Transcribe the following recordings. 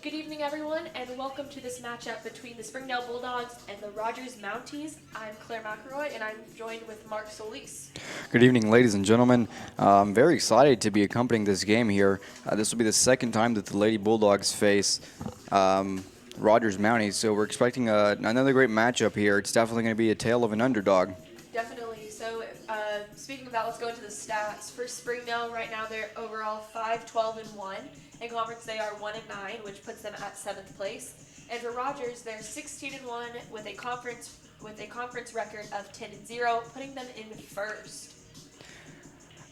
Good evening, everyone, and welcome to this matchup between the Springdale Bulldogs and the Rogers Mounties. I'm Claire McElroy, and I'm joined with Mark Solis. Good evening, ladies and gentlemen. I'm very excited to be accompanying this game here. This will be the second time that the Lady Bulldogs face Rogers Mounties, so we're expecting another great matchup here. It's definitely going to be a tale of an underdog. Definitely. So, speaking of that, let's go into the stats. For Springdale, right now they're overall 5-12-1. In conference, they are 1-9, which puts them at 7th place. And for Rogers, they're 16-1 with a conference record of 10-0, putting them in first.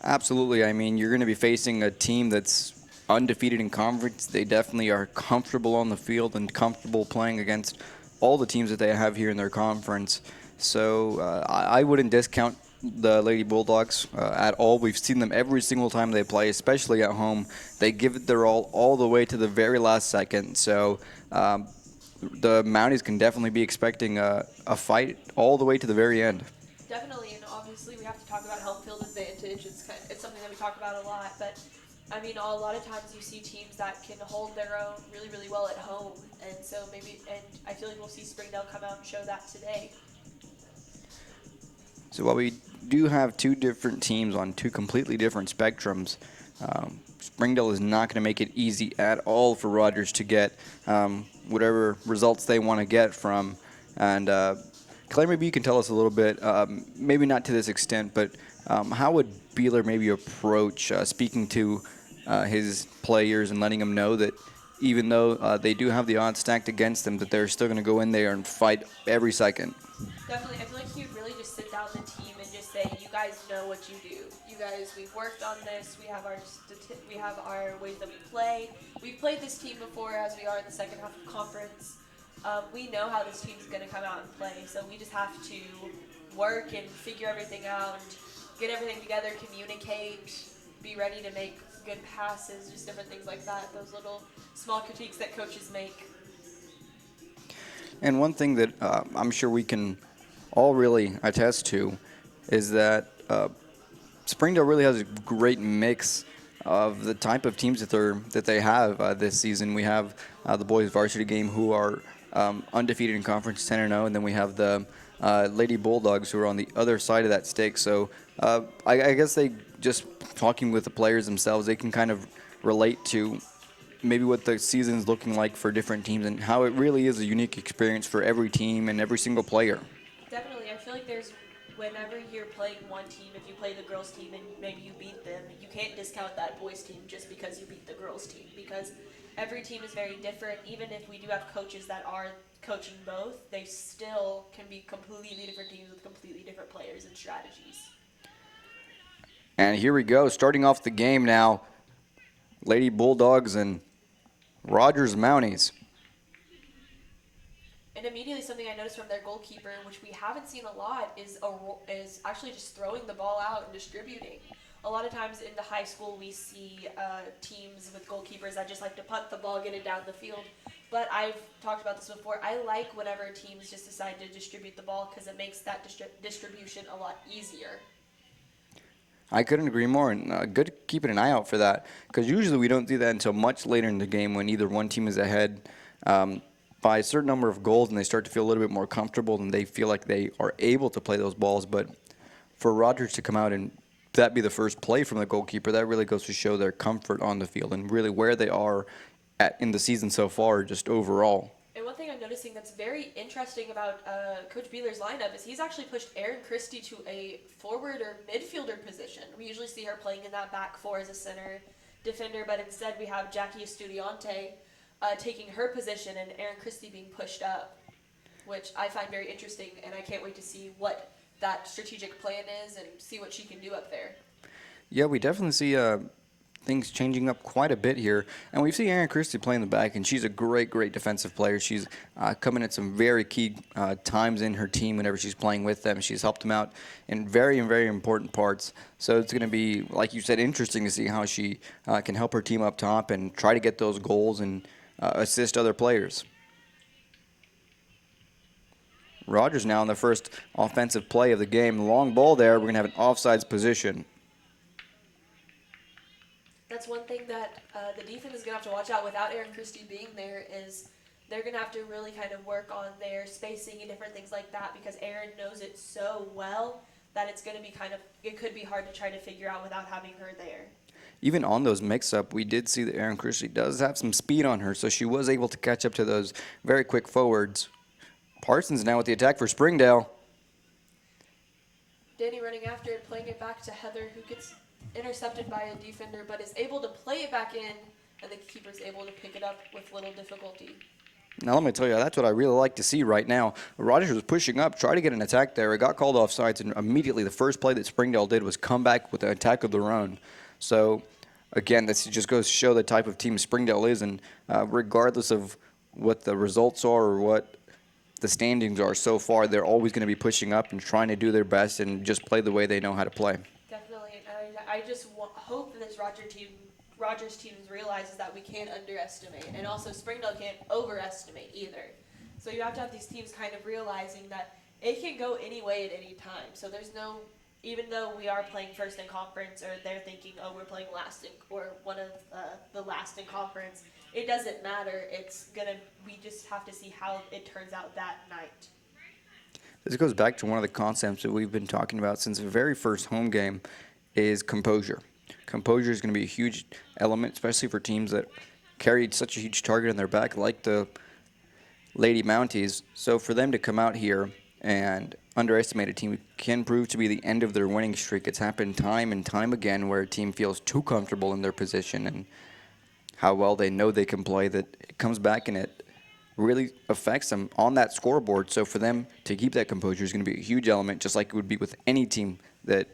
Absolutely. I mean, you're going to be facing a team that's undefeated in conference. They definitely are comfortable on the field and comfortable playing against all the teams that they have here in their conference. So I wouldn't discount the Lady Bulldogs at all. We've seen them every single time they play, especially at home. They give it their all the way to the very last second. So the Mounties can definitely be expecting a fight all the way to the very end. Definitely, and obviously we have to talk about home field advantage. It's something that we talk about a lot, but I mean, a lot of times you see teams that can hold their own really, really well at home, and I feel like we'll see Springdale come out and show that today. So while we do have two different teams on two completely different spectrums, Springdale is not going to make it easy at all for Rogers to get whatever results they want to get from. And Claire, maybe you can tell us a little bit, maybe not to this extent, but how would Beeler maybe approach speaking to his players and letting them know that even though they do have the odds stacked against them, that they're still going to go in there and fight every second? Definitely, I feel like he'd really just sit down the team and just say, "You guys know what you do. You guys, we've worked on this. We have our ways that we play. We've played this team before, as we are in the second half of conference. We know how this team's going to come out and play. So we just have to work and figure everything out, and get everything together, communicate, be ready to make good passes, just different things like that. Those little small critiques that coaches make." And one thing that I'm sure we can all really attest to is that Springdale really has a great mix of the type of teams that they have this season. We have the boys varsity game, who are undefeated in conference, 10-0, and then we have the Lady Bulldogs, who are on the other side of that stake. So I guess they just talking with the players themselves, they can kind of relate to maybe what the season's looking like for different teams and how it really is a unique experience for every team and every single player. Definitely. I feel like whenever you're playing one team, if you play the girls' team and maybe you beat them, you can't discount that boys' team just because you beat the girls' team, because every team is very different. Even if we do have coaches that are coaching both, they still can be completely different teams with completely different players and strategies. And here we go, starting off the game now, Lady Bulldogs and Rogers Mounties. And immediately, something I noticed from their goalkeeper, which we haven't seen a lot, is actually just throwing the ball out and distributing. A lot of times in the high school, we see teams with goalkeepers that just like to punt the ball, get it down the field. But I've talked about this before. I like whenever teams just decide to distribute the ball, because it makes that distribution a lot easier. I couldn't agree more, and good keeping an eye out for that, because usually we don't see that until much later in the game when either one team is ahead by a certain number of goals and they start to feel a little bit more comfortable and they feel like they are able to play those balls. But for Rogers to come out and that be the first play from the goalkeeper, that really goes to show their comfort on the field and really where they are in the season so far, just overall. And one thing I'm noticing that's very interesting about Coach Beeler's lineup is he's actually pushed Erin Christie to a forward or midfielder position. We usually see her playing in that back four as a center defender, but instead we have Jackie Estudiante taking her position and Erin Christie being pushed up, which I find very interesting, and I can't wait to see what that strategic plan is and see what she can do up there. Yeah, we definitely see things changing up quite a bit here. And we see Erin Christie playing the back, and she's a great, great defensive player. She's coming at some very key times in her team whenever she's playing with them. She's helped them out in very, very important parts. So it's going to be, like you said, interesting to see how she can help her team up top and try to get those goals and assist other players. Rogers now in the first offensive play of the game. Long ball there. We're going to have an offsides position. That's one thing that the defense is going to have to watch out without Aaron Christie being there is they're going to have to really kind of work on their spacing and different things like that because Aaron knows it so well that it's going to be it could be hard to try to figure out without having her there. Even on those mix-up, we did see that Aaron Christie does have some speed on her, so she was able to catch up to those very quick forwards. Parsons now with the attack for Springdale. Danny running after it, playing it back to Heather, who gets intercepted by a defender, but is able to play it back in, and the keeper's able to pick it up with little difficulty. Now, let me tell you, that's what I really like to see right now. Rogers was pushing up, tried to get an attack there. It got called offsides, and immediately the first play that Springdale did was come back with an attack of their own. So, again, this just goes to show the type of team Springdale is, and regardless of what the results are or what the standings are so far, they're always going to be pushing up and trying to do their best and just play the way they know how to play. Definitely. I just hope that this Rogers team realizes that we can't underestimate, and also Springdale can't overestimate either. So you have to have these teams kind of realizing that it can go any way at any time. So there's no, even though we are playing first in conference, or they're thinking, oh, we're playing last in, or one of the last in conference, it doesn't matter. We just have to see how it turns out that night. This goes back to one of the concepts that we've been talking about since the very first home game is composure. Composure is going to be a huge element, especially for teams that carried such a huge target on their back like the Lady Mounties. So for them to come out here and underestimate a team can prove to be the end of their winning streak. It's happened time and time again where a team feels too comfortable in their position and how well they know they can play that it comes back and it really affects them on that scoreboard. So for them to keep that composure is going to be a huge element, just like it would be with any team that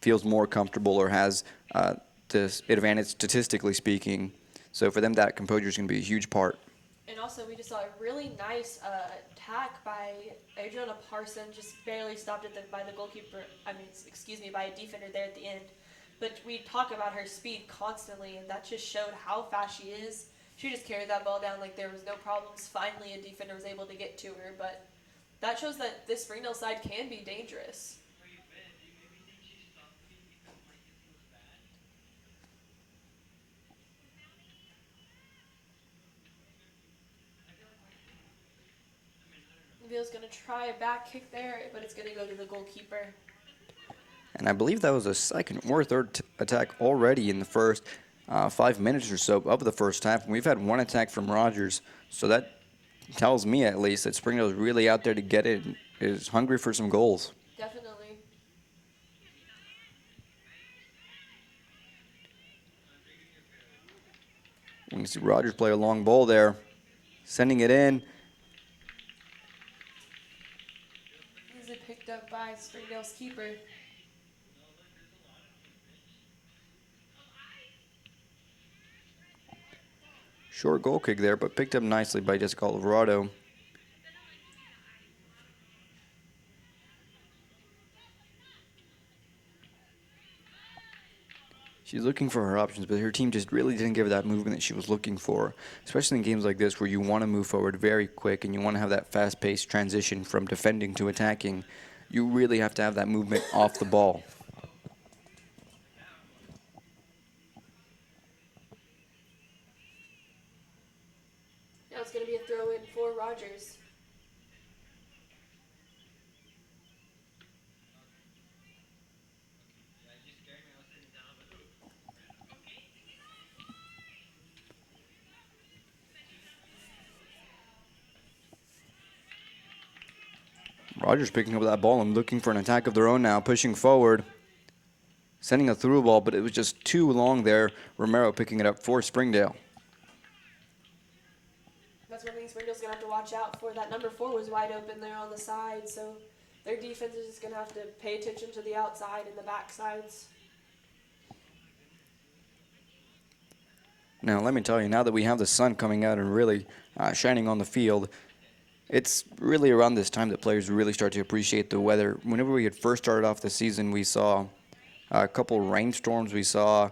feels more comfortable or has this advantage statistically speaking. So for them, that composure is going to be a huge part. And also, we just saw a really nice attack by Adriana Parson, just barely stopped by the goalkeeper. By a defender there at the end. But we talk about her speed constantly, and that just showed how fast she is. She just carried that ball down like there was no problems. Finally, a defender was able to get to her, but that shows that this Springdale side can be dangerous. Navil's going to try a back kick there, but it's going to go to the goalkeeper. And I believe that was a second or third attack already in the first 5 minutes or so of the first half. And we've had one attack from Rogers, so that tells me at least that Springdale is really out there to get it and is hungry for some goals. Definitely. When you see Rogers play a long ball there, sending it in. Easily picked up by Springdale's keeper. Short goal kick there, but picked up nicely by Jessica Alvarado. She's looking for her options, but her team just really didn't give her that movement that she was looking for, especially in games like this where you want to move forward very quick and you want to have that fast-paced transition from defending to attacking. You really have to have that movement off the ball. Now it's going to be a throw-in for Rogers. Rogers picking up that ball and looking for an attack of their own now, pushing forward, sending a through ball, but it was just too long there. Romero picking it up for Springdale. That's one thing Springdale's going to have to watch out for. That number 4 was wide open there on the side, so their defense is just going to have to pay attention to the outside and the back sides. Now, let me tell you, now that we have the sun coming out and really shining on the field, it's really around this time that players really start to appreciate the weather. Whenever we had first started off the season, we saw a couple rainstorms. We saw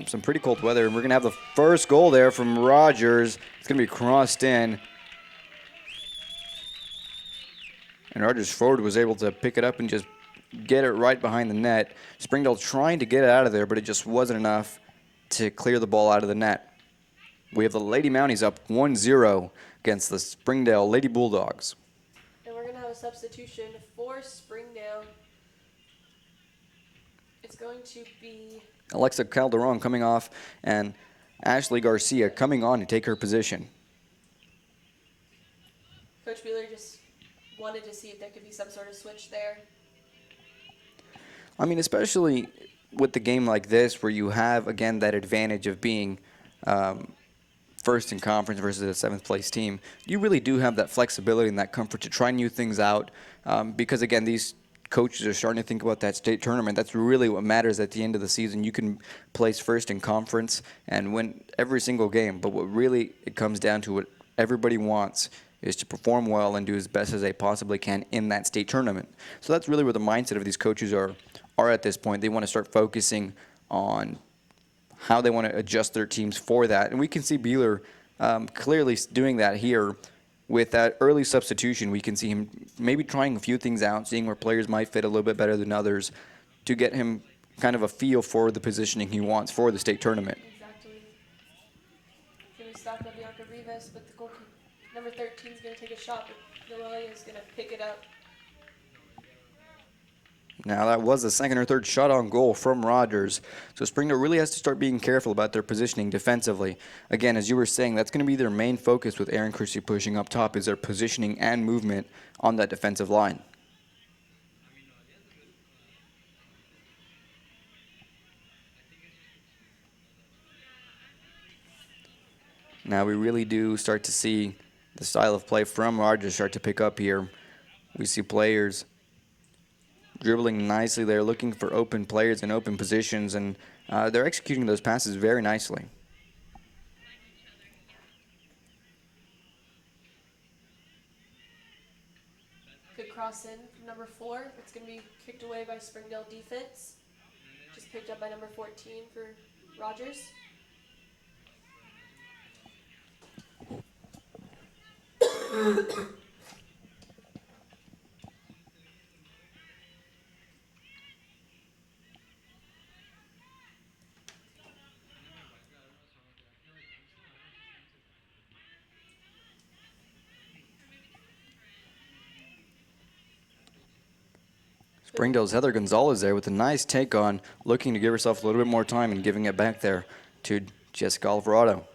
some pretty cold weather, and we're going to have the first goal there from Rogers. It's going to be crossed in. And Rogers forward was able to pick it up and just get it right behind the net. Springdale trying to get it out of there, but it just wasn't enough to clear the ball out of the net. We have the Lady Mounties up 1-0 against the Springdale Lady Bulldogs. And we're going to have a substitution for Springdale. It's going to be Alexa Calderon coming off and Ashley Garcia coming on to take her position. Coach Wheeler just wanted to see if there could be some sort of switch there. I mean, especially with the game like this where you have, again, that advantage of being first in conference versus a seventh-place team, you really do have that flexibility and that comfort to try new things out because, again, these coaches are starting to think about that state tournament. That's really what matters at the end of the season. You can place first in conference and win every single game, but what really it comes down to, what everybody wants, is to perform well and do as best as they possibly can in that state tournament. So that's really where the mindset of these coaches are at this point. They want to start focusing on how they want to adjust their teams for that. And we can see Beeler clearly doing that here with that early substitution. We can see him maybe trying a few things out, seeing where players might fit a little bit better than others to get him kind of a feel for the positioning he wants for the state tournament. Exactly. Going to be stopped by Bianca Rivas, but the goalkeeper, number 13, is going to take a shot, but Noelia is going to pick it up. Now, that was the second or third shot on goal from Rogers. So Springdale really has to start being careful about their positioning defensively. Again, as you were saying, that's going to be their main focus with Aaron Christie pushing up top, is their positioning and movement on that defensive line. Now we really do start to see the style of play from Rogers start to pick up here. We see players dribbling nicely. They're looking for open players in open positions, and they're executing those passes very nicely. Good cross in from number 4. It's going to be kicked away by Springdale defense. Just picked up by number 14 for Rogers. Springdale's Heather Gonzalez there with a nice take on, looking to give herself a little bit more time and giving it back there to Jessica Alvarado.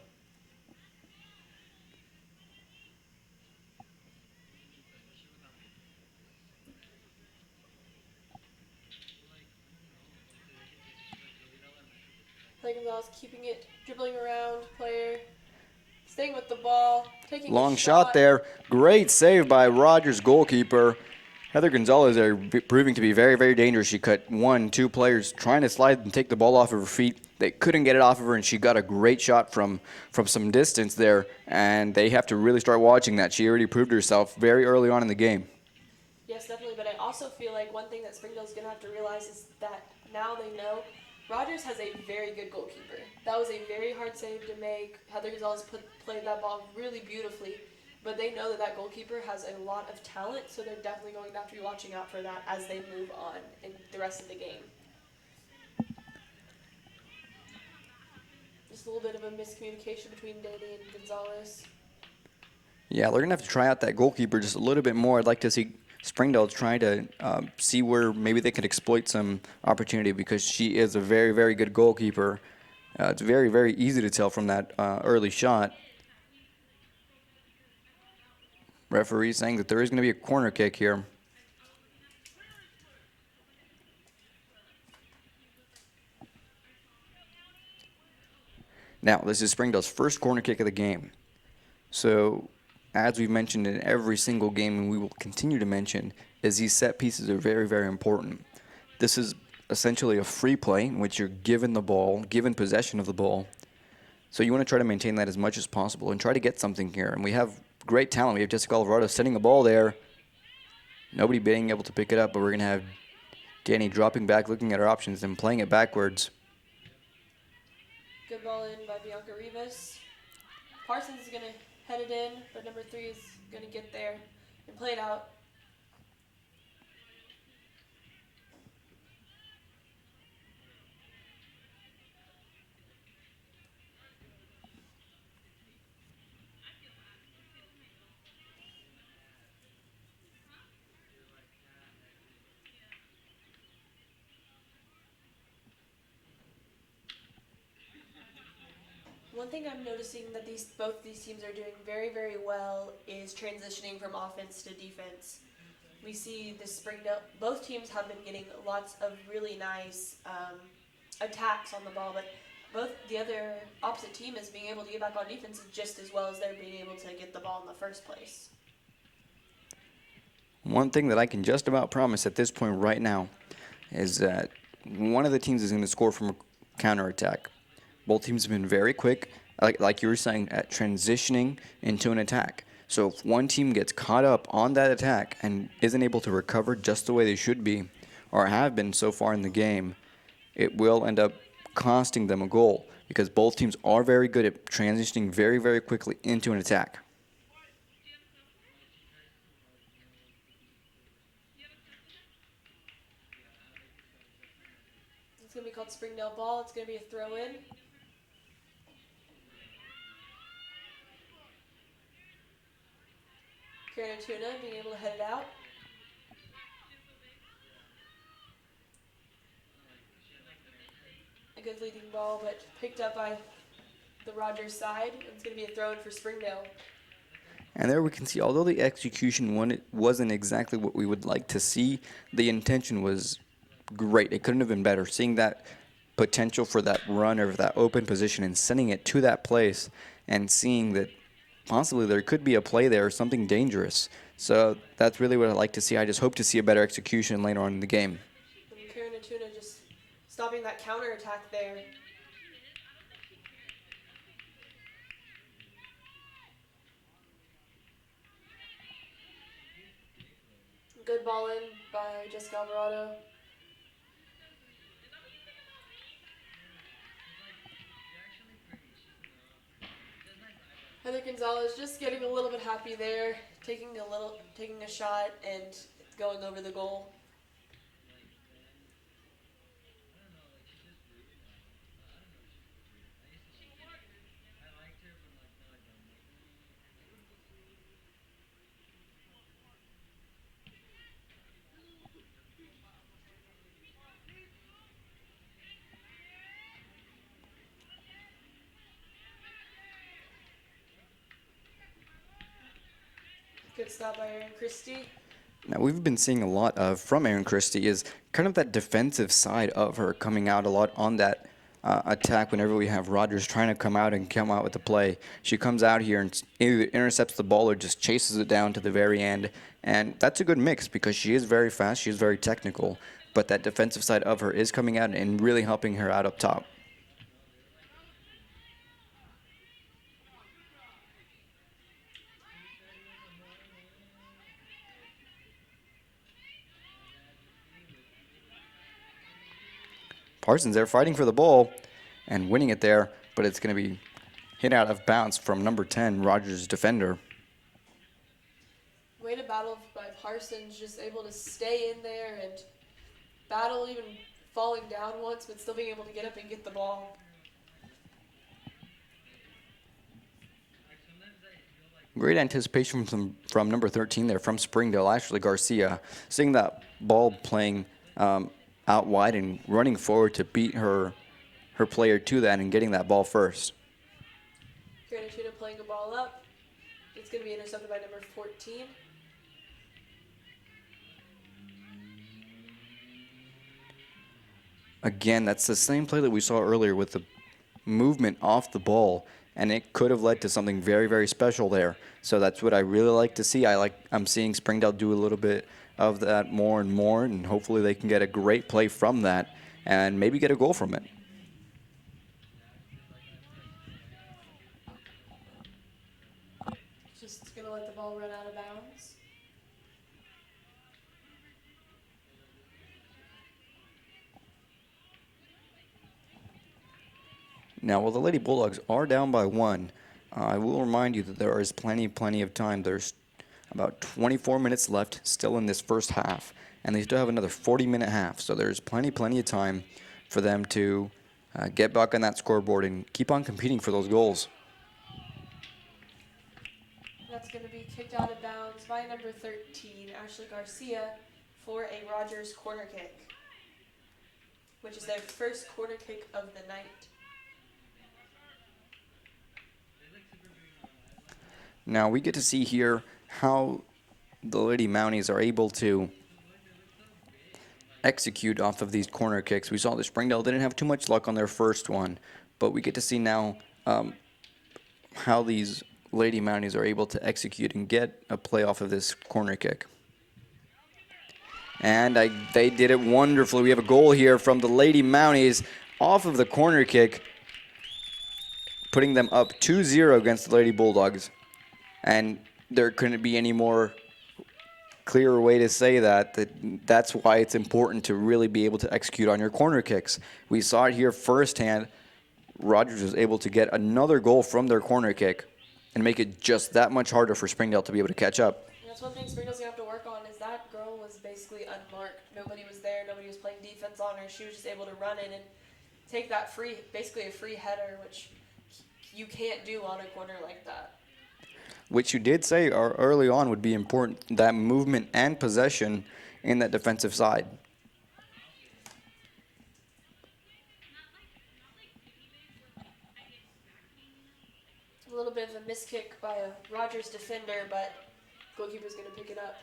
Gonzalez keeping it, dribbling around player, staying with the ball, taking Long a shot there. Great save by Rogers' goalkeeper. Heather Gonzalez there proving to be very, very dangerous. She cut 1-2 players trying to slide and take the ball off of her feet. They couldn't get it off of her, and she got a great shot from some distance there, and they have to really start watching that. She already proved herself very early on in the game. Yes, definitely, but I also feel like one thing that Springdale's going to have to realize is that now they know Rogers has a very good goalkeeper. That was a very hard save to make. Heather Gonzalez played that ball really beautifully, but they know that goalkeeper has a lot of talent, so they're definitely going to have to be watching out for that as they move on in the rest of the game. Just a little bit of a miscommunication between Danny and Gonzalez. Yeah, they're going to have to try out that goalkeeper just a little bit more. I'd like to see Springdale try to see where maybe they could exploit some opportunity, because she is a very, very good goalkeeper. It's very, very easy to tell from that early shot. Referee saying that there is going to be a corner kick here. Now, this is Springdale's first corner kick of the game. So, as we've mentioned in every single game, and we will continue to mention, is these set pieces are very, very important. This is essentially a free play in which you're given the ball, given possession of the ball. So you want to try to maintain that as much as possible and try to get something here. And we have great talent. We have Jessica Alvarado setting the ball there. Nobody being able to pick it up, but we're going to have Danny dropping back, looking at her options, and playing it backwards. Good ball in by Bianca Rivas. Parsons is going to head it in, but number 3 is going to get there and play it out. One thing I'm noticing that both these teams are doing very, very well is transitioning from offense to defense. We see the Springdale, both teams have been getting lots of really nice attacks on the ball, but both the other opposite team is being able to get back on defense just as well as they're being able to get the ball in the first place. One thing that I can just about promise at this point right now is that one of the teams is going to score from a counterattack. Both teams have been very quick, like you were saying, at transitioning into an attack. So if one team gets caught up on that attack and isn't able to recover just the way they should be, or have been so far in the game, it will end up costing them a goal because both teams are very good at transitioning very, very quickly into an attack. It's going to be called Springdale ball. It's going to be a throw-in. Tuna being able to head it out. A good leading ball, but picked up by the Rogers side. It's going to be a throw-in for Springdale. And there we can see, although the execution wasn't exactly what we would like to see, the intention was great. It couldn't have been better. Seeing that potential for that run or that open position and sending it to that place and seeing that possibly there could be a play there or something dangerous. So that's really what I like to see. I just hope to see a better execution later on in the game. And Tuna just stopping that counterattack there. Good ball in by Jessica Alvarado. Heather Gonzalez just getting a little bit happy there, taking a shot and going over the goal. Good stop by Erin Christie. Now, we've been seeing a lot of from Erin Christie is kind of that defensive side of her coming out a lot on that attack whenever we have Rogers trying to come out with the play. She comes out here and either intercepts the ball or just chases it down to the very end. And that's a good mix because she is very fast, she is very technical, but that defensive side of her is coming out and really helping her out up top. Parsons there fighting for the ball and winning it there, but it's going to be hit out of bounds from number 10, Rogers' defender. Way to battle by Parsons, just able to stay in there and battle, even falling down once, but still being able to get up and get the ball. Great anticipation from number 13 there, from Springdale, Ashley Garcia, seeing that ball playing out wide and running forward to beat her player to that and getting that ball first. Tuna playing the ball up. It's going to be intercepted by number 14. Again, that's the same play that we saw earlier with the movement off the ball, and it could have led to something very, very special there. So that's what I really like to see. I'm seeing Springdale do a little bit of that more and more, and hopefully they can get a great play from that and maybe get a goal from it. Just going to let the ball run out of bounds. Now, while the Lady Bulldogs are down by 1, I will remind you that there is plenty of time. There's about 24 minutes left still in this first half, and they still have another 40-minute half. So there's plenty of time for them to get back on that scoreboard and keep on competing for those goals. That's going to be kicked out of bounds by number 13, Ashley Garcia, for a Rogers corner kick, which is their first corner kick of the night. Now we get to see here how the Lady Mounties are able to execute off of these corner kicks. We saw that Springdale didn't have too much luck on their first one, but we get to see now how these Lady Mounties are able to execute and get a play off of this corner kick. And they did it wonderfully. We have a goal here from the Lady Mounties off of the corner kick, putting them up 2-0 against the Lady Bulldogs. And there couldn't be any more clearer way to say that's why it's important to really be able to execute on your corner kicks. We saw it here firsthand. Rogers was able to get another goal from their corner kick and make it just that much harder for Springdale to be able to catch up. That's one thing Springdale's going to have to work on is that girl was basically unmarked. Nobody was there. Nobody was playing defense on her. She was just able to run in and take that basically a free header, which you can't do on a corner like that. Which you did say early on would be important, that movement and possession in that defensive side. A little bit of a miss kick by a Rogers defender, but goalkeeper's going to pick it up.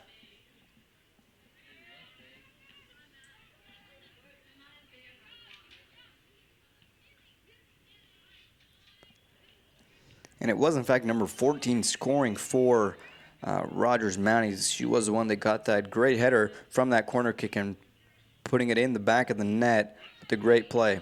And it was, in fact, number 14 scoring for Rogers Mounties. She was the one that got that great header from that corner kick and putting it in the back of the net with a great play.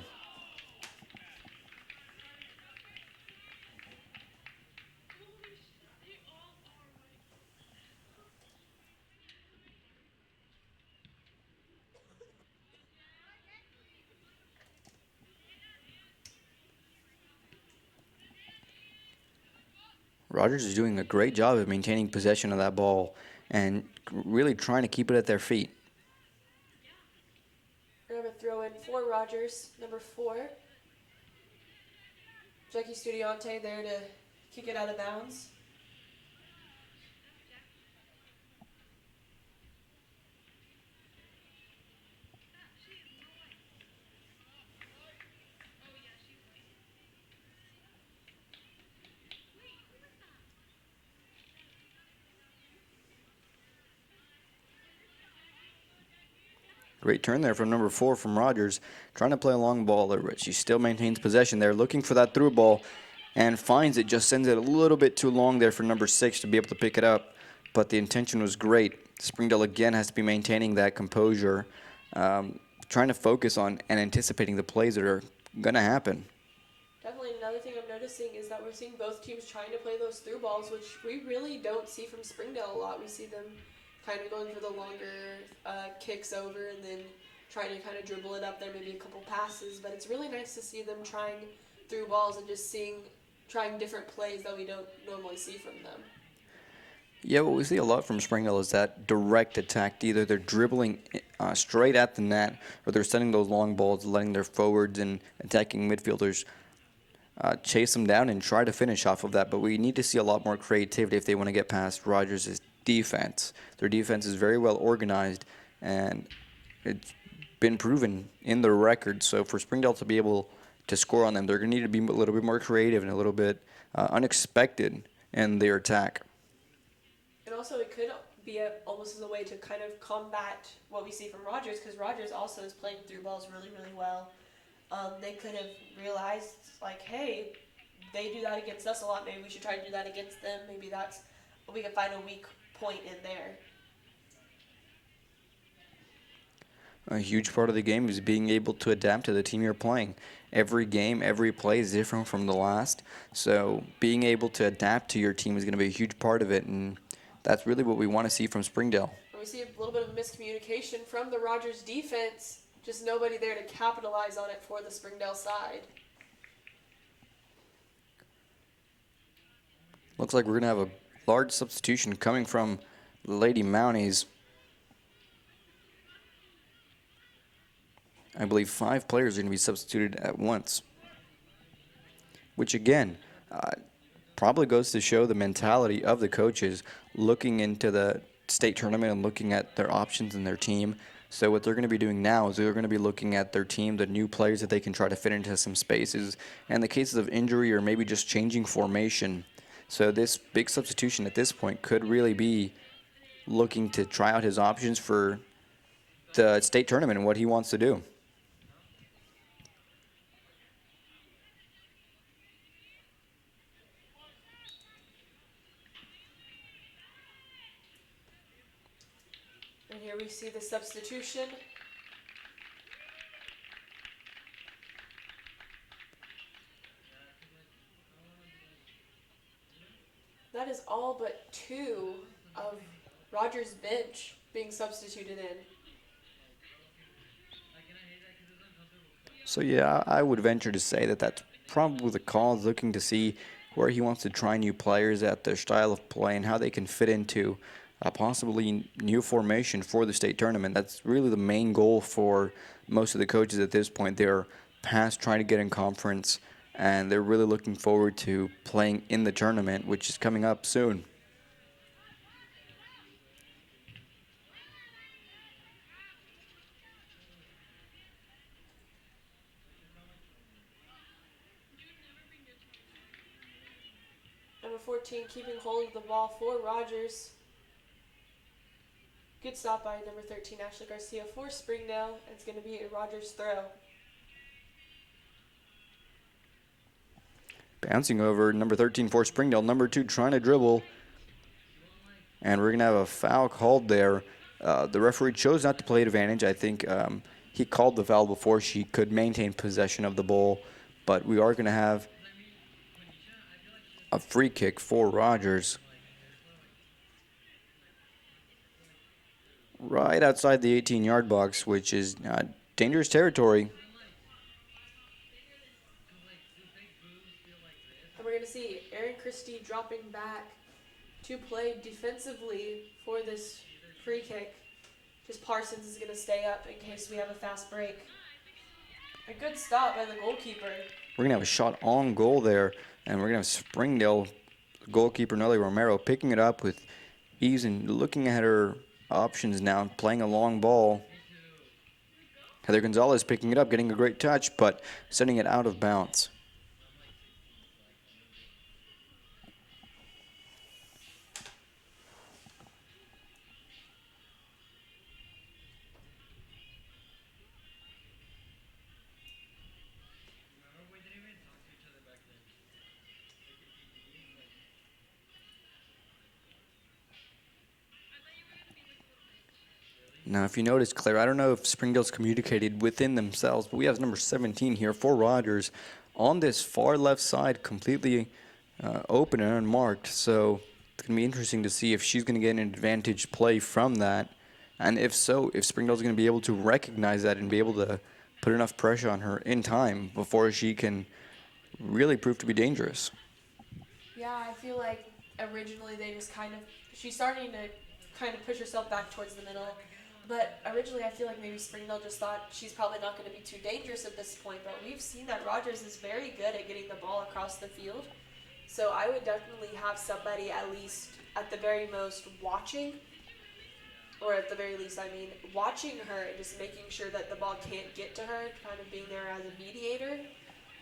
Rogers is doing a great job of maintaining possession of that ball and really trying to keep it at their feet. We're going to throw in for Rogers, number 4. Jackie Studiante there to kick it out of bounds. Great turn there from number 4 from Rogers, trying to play a long ball there, but she still maintains possession there, looking for that through ball and finds it, just sends it a little bit too long there for number 6 to be able to pick it up, but the intention was great. Springdale again has to be maintaining that composure, trying to focus on and anticipating the plays that are going to happen. Definitely another thing I'm noticing is that we're seeing both teams trying to play those through balls, which we really don't see from Springdale a lot. We see them kind of going for the longer kicks over and then trying to kind of dribble it up there, maybe a couple passes. But it's really nice to see them trying through balls and just trying different plays that we don't normally see from them. Yeah, what we see a lot from Springdale is that direct attack. Either they're dribbling straight at the net or they're sending those long balls, letting their forwards and attacking midfielders chase them down and try to finish off of that. But we need to see a lot more creativity if they want to get past Rogers' defense. Their defense is very well organized, and it's been proven in their record. So for Springdale to be able to score on them, they're going to need to be a little bit more creative and a little bit unexpected in their attack. And also it could be almost as a way to kind of combat what we see from Rogers, because Rogers also is playing through balls really, really well. They could have realized, like, hey, they do that against us a lot. Maybe we should try to do that against them. Maybe we can find a weak point in there. A huge part of the game is being able to adapt to the team you're playing. Every game, every play is different from the last. So being able to adapt to your team is going to be a huge part of it, and that's really what we want to see from Springdale. We see a little bit of miscommunication from the Rogers defense. Just nobody there to capitalize on it for the Springdale side. Looks like we're going to have a large substitution coming from Lady Mounties. I believe 5 players are going to be substituted at once, which again probably goes to show the mentality of the coaches looking into the state tournament and looking at their options and their team. So what they're going to be doing now is they're going to be looking at their team, the new players that they can try to fit into some spaces. And in the cases of injury or maybe just changing formation, So this big substitution at this point could really be looking to try out his options for the state tournament and what he wants to do. And here we see the substitution. That is all but 2 of Rogers' bench being substituted in. So yeah, I would venture to say that that's probably the call, looking to see where he wants to try new players at their style of play and how they can fit into a possibly new formation for the state tournament. That's really the main goal for most of the coaches at this point. They're past trying to get in conference, and they're really looking forward to playing in the tournament, which is coming up soon. Number 14 keeping hold of the ball for Rogers. Good stop by number 13, Ashley Garcia for Springdale. It's going to be a Rogers throw. Bouncing over number 13 for Springdale. Number 2 trying to dribble. And we're going to have a foul called there. The referee chose not to play advantage. I think he called the foul before she could maintain possession of the ball. But we are going to have a free kick for Rogers. Right outside the 18-yard box, which is dangerous territory. And we're going to see Erin Christie dropping back to play defensively for this free kick. Just Parsons is going to stay up in case we have a fast break. A good stop by the goalkeeper. We're going to have a shot on goal there, and we're going to have Springdale goalkeeper Nelly Romero picking it up with ease and looking at her options now, playing a long ball. Heather Gonzalez picking it up, getting a great touch, but sending it out of bounds. Now, if you notice, Claire, I don't know if Springdale's communicated within themselves, but we have number 17 here for Rogers on this far left side, completely open and unmarked. So it's going to be interesting to see if she's going to get an advantage play from that. And if so, if Springdale's going to be able to recognize that and be able to put enough pressure on her in time before she can really prove to be dangerous. Yeah, I feel like originally they just she's starting to kind of push herself back towards the middle. But originally I feel like maybe Springdale just thought she's probably not going to be too dangerous at this point. But we've seen that Rogers is very good at getting the ball across the field. So I would definitely have somebody at least, at the very most, watching. Or at the very least, watching her and just making sure that the ball can't get to her, kind of being there as a mediator.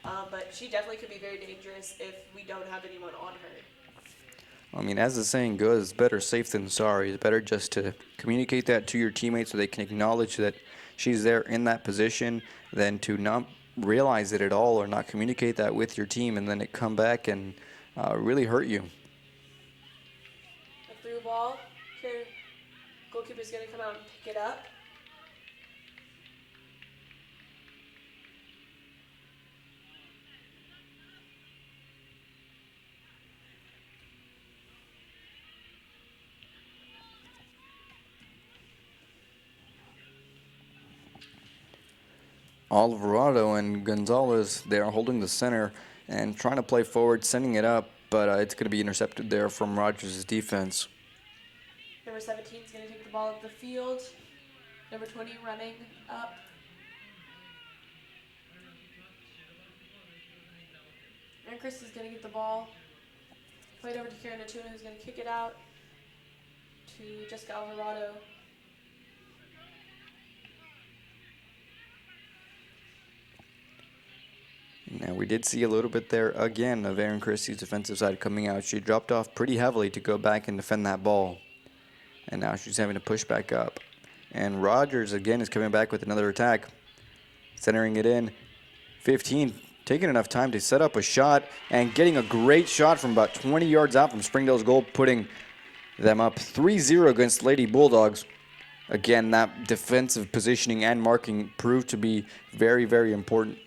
But she definitely could be very dangerous if we don't have anyone on her. I mean, as the saying goes, better safe than sorry. It's better just to communicate that to your teammates so they can acknowledge that she's there in that position than to not realize it at all or not communicate that with your team and then it come back and really hurt you. A through ball. Here, goalkeeper's going to come out and pick it up. Alvarado and Gonzalez, they are holding the center and trying to play forward, sending it up, but it's going to be intercepted there from Rogers' defense. Number 17 is going to take the ball up the field. Number 20 running up. And Chris is going to get the ball. Played over to Karen Natuna, who's going to kick it out to Jessica Alvarado. And we did see a little bit there again of Aaron Christie's defensive side coming out. She dropped off pretty heavily to go back and defend that ball. And now she's having to push back up. And Rogers again is coming back with another attack. Centering it in. 15, taking enough time to set up a shot and getting a great shot from about 20 yards out from Springdale's goal, putting them up 3-0 against Lady Bulldogs. Again, that defensive positioning and marking proved to be very, very important.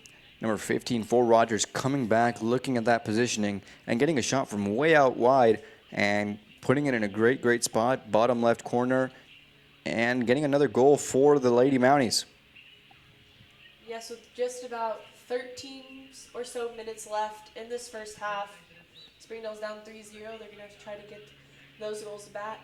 Number 15 for Rogers coming back, looking at that positioning and getting a shot from way out wide and putting it in a great, great spot, bottom left corner, and getting another goal for the Lady Mounties. Yes, with just about 13 or so minutes left in this first half, Springdale's down 3-0. They're going to have to try to get those goals back.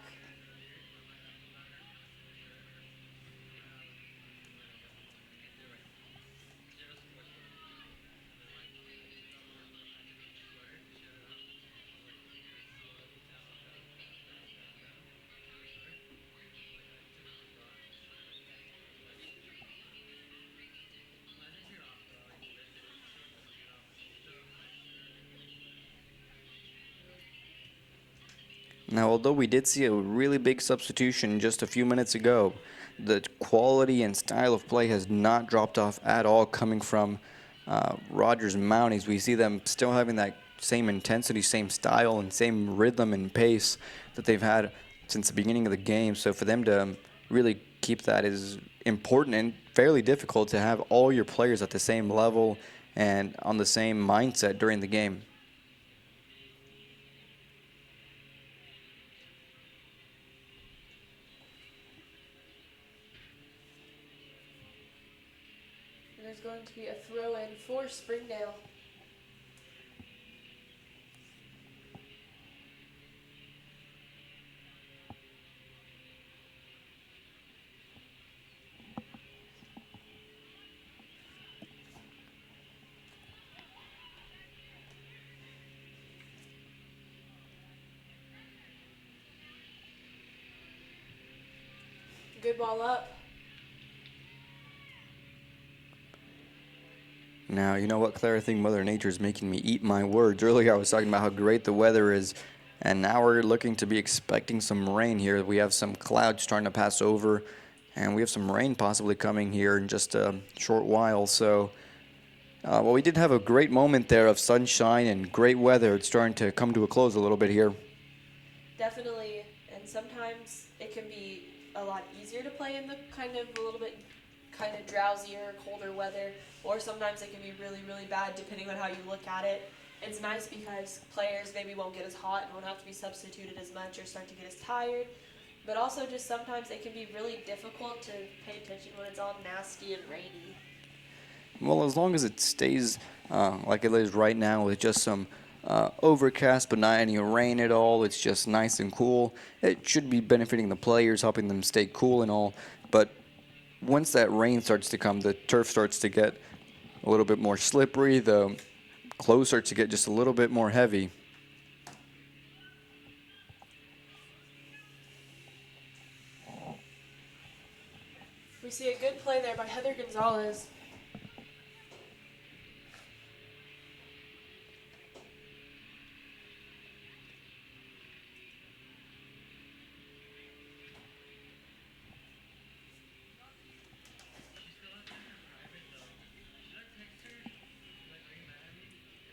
Now, although we did see a really big substitution just a few minutes ago, the quality and style of play has not dropped off at all coming from Rogers Mounties. We see them still having that same intensity, same style, and same rhythm and pace that they've had since the beginning of the game. So for them to really keep that is important and fairly difficult to have all your players at the same level and on the same mindset during the game. There's going to be a throw-in for Springdale. Good ball up. Now, you know what, Claire? I think Mother Nature is making me eat my words. Earlier I was talking about how great the weather is, and now we're looking to be expecting some rain here. We have some clouds starting to pass over, and we have some rain possibly coming here in just a short while. So, well, we did have a great moment there of sunshine and great weather. It's starting to come to a close a little bit here. Definitely, and sometimes it can be a lot easier to play in the kind of a little bit kind of drowsier, colder weather, or sometimes it can be really, really bad depending on how you look at it. It's nice because players maybe won't get as hot and won't have to be substituted as much or start to get as tired, but also just sometimes it can be really difficult to pay attention when it's all nasty and rainy. Well, as long as it stays like it is right now with just some overcast but not any rain at all, it's just nice and cool. It should be benefiting the players, helping them stay cool and all, but once that rain starts to come, the turf starts to get a little bit more slippery, the clothes start to get just a little bit more heavy. We see a good play there by Heather Gonzalez.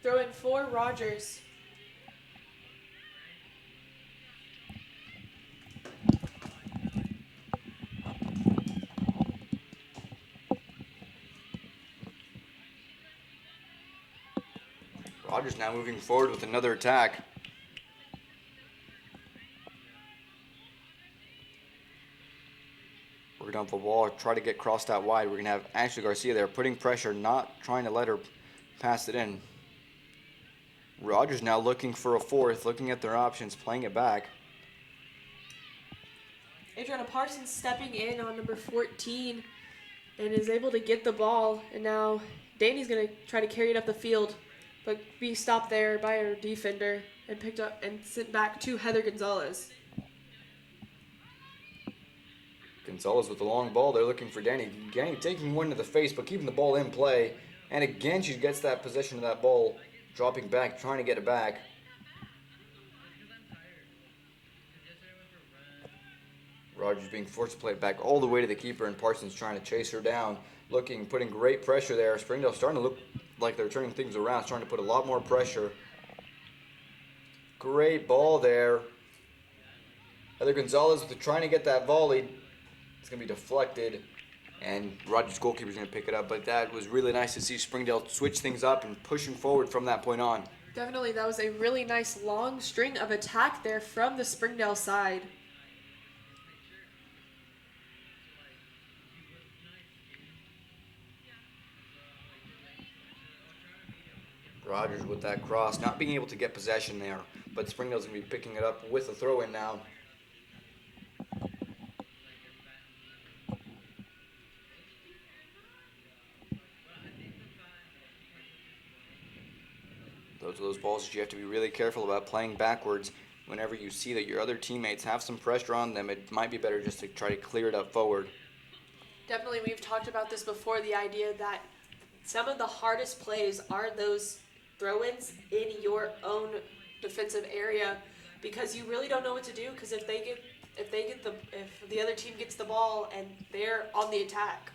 Throw in for Rogers. Rogers now moving forward with another attack. We're going to have the wall try to get crossed out wide. We're going to have Ashley Garcia there putting pressure, not trying to let her pass it in. Rogers now looking for a fourth, looking at their options, playing it back. Adriana Parsons stepping in on number 14 and is able to get the ball. And now Danny's going to try to carry it up the field, but be stopped there by her defender and picked up and sent back to Heather Gonzalez. Gonzalez with the long ball. They're looking for Danny. Danny taking one to the face, but keeping the ball in play. And again, she gets that possession of that ball, dropping back, trying to get it back. Rogers being forced to play it back all the way to the keeper, and Parsons trying to chase her down, putting great pressure there. Springdale starting to look like they're turning things around, starting to put a lot more pressure. Great ball there. Heather Gonzalez trying to get that volley. It's going to be deflected, and Rogers' goalkeeper is going to pick it up. But that was really nice to see Springdale switch things up and pushing forward from that point on. Definitely, that was a really nice long string of attack there from the Springdale side. Rogers with that cross, not being able to get possession there, but Springdale's going to be picking it up with a throw-in now. Those are those balls that you have to be really careful about playing backwards. Whenever you see that your other teammates have some pressure on them, it might be better just to try to clear it up forward. Definitely, we've talked about this before, the idea that some of the hardest plays are those throw-ins in your own defensive area, because you really don't know what to do, because if the other team gets the ball and they're on the attack.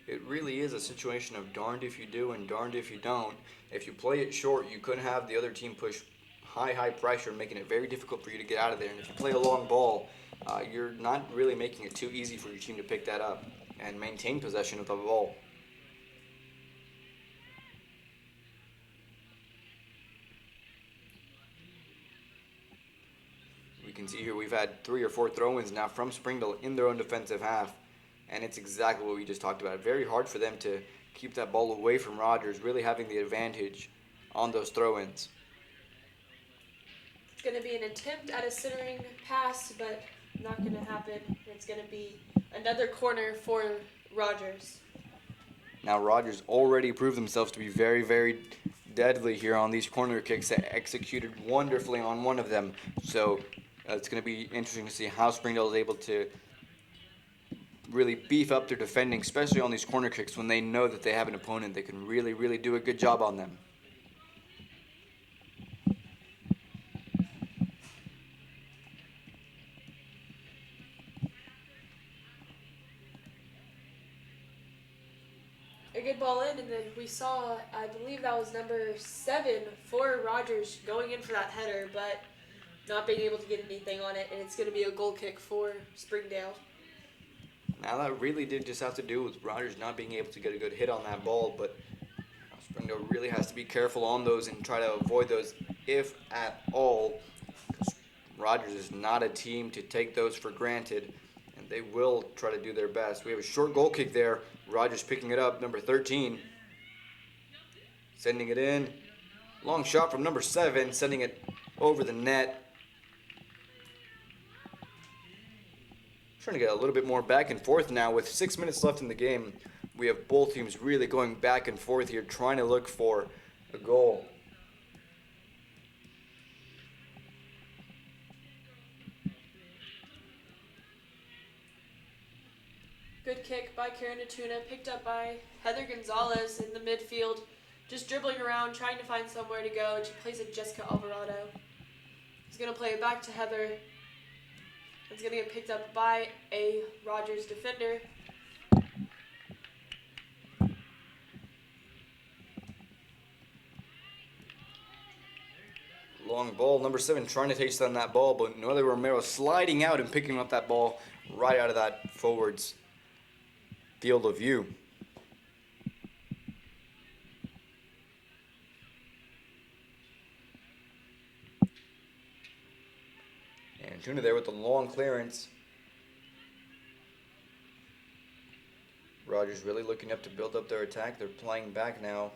It really is a situation of darned if you do and darned if you don't. If you play it short, you could have the other team push high pressure, making it very difficult for you to get out of there. And if you play a long ball, you're not really making it too easy for your team to pick that up and maintain possession of the ball. We can see here we've had 3 or 4 throw-ins now from Springdale in their own defensive half. And it's exactly what we just talked about. Very hard for them to keep that ball away from Rogers, really having the advantage on those throw-ins. It's going to be an attempt at a centering pass, but not going to happen. It's going to be another corner for Rogers. Now Rogers already proved themselves to be very deadly here on these corner kicks. They executed wonderfully on one of them. So it's going to be interesting to see how Springdale is able to really beef up their defending, especially on these corner kicks when they know that they have an opponent that can really do a good job on them. A good ball in, and then we saw, I believe that was number 7 for Rogers going in for that header, but not being able to get anything on it, and it's going to be a goal kick for Springdale. Now that really did just have to do with Rogers not being able to get a good hit on that ball, but Springdale really has to be careful on those and try to avoid those if at all, because Rogers is not a team to take those for granted, and they will try to do their best. We have a short goal kick there. Rogers picking it up, number 13, sending it in. Long shot from number 7, sending it over the net. Trying to get a little bit more back and forth now with 6 minutes left in the game. We have both teams really going back and forth here, trying to look for a goal. Good kick by Karen Natuna, picked up by Heather Gonzalez in the midfield, just dribbling around, trying to find somewhere to go, and she plays it Jessica Alvarado. She's going to play it back to Heather. It's going to get picked up by a Rogers defender. Long ball, number 7 trying to taste on that ball, but Noelle Romero sliding out and picking up that ball right out of that forward's field of view. And Tuna there with the long clearance. Rogers really looking up to build up their attack. They're playing back now.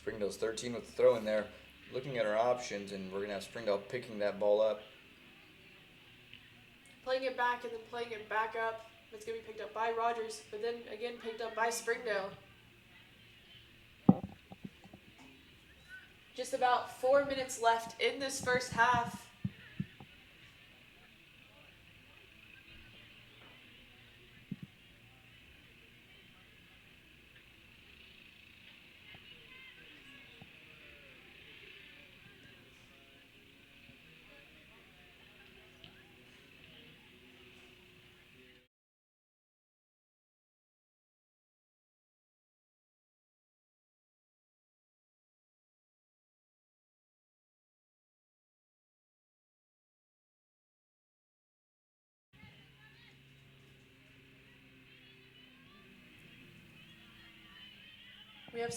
Springdale's 13 with the throw in there. Looking at our options, and we're going to have Springdale picking that ball up. Playing it back and then playing it back up. It's going to be picked up by Rogers, but then again picked up by Springdale. Just about 4 minutes left in this first half. We have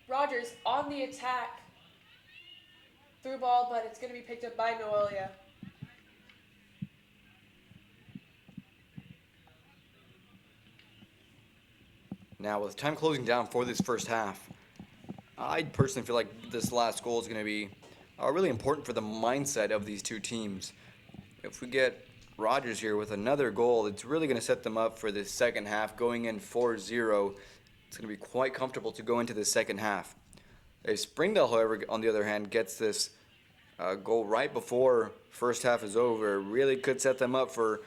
Rogers on the attack. Through ball, but it's going to be picked up by Noelia. Now, with time closing down for this first half, I personally feel like this last goal is going to be really important for the mindset of these two teams. If we get Rogers here with another goal, it's really going to set them up for this second half. Going in 4-0, it's going to be quite comfortable to go into the second half. If Springdale, however, on the other hand, gets this goal right before first half is over, it really could set them up for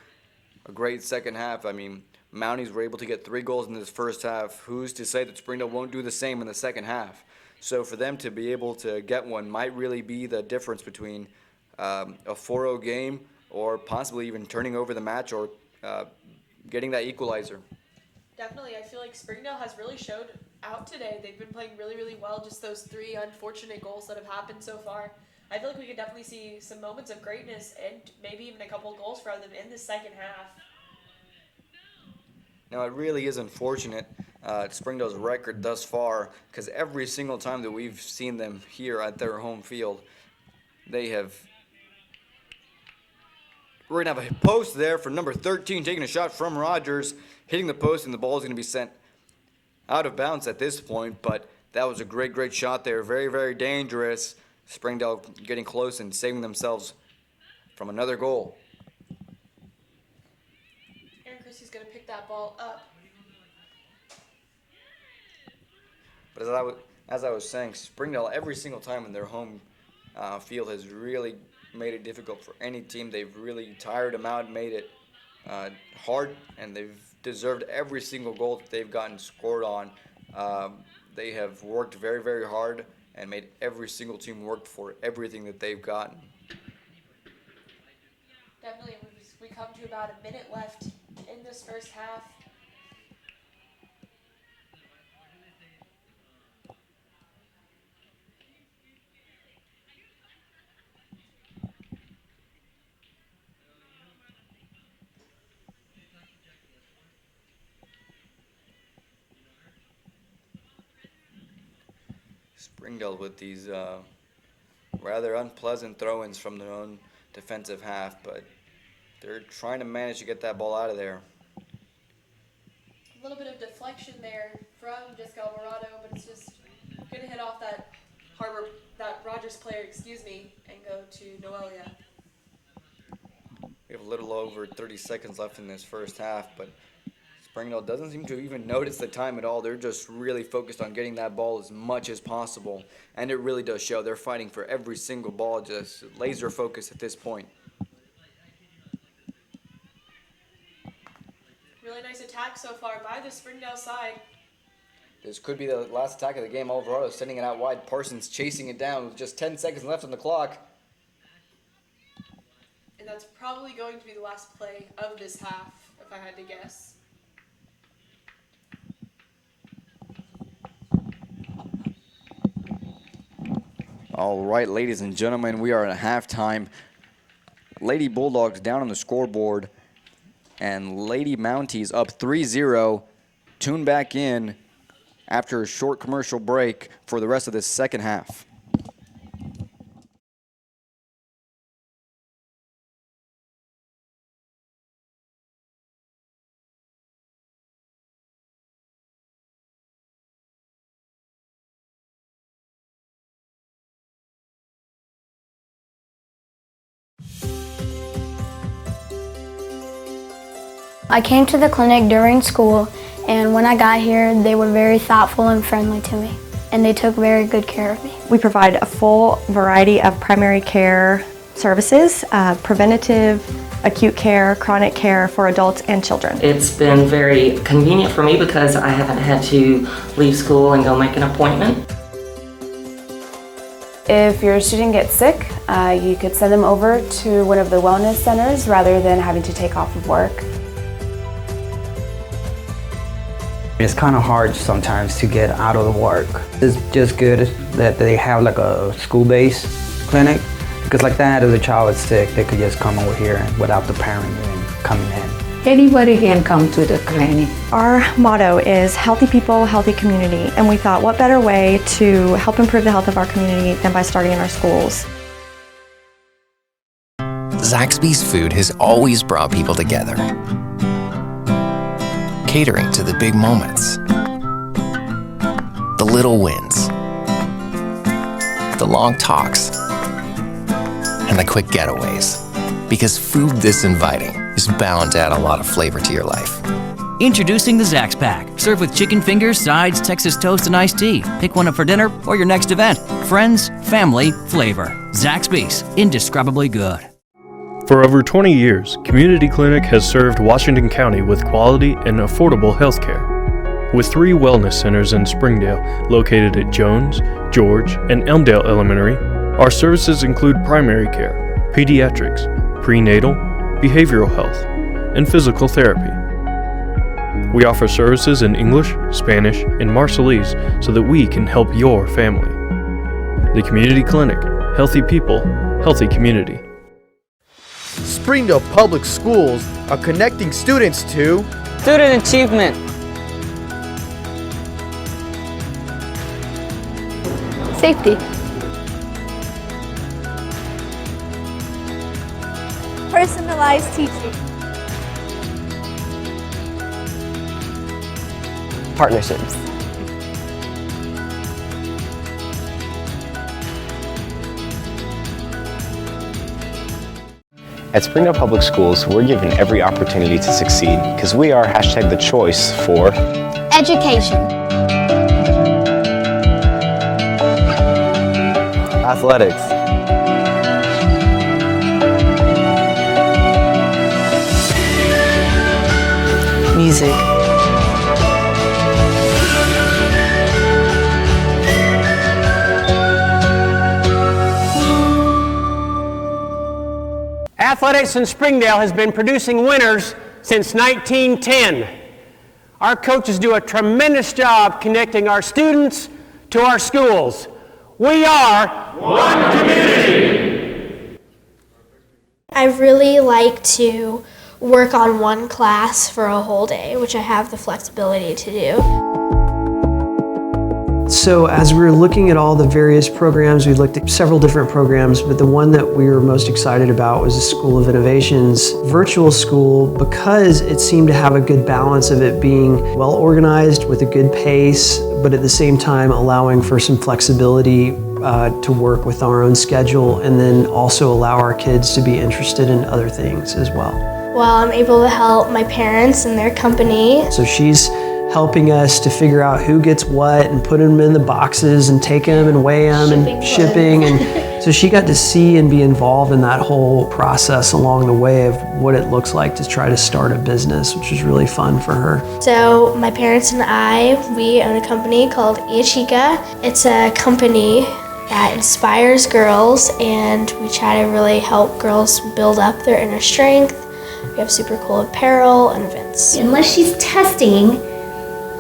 a great second half. I mean, Mounties were able to get 3 goals in this first half. Who's to say that Springdale won't do the same in the second half? So for them to be able to get one might really be the difference between a 4-0 game or possibly even turning over the match or getting that equalizer. Definitely, I feel like Springdale has really showed out today. They've been playing really, really well. Just those 3 unfortunate goals that have happened so far. I feel like we could definitely see some moments of greatness and maybe even a couple of goals from them in the second half. Now, it really is unfortunate, Springdale's record thus far, because every single time that we've seen them here at their home field, they have... We're going to have a post there for number 13, taking a shot from Rogers, hitting the post, and the ball is going to be sent out of bounds at this point, but that was a great, great shot there. Very, very dangerous. Springdale getting close and saving themselves from another goal. Christie's going to pick that ball up. But as I was saying, Springdale every single time in their home field has really made it difficult for any team. They've really tired them out, made it hard, and they've deserved every single goal that they've gotten scored on. They have worked very, very hard and made every single team work for everything that they've gotten. Definitely, we come to about a minute left in this first half. Springdale with these rather unpleasant throw-ins from their own defensive half, but they're trying to manage to get that ball out of there. A little bit of deflection there from Jessica Alvarado, but it's just going to hit off that Rogers player, and go to Noelia. We have a little over 30 seconds left in this first half, but Springdale doesn't seem to even notice the time at all. They're just really focused on getting that ball as much as possible, and it really does show. They're fighting for every single ball, just laser focus at this point. Really nice attack so far by the Springdale side. This could be the last attack of the game. Alvarado sending it out wide. Parsons chasing it down with just 10 seconds left on the clock. And that's probably going to be the last play of this half, if I had to guess. All right, ladies and gentlemen, we are at halftime. Lady Bulldogs down on the scoreboard, and Lady Mounties up 3-0. Tune back in after a short commercial break for the rest of this second half. I came to the clinic during school, and when I got here, they were very thoughtful and friendly to me, and they took very good care of me. We provide a full variety of primary care services, preventative, acute care, chronic care for adults and children. It's been very convenient for me because I haven't had to leave school and go make an appointment. If your student gets sick, you could send them over to one of the wellness centers rather than having to take off of work. It's kind of hard sometimes to get out of the work. It's just good that they have like a school-based clinic, because like that, if the child is sick, they could just come over here without the parent coming in. Anybody can come to the clinic. Our motto is healthy people, healthy community, and we thought what better way to help improve the health of our community than by starting in our schools. Zaxby's food has always brought people together, catering to the big moments, the little wins, the long talks, and the quick getaways. Because food this inviting is bound to add a lot of flavor to your life. Introducing the Zax Pack. Served with chicken fingers, sides, Texas toast, and iced tea. Pick one up for dinner or your next event. Friends, family, flavor. Zaxby's. Indescribably good. For over 20 years, Community Clinic has served Washington County with quality and affordable health care. With 3 wellness centers in Springdale, located at Jones, George, and Elmdale Elementary, our services include primary care, pediatrics, prenatal, behavioral health, and physical therapy. We offer services in English, Spanish, and Marshallese so that we can help your family. The Community Clinic. Healthy people, healthy community. Springdale Public Schools are connecting students to student achievement, Safety, personalized teaching, partnerships. At Springdale Public Schools, we're given every opportunity to succeed because we are #the choice for education, athletics, Music, Athletics in Springdale has been producing winners since 1910. Our coaches do a tremendous job connecting our students to our schools. We are one community. I really like to work on one class for a whole day, which I have the flexibility to do. So as we were looking at all the various programs, we looked at several different programs, but the one that we were most excited about was the School of Innovation's virtual school, because it seemed to have a good balance of it being well organized with a good pace, but at the same time allowing for some flexibility to work with our own schedule, and then also allow our kids to be interested in other things as well. Well, I'm able to help my parents and their company. So she's helping us to figure out who gets what and put them in the boxes and take them and weigh them and shipping. And so she got to see and be involved in that whole process along the way of what it looks like to try to start a business, which was really fun for her. So my parents and we own a company called Iachika. It's a company that inspires girls, and we try to really help girls build up their inner strength. We have super cool apparel and events. Unless she's testing,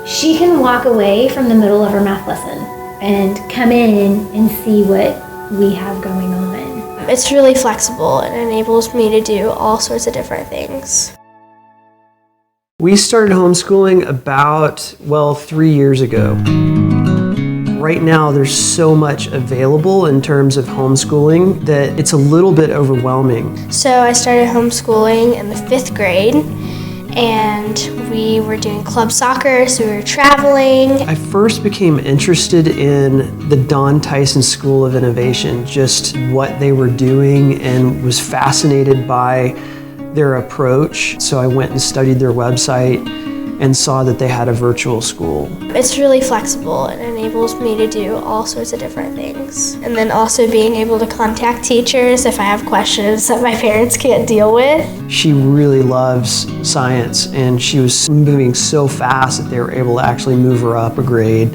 she can walk away from the middle of her math lesson and come in and see what we have going on. It's really flexible and enables me to do all sorts of different things. We started homeschooling about, 3 years ago. Right now there's so much available in terms of homeschooling that it's a little bit overwhelming. So I started homeschooling in the 5th grade, and we were doing club soccer, so we were traveling. I first became interested in the Don Tyson School of Innovation, just what they were doing, and was fascinated by their approach. So I went and studied their website and saw that they had a virtual school. It's really flexible and enables me to do all sorts of different things. And then also being able to contact teachers if I have questions that my parents can't deal with. She really loves science, and she was moving so fast that they were able to actually move her up a grade.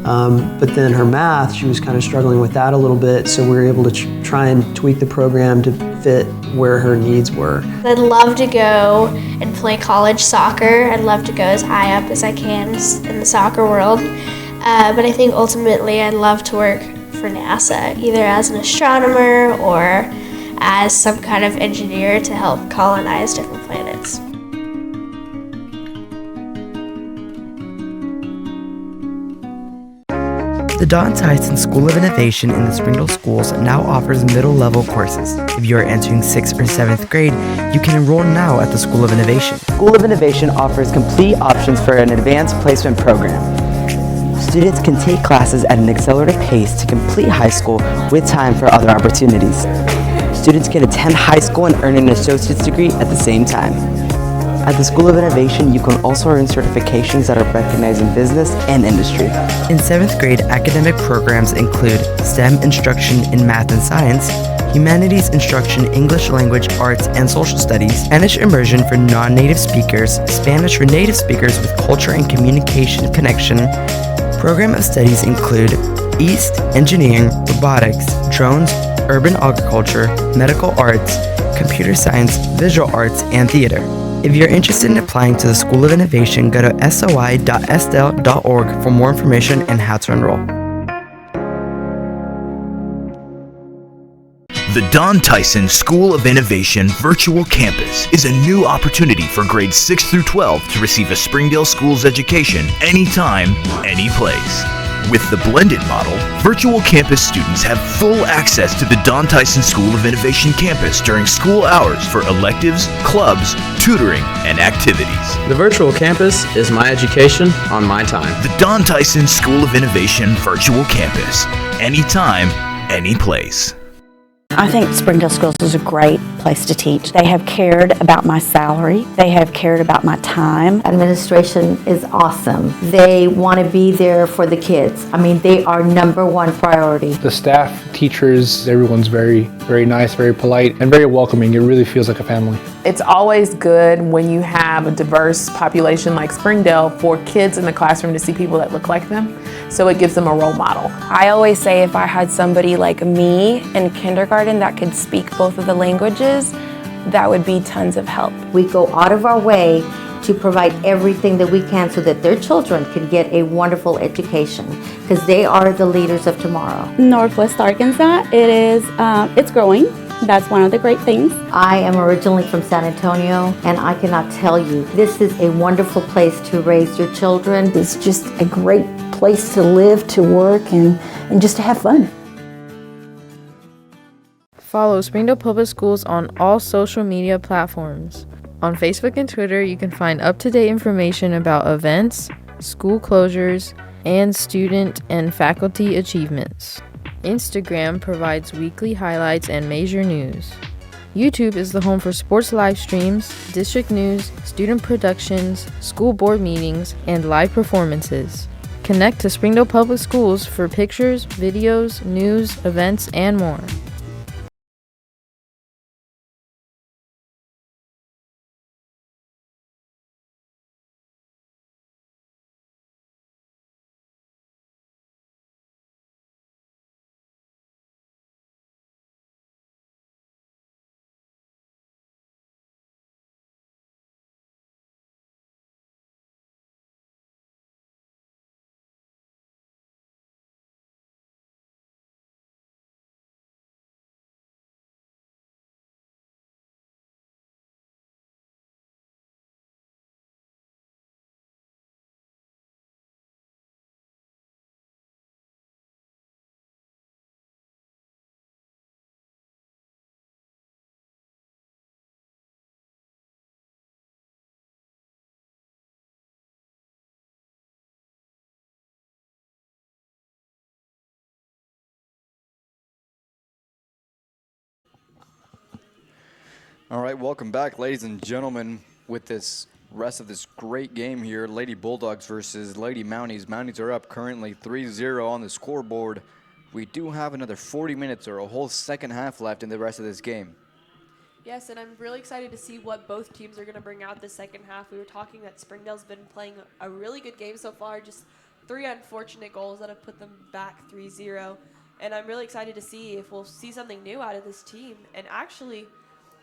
But then her math, she was kind of struggling with that a little bit, so we were able to try and tweak the program to fit where her needs were. I'd love to go and play college soccer. I'd love to go as high up as I can in the soccer world. But I think ultimately I'd love to work for NASA, either as an astronomer or as some kind of engineer to help colonize different planets. The Don Tyson School of Innovation in the Springdale Schools now offers middle-level courses. If you are entering 6th or 7th grade, you can enroll now at the School of Innovation. School of Innovation offers complete options for an advanced placement program. Students can take classes at an accelerated pace to complete high school with time for other opportunities. Students can attend high school and earn an associate's degree at the same time. At the School of Innovation, you can also earn certifications that are recognized in business and industry. In 7th grade, academic programs include STEM instruction in math and science, humanities instruction, English language, arts, and social studies, Spanish immersion for non-native speakers, Spanish for native speakers with culture and communication connection. Program of studies include East, engineering, robotics, drones, urban agriculture, medical arts, computer science, visual arts, and theater. If you're interested in applying to the School of Innovation, go to soi.sdel.org for more information and how to enroll. The Don Tyson School of Innovation Virtual Campus is a new opportunity for grades 6 through 12 to receive a Springdale Schools education anytime, any place. With the blended model, virtual campus students have full access to the Don Tyson School of Innovation campus during school hours for electives, clubs, tutoring, and activities. The virtual campus is my education on my time. The Don Tyson School of Innovation Virtual Campus. Anytime, any place. I think Springdale Schools is a great place to teach. They have cared about my salary. They have cared about my time. Administration is awesome. They want to be there for the kids. I mean, they are #1 priority. The staff, teachers, everyone's very nice, very polite, and very welcoming. It really feels like a family. It's always good when you have a diverse population like Springdale for kids in the classroom to see people that look like them. So it gives them a role model. I always say if I had somebody like me in kindergarten that could speak both of the languages, that would be tons of help. We go out of our way to provide everything that we can so that their children can get a wonderful education, because they are the leaders of tomorrow. Northwest Arkansas, it's growing. That's one of the great things. I am originally from San Antonio, and I cannot tell you, this is a wonderful place to raise your children. It's just a great place to live, to work, and just to have fun. Follow Springdale Public Schools on all social media platforms. On Facebook and Twitter, you can find up-to-date information about events, school closures, and student and faculty achievements. Instagram provides weekly highlights and major news. YouTube is the home for sports live streams, district news, student productions, school board meetings, and live performances. Connect to Springdale Public Schools for pictures, videos, news, events, and more. All right, welcome back, ladies and gentlemen, with this rest of this great game here. Lady Bulldogs versus Lady Mounties. Mounties are up currently 3-0 on the scoreboard. We do have another 40 minutes or a whole second half left in the rest of this game. Yes, and I'm really excited to see what both teams are going to bring out the second half. We were talking that Springdale's been playing a really good game so far, just 3 unfortunate goals that have put them back 3-0. And I'm really excited to see if we'll see something new out of this team. And actually,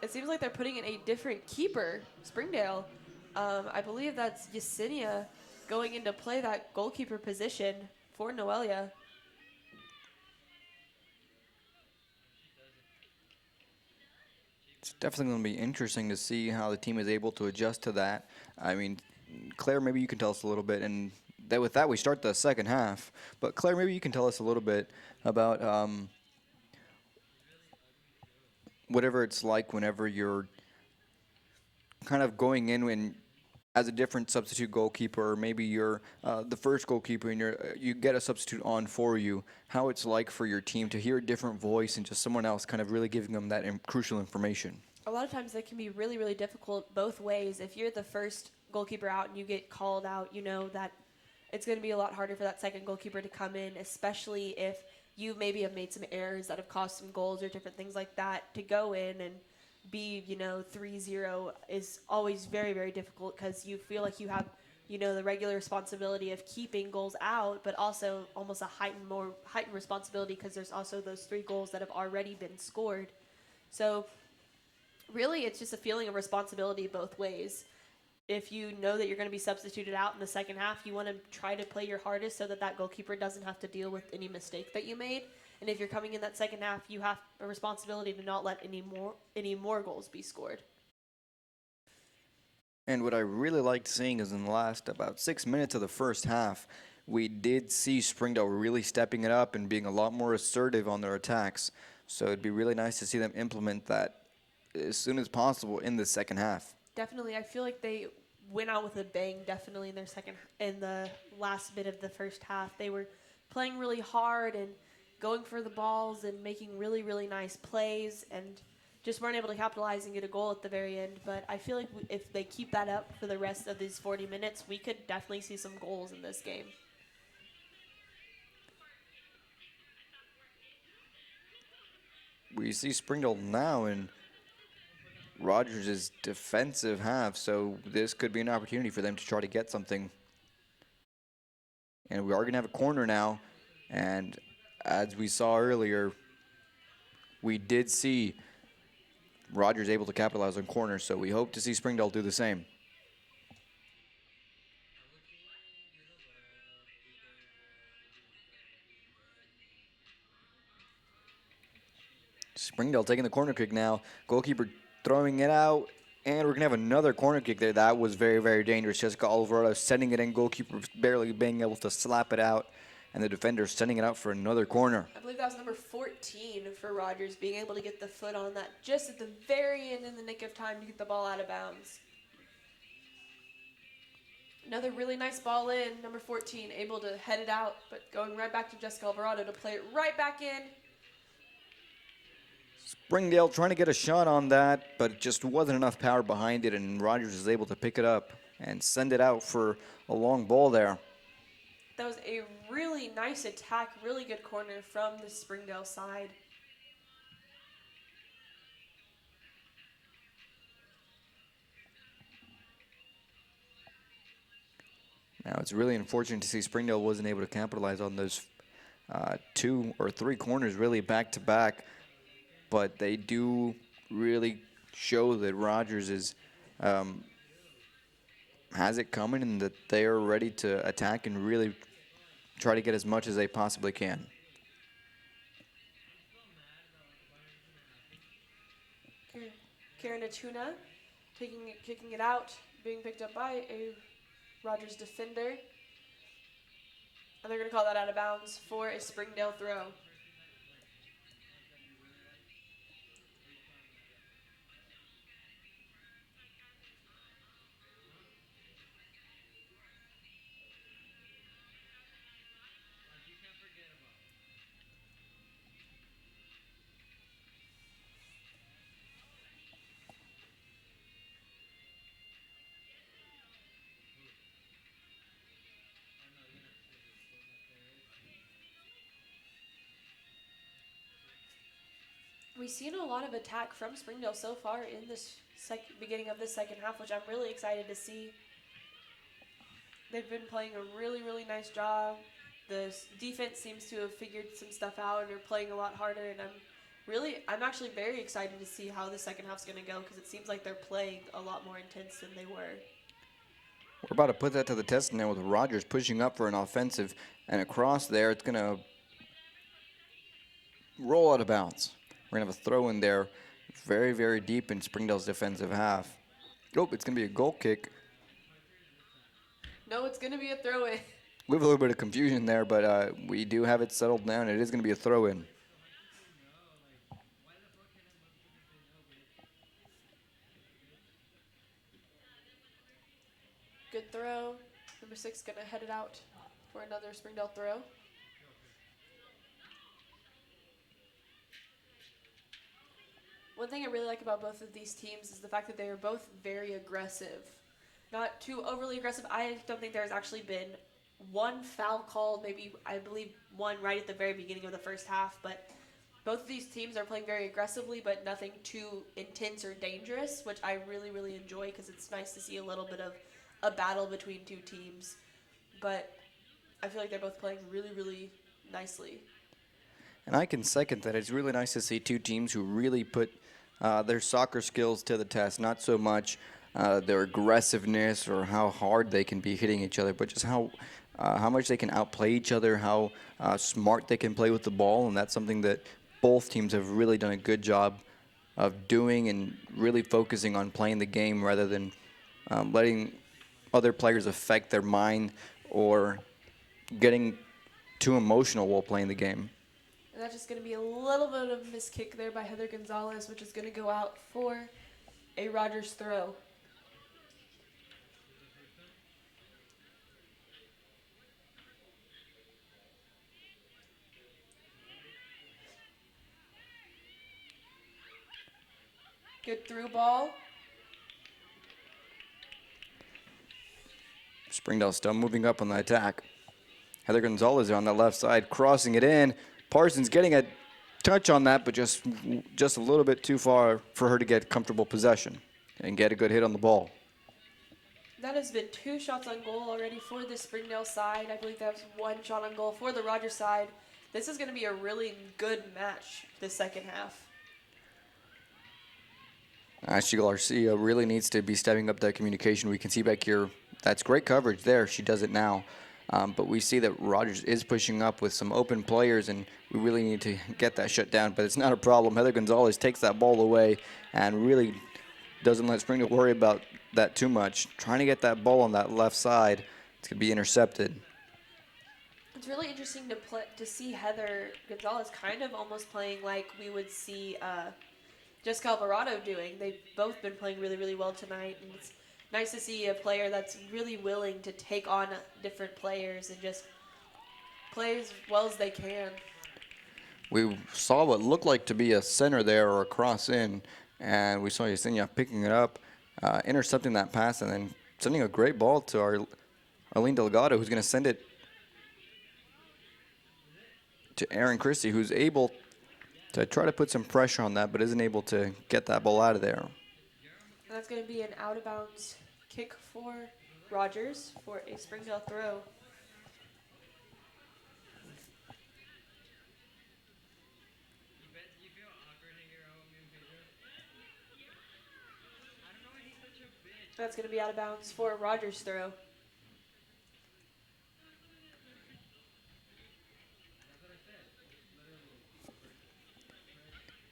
it seems like they're putting in a different keeper, Springdale. I believe that's Yesenia going in to play that goalkeeper position for Noelia. It's definitely going to be interesting to see how the team is able to adjust to that. I mean, Claire, maybe you can tell us a little bit, and with that we start the second half. But Claire, maybe you can tell us a little bit about whatever it's like whenever you're kind of going in as a different substitute goalkeeper, or maybe you're the first goalkeeper and you get a substitute on for you, how it's like for your team to hear a different voice and just someone else kind of really giving them that crucial information. A lot of times that can be really, really difficult both ways. If you're the first goalkeeper out and you get called out, you know that it's going to be a lot harder for that second goalkeeper to come in, especially if you maybe have made some errors that have caused some goals or different things like that. To go in and be, 3-0 is always very, very difficult because you feel like you have, the regular responsibility of keeping goals out, but also almost a heightened responsibility because there's also those 3 goals that have already been scored. So really, it's just a feeling of responsibility both ways. If you know that you're going to be substituted out in the second half, you want to try to play your hardest so that that goalkeeper doesn't have to deal with any mistake that you made. And if you're coming in that second half, you have a responsibility to not let any more goals be scored. And what I really liked seeing is in the last about 6 minutes of the first half, we did see Springdale really stepping it up and being a lot more assertive on their attacks. So it'd be really nice to see them implement that as soon as possible in the second half. Definitely. I feel like they went out with a bang, definitely, in the last bit of the first half. They were playing really hard and going for the balls and making really, really nice plays and just weren't able to capitalize and get a goal at the very end. But I feel like if they keep that up for the rest of these 40 minutes, we could definitely see some goals in this game. We see Springdale now in Rogers' defensive half, so this could be an opportunity for them to try to get something. And we are going to have a corner now, and as we saw earlier, we did see Rogers able to capitalize on corners, so we hope to see Springdale do the same. Springdale taking the corner kick now. Goalkeeper throwing it out, and we're going to have another corner kick there. That was very, very dangerous. Jessica Alvarado sending it in. Goalkeeper barely being able to slap it out, and the defender sending it out for another corner. I believe that was number 14 for Rogers, being able to get the foot on that just at the very end in the nick of time to get the ball out of bounds. Another really nice ball in, number 14, able to head it out, but going right back to Jessica Alvarado to play it right back in. Springdale trying to get a shot on that, but it just wasn't enough power behind it, and Rogers is able to pick it up and send it out for a long ball there. That was a really nice attack, really good corner from the Springdale side. Now, it's really unfortunate to see Springdale wasn't able to capitalize on those 2 or 3 corners really back to back. But they do really show that Rogers has it coming and that they are ready to attack and really try to get as much as they possibly can. Karen Atuna kicking it out, being picked up by a Rogers defender. And they're going to call that out of bounds for a Springdale throw. We've seen a lot of attack from Springdale so far in this beginning of this second half, which I'm really excited to see. They've been playing a really, really nice job. The defense seems to have figured some stuff out and are playing a lot harder, and I'm actually very excited to see how the second half's going to go, because it seems like they're playing a lot more intense than they were. We're about to put that to the test now with Rogers pushing up for an offensive, and across there, it's going to roll out of bounds. We're going to have a throw in there very, very deep in Springdale's defensive half. Oh, it's going to be a goal kick. No, it's going to be a throw-in. We have a little bit of confusion there, but we do have it settled down. It is going to be a throw-in. Good throw. Number 6 going to head it out for another Springdale throw. One thing I really like about both of these teams is the fact that they are both very aggressive. Not too overly aggressive. I don't think there's actually been one foul called, maybe I believe one right at the very beginning of the first half, but both of these teams are playing very aggressively, but nothing too intense or dangerous, which I really, really enjoy, because it's nice to see a little bit of a battle between two teams. But I feel like they're both playing really, really nicely. And I can second that. It's really nice to see two teams who really put their soccer skills to the test, not so much their aggressiveness or how hard they can be hitting each other, but just how much they can outplay each other, how smart they can play with the ball, and that's something that both teams have really done a good job of doing, and really focusing on playing the game rather than letting other players affect their mind or getting too emotional while playing the game. And that's just going to be a little bit of a missed kick there by Heather Gonzalez, which is going to go out for a Rogers throw. Good through ball. Springdale still moving up on the attack. Heather Gonzalez on the left side, crossing it in. Parsons getting a touch on that, but just a little bit too far for her to get comfortable possession and get a good hit on the ball. That has been 2 shots on goal already for the Springdale side. I believe that was 1 shot on goal for the Rogers side. This is going to be a really good match this second half. Ashley Garcia really needs to be stepping up that communication. We can see back here, that's great coverage there. She does it now. But we see that Rogers is pushing up with some open players, and we really need to get that shut down. But it's not a problem. Heather Gonzalez takes that ball away and really doesn't let Springdale worry about that too much. Trying to get that ball on that left side. It's going to be intercepted. It's really interesting to see Heather Gonzalez kind of almost playing like we would see Jessica Alvarado doing. They've both been playing really, really well tonight, and it's nice to see a player that's really willing to take on different players and just play as well as they can. We saw what looked like to be a center there or a cross in, and we saw Yesenia picking it up, intercepting that pass, and then sending a great ball to our Arlene Delgado, who's going to send it to Erin Christie, who's able to try to put some pressure on that, but isn't able to get that ball out of there. That's going to be an out-of-bounds kick for Rogers for a Springdale throw. That's going to be out of bounds for a Rogers throw.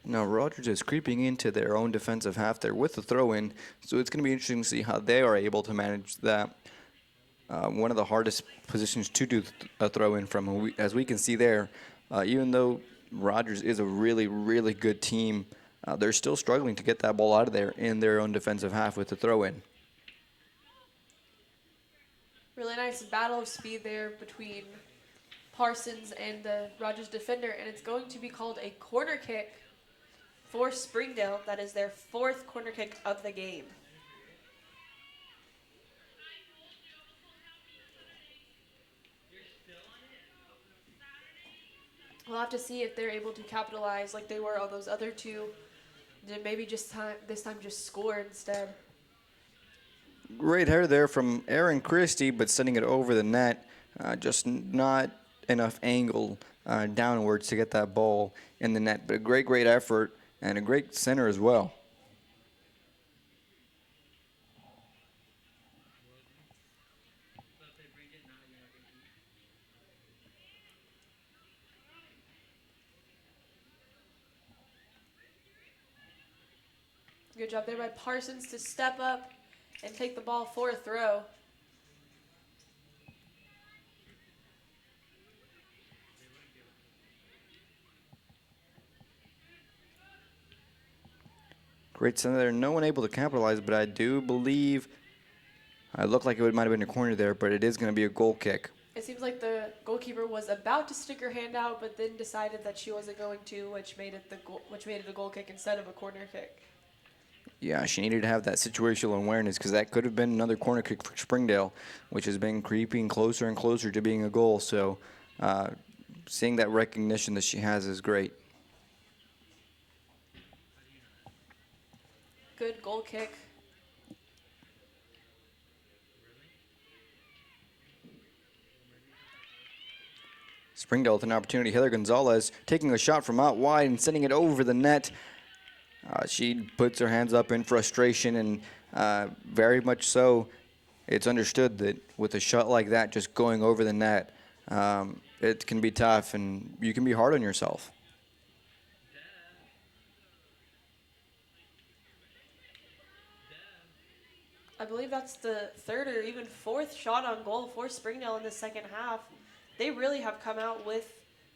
Now Rogers is creeping into their own defensive half there with the throw-in, so it's going to be interesting to see how they are able to manage that. One of the hardest positions to do a throw-in from, as we can see there, even though Rogers is a really, really good team, they're still struggling to get that ball out of there in their own defensive half with the throw-in. Really nice battle of speed there between Parsons and the Rogers defender, and it's going to be called a corner kick for Springdale. That is their 4th corner kick of the game. We'll have to see if they're able to capitalize like they were on those other two. Then maybe this time just score instead. Great header there from Aaron Christie, but sending it over the net. Just not enough angle downwards to get that ball in the net. But a great effort and a great center as well. Good job there by Parsons to step up and take the ball for a throw. Great center there. No one able to capitalize, but I do believe it looked like it might have been a corner there, but it is going to be a goal kick. It seems like the goalkeeper was about to stick her hand out, but then decided that she wasn't going to, which made it a goal kick instead of a corner kick. Yeah, she needed to have that situational awareness because that could have been another corner kick for Springdale, which has been creeping closer and closer to being a goal. So seeing that recognition that she has is great. Good goal kick. Springdale with an opportunity. Heather Gonzalez taking a shot from out wide and sending it over the net. She puts her hands up in frustration, and very much so, it's understood that with a shot like that just going over the net, it can be tough and you can be hard on yourself. I believe that's the third or even fourth shot on goal for Springdale in the second half. They really have come out with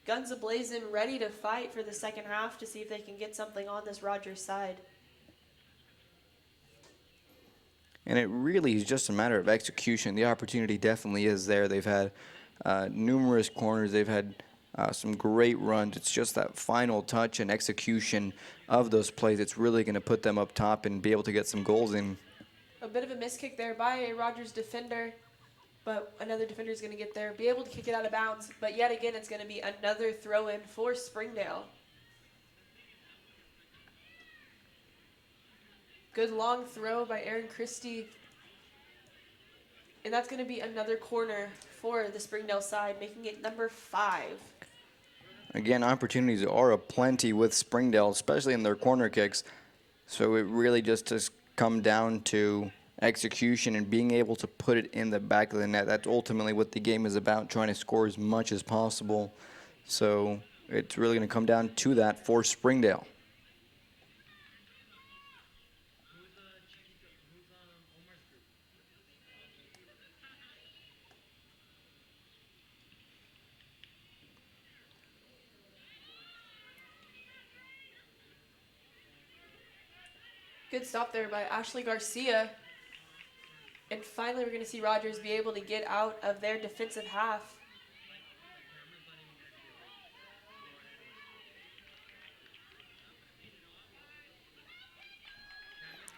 guns a-blazing, ready to fight for the second half to see if they can get something on this Rogers side. And it really is just a matter of execution. The opportunity definitely is there. They've had numerous corners. They've had some great runs. It's just that final touch and execution of those plays that's really going to put them up top and be able to get some goals in. A bit of a miss kick there by a Rogers defender, but another defender is going to get there, be able to kick it out of bounds. But yet again, it's going to be another throw-in for Springdale. Good long throw by Aaron Christie. And that's going to be another corner for the Springdale side, making it number 5. Again, opportunities are aplenty with Springdale, especially in their corner kicks. So it really just has come down to execution and being able to put it in the back of the net. That's ultimately what the game is about, trying to score as much as possible. So it's really going to come down to that for Springdale. Good stop there by Ashley Garcia. And finally, we're going to see Rogers be able to get out of their defensive half.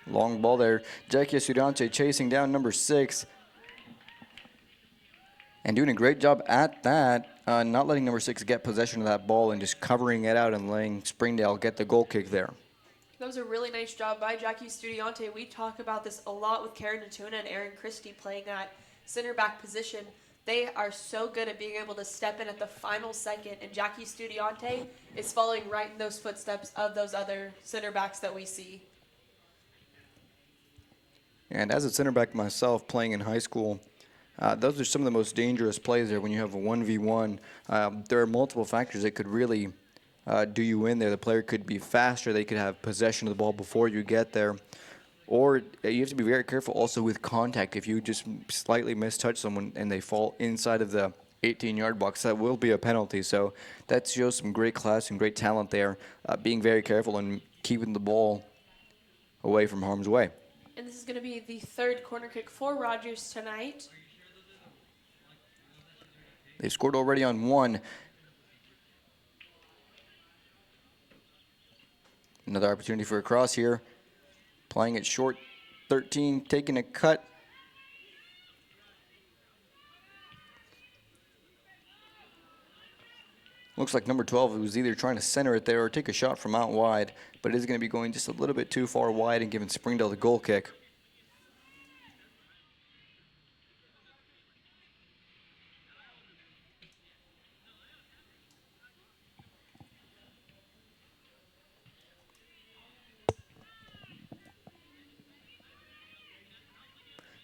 Long ball there. Jackie Estudiante chasing down number 6. And doing a great job at that, not letting number 6 get possession of that ball and just covering it out and letting Springdale get the goal kick there. That was a really nice job by Jackie Estudiante. We talk about this a lot with Karen Natuna and Aaron Christie playing that center back position. They are so good at being able to step in at the final second, and Jackie Estudiante is following right in those footsteps of those other center backs that we see. And as a center back myself playing in high school, those are some of the most dangerous plays there when you have a 1v1. There are multiple factors that could really do you in there. The player could be faster. They could have possession of the ball before you get there. Or you have to be very careful also with contact. If you just slightly mistouch someone and they fall inside of the 18-yard box, that will be a penalty. So that shows some great class and great talent there, being very careful and keeping the ball away from harm's way. And this is going to be the third corner kick for Rogers tonight. They've scored already on 1. Another opportunity for a cross here. Playing it short, 13, taking a cut. Looks Looks like number 12 was either trying to center it there or take a shot from out wide, but it is going to be going just a little bit too far wide and giving Springdale the goal kick.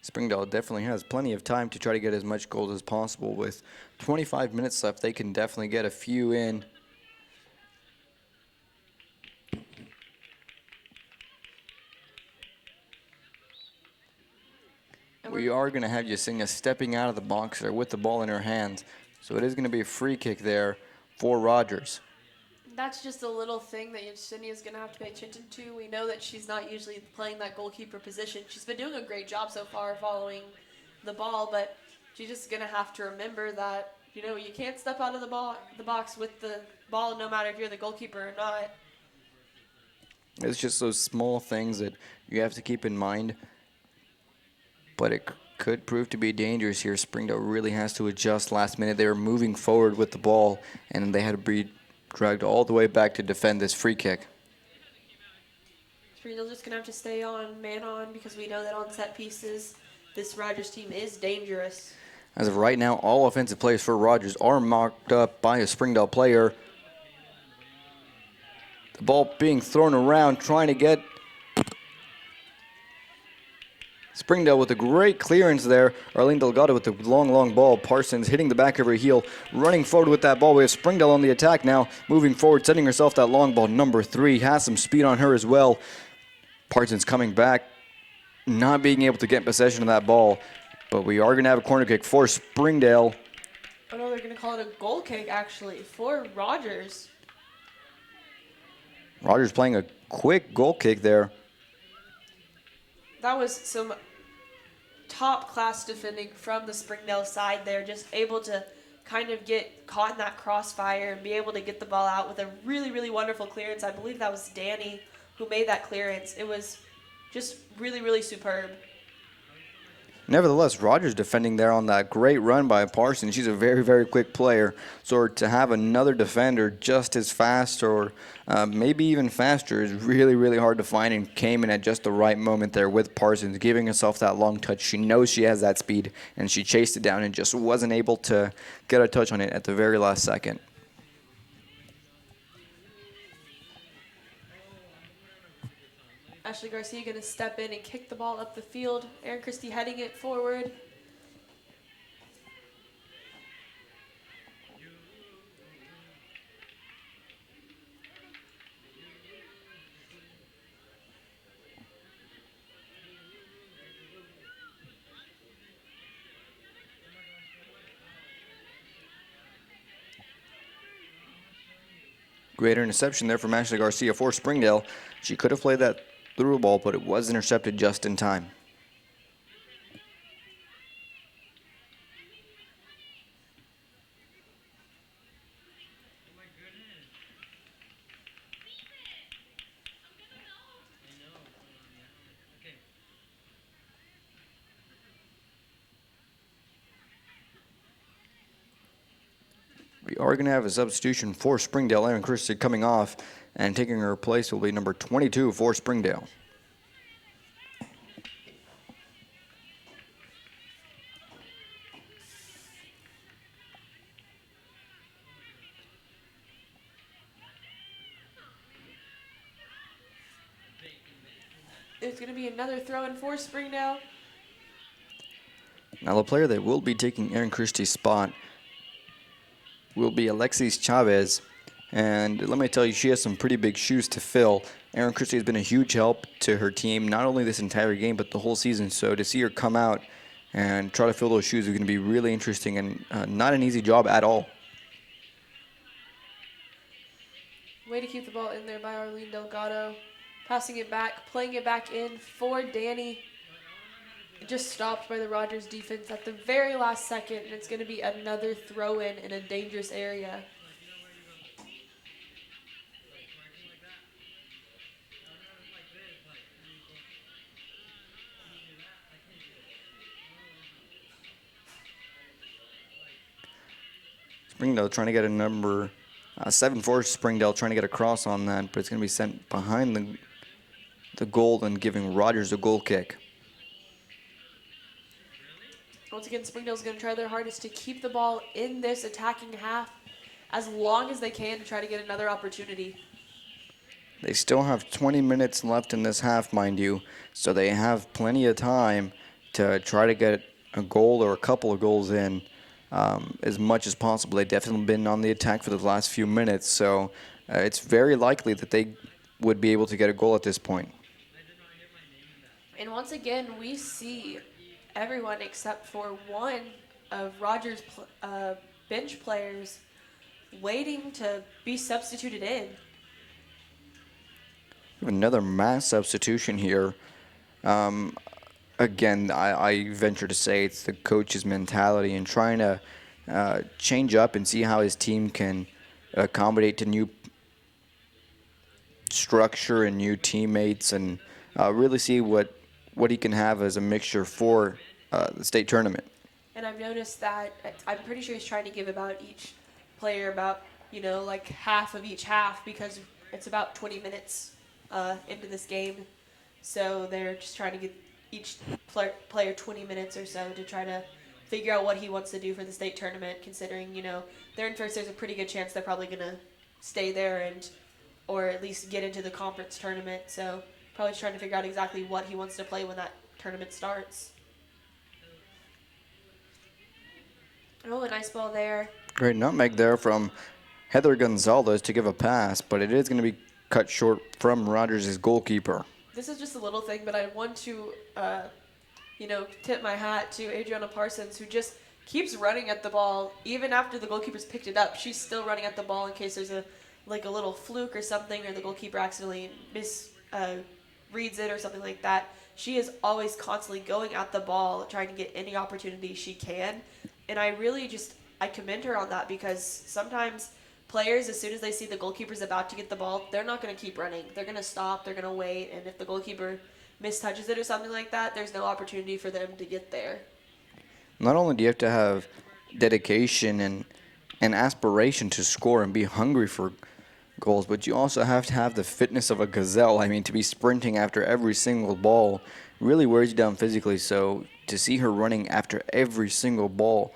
Springdale definitely has plenty of time to try to get as much goals as possible. With 25 minutes left, they can definitely get a few in. We are going to have Yesenia stepping out of the box there with the ball in her hands. So it is going to be a free kick there for Rogers. That's just a little thing that Yesenia is going to have to pay attention to. We know that she's not usually playing that goalkeeper position. She's been doing a great job so far following the ball, but she's just going to have to remember that, you know, you can't step out of the box with the ball no matter if you're the goalkeeper or not. It's just those small things that you have to keep in mind. But it could prove to be dangerous here. Springdale really has to adjust last minute. They were moving forward with the ball, and they had to be dragged all the way back to defend this free kick. Springdale's just going to have to stay on, man on, because we know that on set pieces, this Rogers team is dangerous. As of right now, all offensive plays for Rogers are marked up by a Springdale player. The ball being thrown around, trying to get Springdale with a great clearance there. Arlene Delgado with the long ball. Parsons hitting the back of her heel, running forward with that ball. We have Springdale on the attack now, moving forward, sending herself that long ball. Number 3 has some speed on her as well. Parsons coming back, not being able to get possession of that ball. But we are going to have a corner kick for Springdale. Oh no, they're going to call it a goal kick, actually, for Rogers. Rogers playing a quick goal kick there. That was some top-class defending from the Springdale side there, just able to kind of get caught in that crossfire and be able to get the ball out with a really, really wonderful clearance. I believe that was Danny who made that clearance. It was just really, really superb. Nevertheless, Rogers defending there on that great run by Parsons. She's a very, very quick player. So to have another defender just as fast or maybe even faster is really, really hard to find, and came in at just the right moment there with Parsons, giving herself that long touch. She knows she has that speed, and she chased it down and just wasn't able to get a touch on it at the very last second. Ashley Garcia going to step in and kick the ball up the field. Erin Christie heading it forward. Great interception there from Ashley Garcia for Springdale. She could have played that through ball, but it was intercepted just in time. We are going to have a substitution for Springdale. Erin Christie coming off, and taking her place will be number 22 for Springdale. It's going to be another throw-in for Springdale. Now the player that will be taking Erin Christie's spot will be Alexis Chavez. And let me tell you, she has some pretty big shoes to fill. Erin Christie has been a huge help to her team, not only this entire game, but the whole season. So to see her come out and try to fill those shoes is going to be really interesting, and not an easy job at all. Way to keep the ball in there by Arlene Delgado. Passing it back, playing it back in for Danny. Just stopped by the Rogers defense at the very last second, and it's going to be another throw-in in a dangerous area. Springdale trying to get a number 7-4 Springdale trying to get across on that, but it's going to be sent behind the goal and giving Rogers a goal kick. Once again, Springdale's going to try their hardest to keep the ball in this attacking half as long as they can to try to get another opportunity. They still have 20 minutes left in this half, mind you, so they have plenty of time to try to get a goal or a couple of goals in as much as possible. They've definitely been on the attack for the last few minutes, so it's very likely that they would be able to get a goal at this point. And once again, we see everyone except for one of Rogers' bench players waiting to be substituted in. Another mass substitution here. Again, I venture to say it's the coach's mentality and trying to change up and see how his team can accommodate to new structure and new teammates and really see what he can have as a mixture for the state tournament. And I've noticed that I'm pretty sure he's trying to give about each player about, like half of each half because it's about 20 minutes into this game. So they're just trying to get each player 20 minutes or so to try to figure out what he wants to do for the state tournament, considering, they're in first. There's a pretty good chance they're probably going to stay there or at least get into the conference tournament. So probably just trying to figure out exactly what he wants to play when that tournament starts. Oh, a nice ball there. Great nutmeg there from Heather Gonzalez to give a pass, but it is going to be cut short from Rogers' goalkeeper. This is just a little thing, but I want to, tip my hat to Adriana Parsons, who just keeps running at the ball. Even after the goalkeeper's picked it up, she's still running at the ball in case there's a little fluke or something, or the goalkeeper accidentally reads it or something like that. She is always constantly going at the ball, trying to get any opportunity she can. And I really I commend her on that because sometimes players, as soon as they see the goalkeeper's about to get the ball, they're not going to keep running. They're going to stop. They're going to wait. And if the goalkeeper mistouches it or something like that, there's no opportunity for them to get there. Not only do you have to have dedication and aspiration to score and be hungry for goals, but you also have to have the fitness of a gazelle. I mean, to be sprinting after every single ball really wears you down physically. So to see her running after every single ball,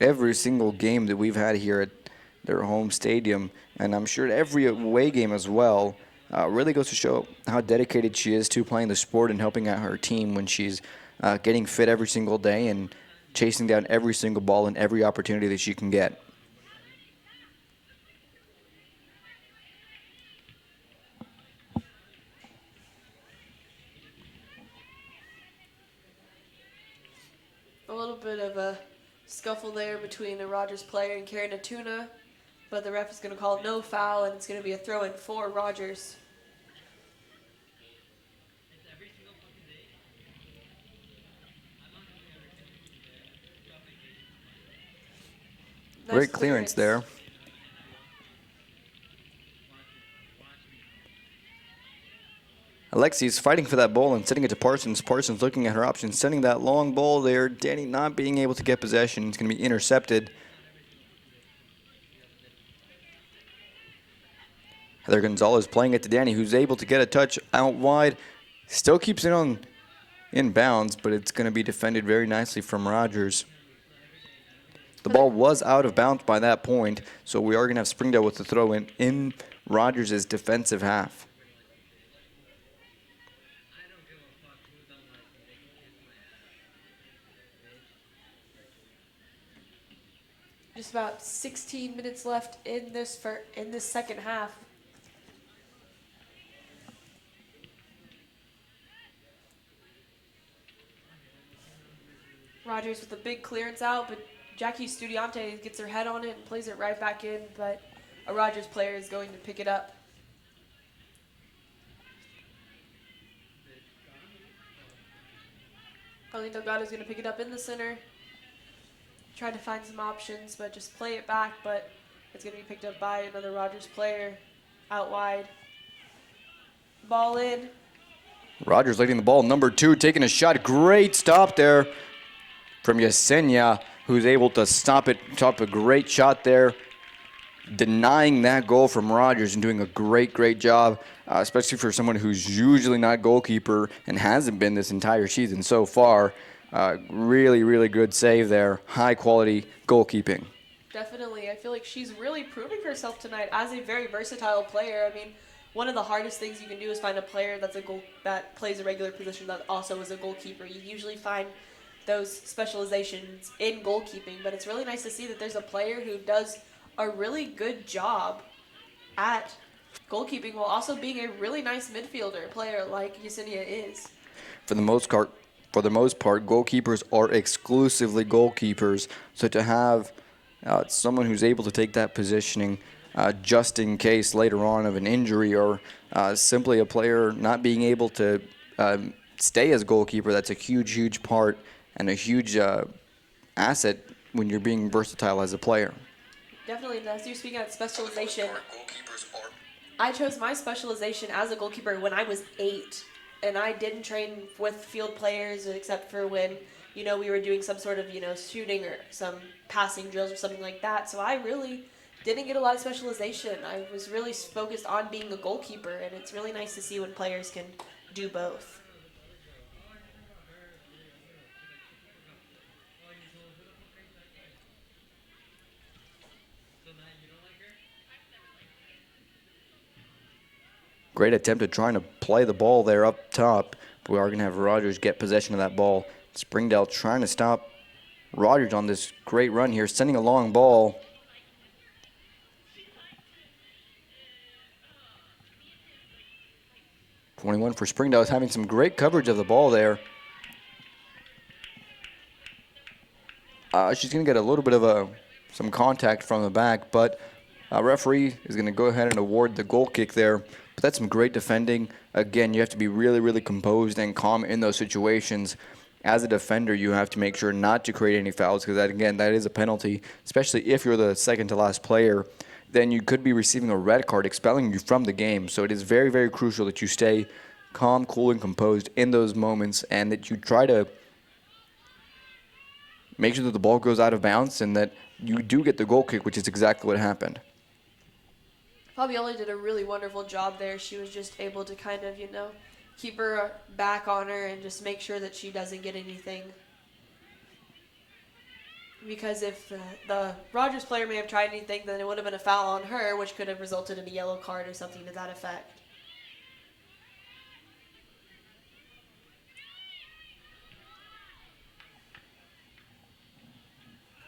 every single game that we've had here at their home stadium, and I'm sure every away game as well, really goes to show how dedicated she is to playing the sport and helping out her team when she's getting fit every single day and chasing down every single ball and every opportunity that she can get. A little bit of a scuffle there between a Rogers player and Karen Atuna, but the ref is going to call no foul, and it's going to be a throw-in for Rogers. Great clearance there. Alexi's fighting for that ball and sending it to Parsons. Parsons looking at her options, sending that long ball there. Danny not being able to get possession. It's going to be intercepted. Heather Gonzalez playing it to Danny, who's able to get a touch out wide. Still keeps it on in bounds, but it's going to be defended very nicely from Rogers. The ball was out of bounds by that point, so we are going to have Springdale with the throw in Rogers' defensive half. Just about 16 minutes left in this second half. Rogers with a big clearance out, but Jackie Studiante gets her head on it and plays it right back in, but a Rogers player is going to pick it up. Colleen Delgado is going to pick it up in the center. Try to find some options, but just play it back, but it's going to be picked up by another Rogers player out wide. Ball in. Rogers leading the ball, number 2, taking a shot. Great stop there from Yesenia, who's able to stop it. Top a great shot there. denying that goal from Rogers and doing a great job, especially for someone who's usually not goalkeeper and hasn't been this entire season so far. Really good save there. High quality goalkeeping. Definitely. I feel like she's really proving herself tonight as a very versatile player. I mean, one of the hardest things you can do is find a player that plays a regular position that also is a goalkeeper. You usually find those specializations in goalkeeping, but it's really nice to see that there's a player who does a really good job at goalkeeping while also being a really nice midfielder player like Yesenia is. For the most part, goalkeepers are exclusively goalkeepers. So to have someone who's able to take that positioning just in case later on of an injury or simply a player not being able to stay as goalkeeper, that's a huge part and a huge asset when you're being versatile as a player. Definitely, and as you're speaking about specialization, I chose my specialization as a goalkeeper when I was 8, and I didn't train with field players except for when, we were doing some sort of, shooting or some passing drills or something like that. So I really didn't get a lot of specialization. I was really focused on being a goalkeeper, and it's really nice to see when players can do both. Great attempt at trying to play the ball there up top. We are going to have Rogers get possession of that ball. Springdale trying to stop Rogers on this great run here, sending a long ball. .21 for Springdale is having some great coverage of the ball there. She's going to get a little bit of some contact from the back, but referee is going to go ahead and award the goal kick there. But that's some great defending. Again, you have to be really composed and calm in those situations. As a defender, you have to make sure not to create any fouls because, that is a penalty, especially if you're the second to last player. Then you could be receiving a red card expelling you from the game. So it is very crucial that you stay calm, cool, and composed in those moments and that you try to make sure that the ball goes out of bounds and that you do get the goal kick, which is exactly what happened. Fabiola did a really wonderful job there. She was just able to kind of, keep her back on her and just make sure that she doesn't get anything. Because if the Rogers player may have tried anything, then it would have been a foul on her, which could have resulted in a yellow card or something to that effect.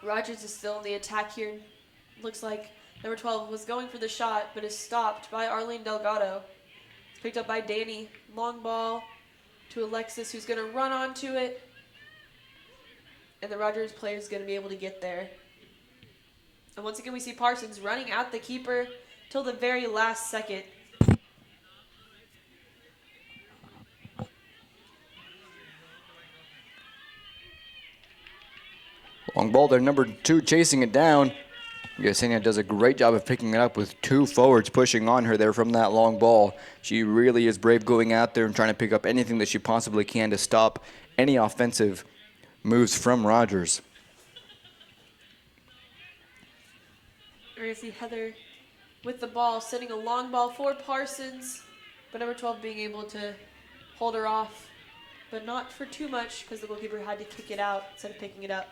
Rogers is still in the attack here. Looks like number 12 was going for the shot, but is stopped by Arlene Delgado. It's picked up by Danny. Long ball to Alexis, who's going to run onto it. And the Rogers player is going to be able to get there. And once again, we see Parsons running at the keeper till the very last second. Long ball there, number 2 chasing it down. Yesenia does a great job of picking it up with 2 forwards pushing on her there from that long ball. She really is brave going out there and trying to pick up anything that she possibly can to stop any offensive moves from Rogers. We're going to see Heather with the ball, sending a long ball for Parsons, but number 12 being able to hold her off, but not for too much because the goalkeeper had to kick it out instead of picking it up.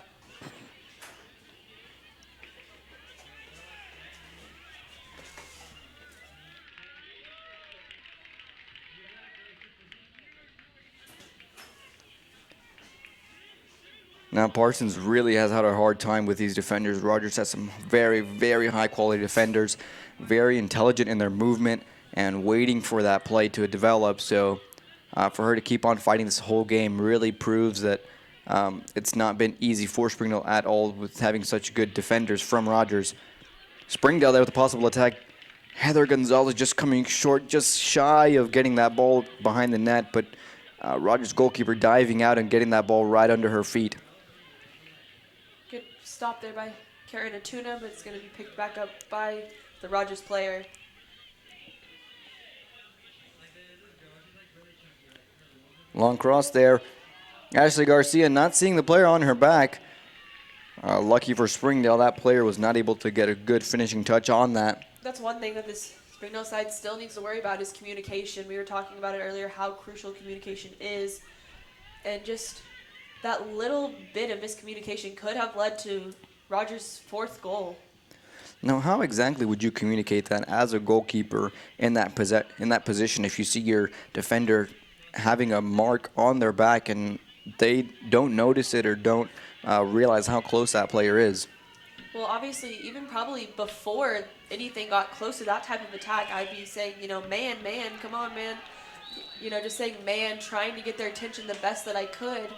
Now Parsons really has had a hard time with these defenders. Rogers has some very high quality defenders, very intelligent in their movement and waiting for that play to develop. So for her to keep on fighting this whole game really proves that it's not been easy for Springdale at all with having such good defenders from Rogers. Springdale there with a possible attack. Heather Gonzalez just coming short, just shy of getting that ball behind the net, but Rogers goalkeeper diving out and getting that ball right under her feet. Good stop there by Karen Atuna, but it's going to be picked back up by the Rogers player. Long cross there. Ashley Garcia not seeing the player on her back. Lucky for Springdale, that player was not able to get a good finishing touch on that. That's one thing that this Springdale side still needs to worry about is communication. We were talking about it earlier, how crucial communication is. And just that little bit of miscommunication could have led to Rogers' 4th goal. Now, how exactly would you communicate that as a goalkeeper in that position if you see your defender having a mark on their back and they don't notice it or don't realize how close that player is? Well, obviously, even probably before anything got close to that type of attack, I'd be saying, man, come on, man. Just saying man, trying to get their attention the best that I could.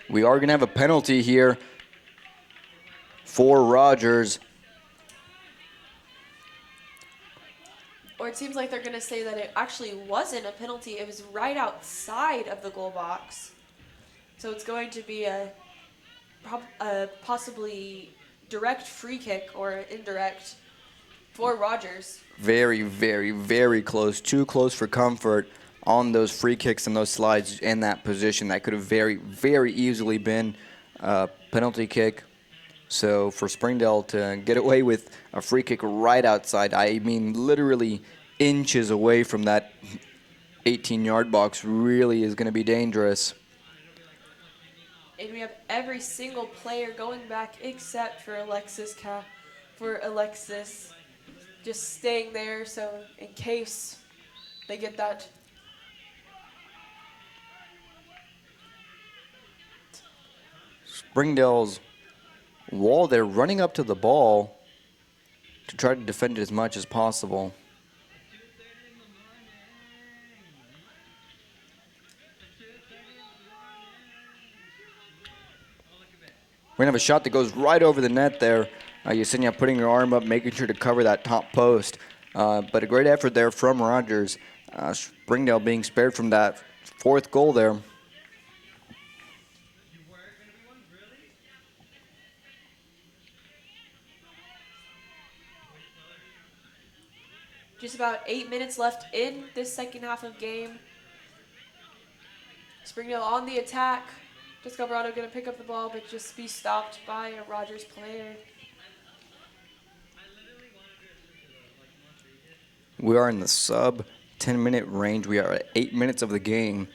We are going to have a penalty here for Rogers. Or it seems like they're going to say that it actually wasn't a penalty. It was right outside of the goal box. So it's going to be a possibly direct free kick or indirect for Rogers. Very, very, very close. Too close for comfort on those free kicks and those slides in that position. That could have very, very easily been a penalty kick. So for Springdale to get away with a free kick right outside, I mean literally inches away from that 18-yard box, really is going to be dangerous. And we have every single player going back except for Alexis just staying there, so in case they get that. Springdale's wall, they're running up to the ball to try to defend it as much as possible. We're going to have a shot that goes right over the net there. Yesenia putting her arm up, making sure to cover that top post. But a great effort there from Rogers. Springdale being spared from that 4th goal there. Just about 8 minutes left in this second half of game. Springdale on the attack. Descalbrado going to pick up the ball, but just be stopped by a Rogers player. We are in the sub 10-minute range. We are at 8 minutes of the game.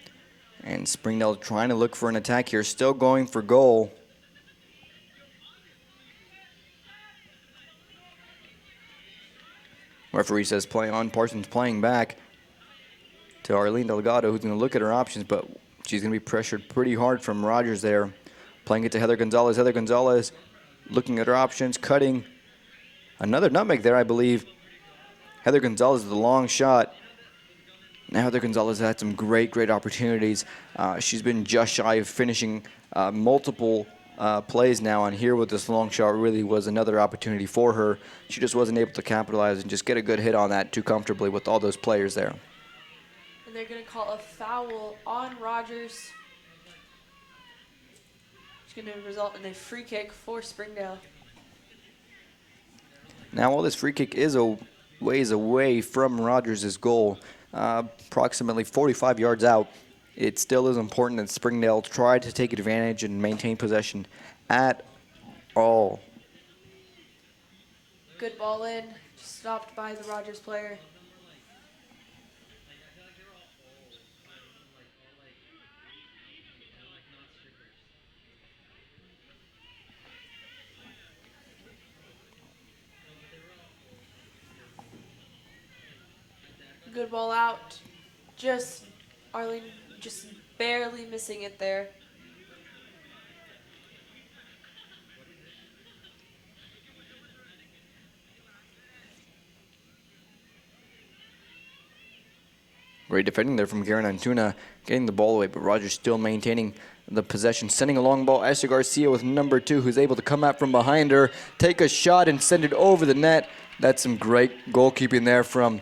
And Springdale trying to look for an attack here. Still going for goal. Referee says play on. Parsons playing back to Arlene Delgado, who's going to look at her options, but she's going to be pressured pretty hard from Rogers there. Playing it to Heather Gonzalez. Heather Gonzalez looking at her options, cutting. Another nutmeg there, I believe. Heather Gonzalez with a long shot. Now Heather Gonzalez had some great opportunities. She's been just shy of finishing multiple plays now, and here with this long shot really was another opportunity for her. She just wasn't able to capitalize and just get a good hit on that too comfortably with all those players there. And they're going to call a foul on Rogers. It's going to result in a free kick for Springdale. Now while this free kick is a ways away from Rogers' goal, approximately 45 yards out, it still is important that Springdale try to take advantage and maintain possession at all. Good ball in, just stopped by the Rogers player. Good ball out. Just Arlene just barely missing it there. Great defending there from Karen Antuna, getting the ball away, but Rogers still maintaining the possession, sending a long ball. Esther Garcia with number 2, who's able to come out from behind her, take a shot and send it over the net. That's some great goalkeeping there from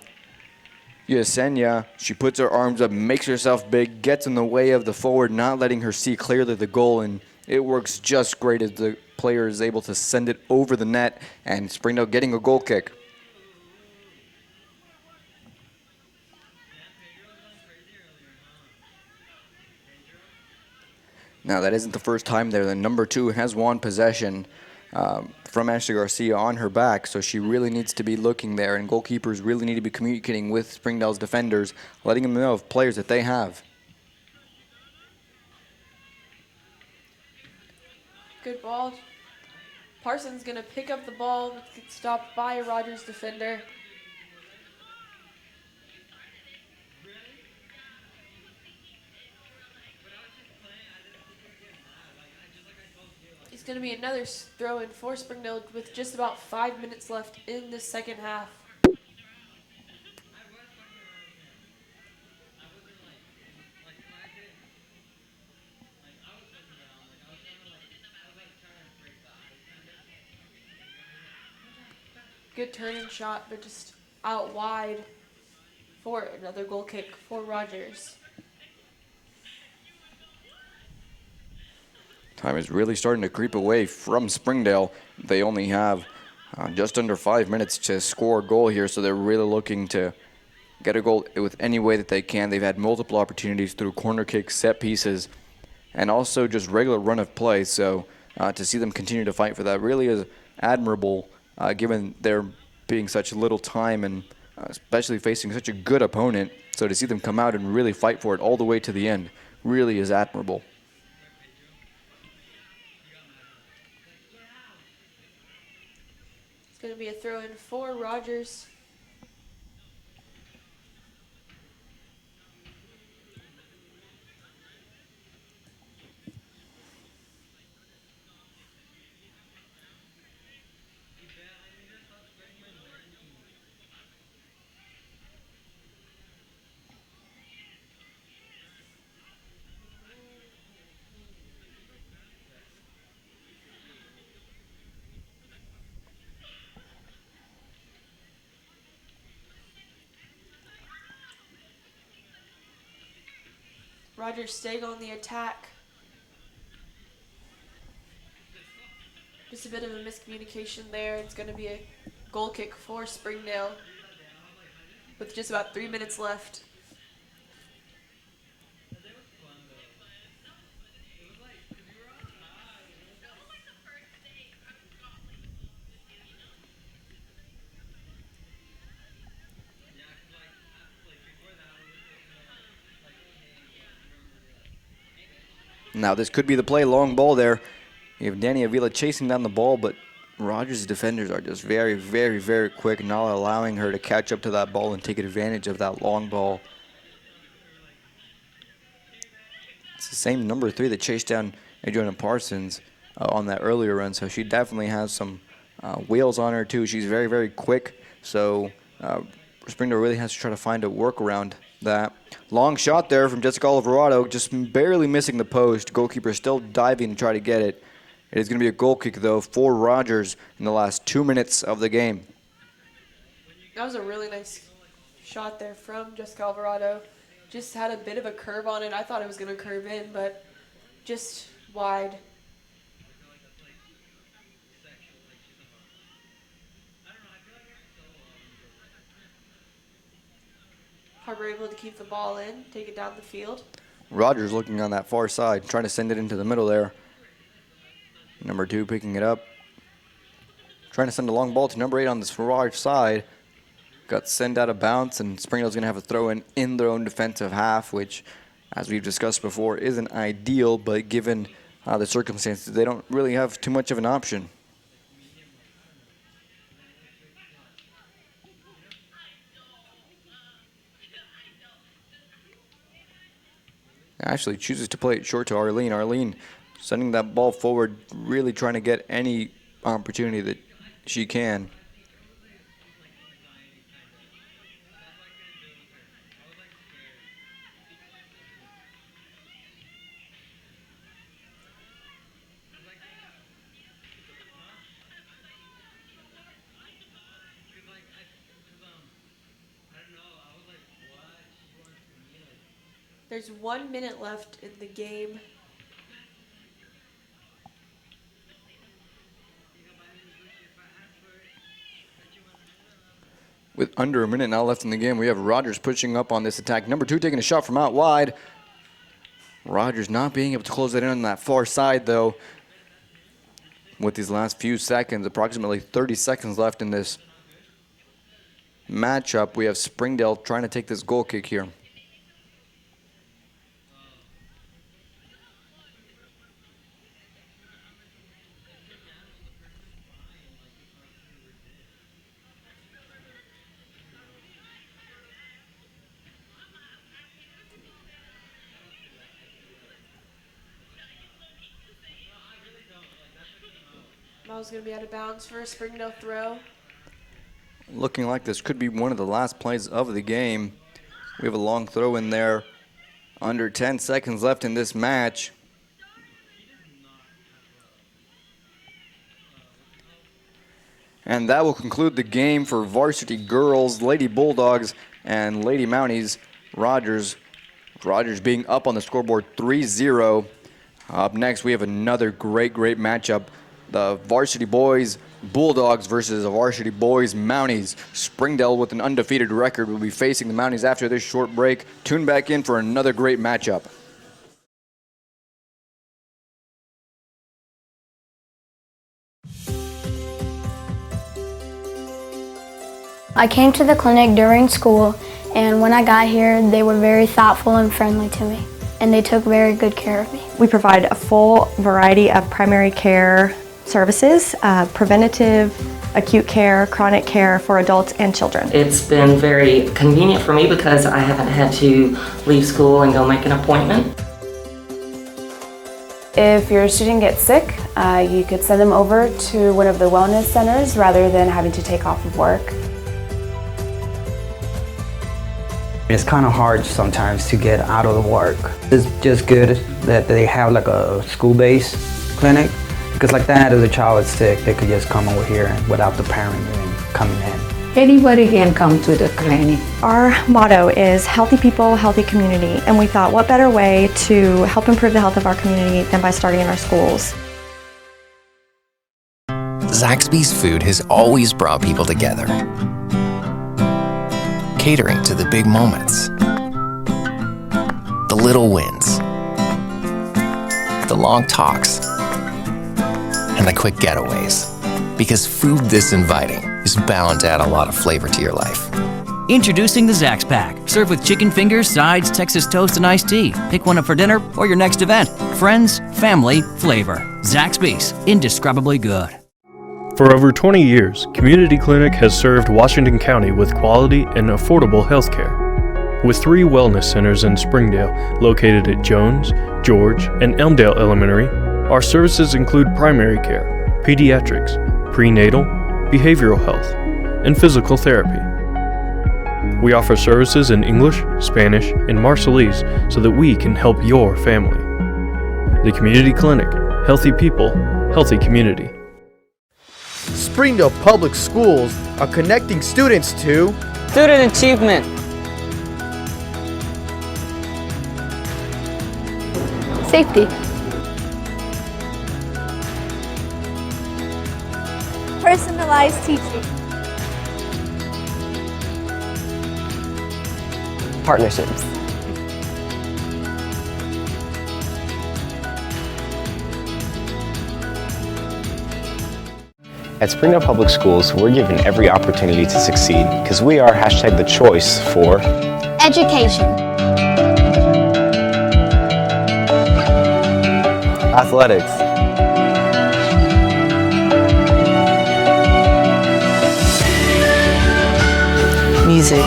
Yesenia. She puts her arms up, makes herself big, gets in the way of the forward, not letting her see clearly the goal, and it works just great as the player is able to send it over the net, and Springdale getting a goal kick. Now, that isn't the first time there. The number 2 has won possession. from Ashley Garcia on her back, so she really needs to be looking there, and goalkeepers really need to be communicating with Springdale's defenders, letting them know of players that they have. Good ball. Parsons going to pick up the ball, but gets stopped by a Rogers defender. It's going to be another throw-in for Springdale with just about 5 minutes left in the second half. Good turning shot, but just out wide for another goal kick for Rogers. Time is really starting to creep away from Springdale. They only have just under 5 minutes to score a goal here, so they're really looking to get a goal with any way that they can. They've had multiple opportunities through corner kicks, set pieces, and also just regular run of play. So to see them continue to fight for that really is admirable, given there being such little time and especially facing such a good opponent. So to see them come out and really fight for it all the way to the end really is admirable. It's going to be a throw-in for Rogers. Rogers staying on the attack. Just a bit of a miscommunication there. It's going to be a goal kick for Springdale with just about 3 minutes left. Now this could be the play, long ball there. You have Danny Avila chasing down the ball, but Rogers' defenders are just very, very, very quick, not allowing her to catch up to that ball and take advantage of that long ball. It's the same number 3 that chased down Adriana Parsons on that earlier run, so she definitely has some wheels on her too. She's very, very quick, so Springdale really has to try to find a workaround that. Long shot there from Jessica Alvarado, just barely missing the post. Goalkeeper still diving to try to get it. It is going to be a goal kick, though, for Rogers in the last 2 minutes of the game. That was a really nice shot there from Jessica Alvarado. Just had a bit of a curve on it. I thought it was going to curve in, but just wide. HAR-BER able to keep the ball in, take it down the field. Rogers looking on that far side, trying to send it into the middle there. Number 2 picking it up. Trying to send a long ball to number 8 on this far side. Got sent out of bounds, and Springdale's going to have a throw in their own defensive half, which, as we've discussed before, isn't ideal, but given the circumstances, they don't really have too much of an option. Actually chooses to play it short to Arlene. Arlene sending that ball forward, really trying to get any opportunity that she can. There's 1 minute left in the game. With under a minute now left in the game, we have Rogers pushing up on this attack. Number 2 taking a shot from out wide. Rogers not being able to close that in on that far side, though. with these last few seconds, approximately 30 seconds left in this matchup. We have Springdale trying to take this goal kick here. Ball's going to be out of bounds for a Springdale throw. Looking like this could be one of the last plays of the game. We have a long throw in there. Under 10 seconds left in this match. And that will conclude the game for varsity girls, Lady Bulldogs and Lady Mounties. Rogers being up on the scoreboard 3-0. Up next, we have another great matchup. The varsity boys Bulldogs versus the varsity boys Mounties. Springdale, with an undefeated record, will be facing the Mounties after this short break. Tune back in for another great matchup. I came to the clinic during school, and when I got here, they were very thoughtful and friendly to me, and they took very good care of me. We provide a full variety of primary care services, preventative, acute care, chronic care for adults and children. It's been very convenient for me because I haven't had to leave school and go make an appointment. If your student gets sick, you could send them over to one of the wellness centers rather than having to take off of work. It's kind of hard sometimes to get out of the work. It's just good that they have like a school-based clinic, because like that, if the child is sick, they could just come over here without the parent even coming in. Anybody can come to the clinic. Our motto is healthy people, healthy community, and we thought what better way to help improve the health of our community than by starting in our schools. Zaxby's food has always brought people together. Catering to the big moments, the little wins, the long talks, and the quick getaways. Because food this inviting is bound to add a lot of flavor to your life. Introducing the Zax Pack. Served with chicken fingers, sides, Texas toast, and iced tea. Pick one up for dinner or your next event. Friends, family, flavor. Zaxby's. Indescribably good. For over 20 years, Community Clinic has served Washington County with quality and affordable health care. With 3 wellness centers in Springdale, located at Jones, George, and Elmdale Elementary, our services include primary care, pediatrics, prenatal, behavioral health, and physical therapy. We offer services in English, Spanish, and Marshallese so that we can help your family. The Community Clinic. Healthy people, healthy community. Springdale Public Schools are connecting students to student achievement, Safety, personalized teaching, partnerships. At Springdale Public Schools, we're given every opportunity to succeed because we are #the choice for education, athletics, music,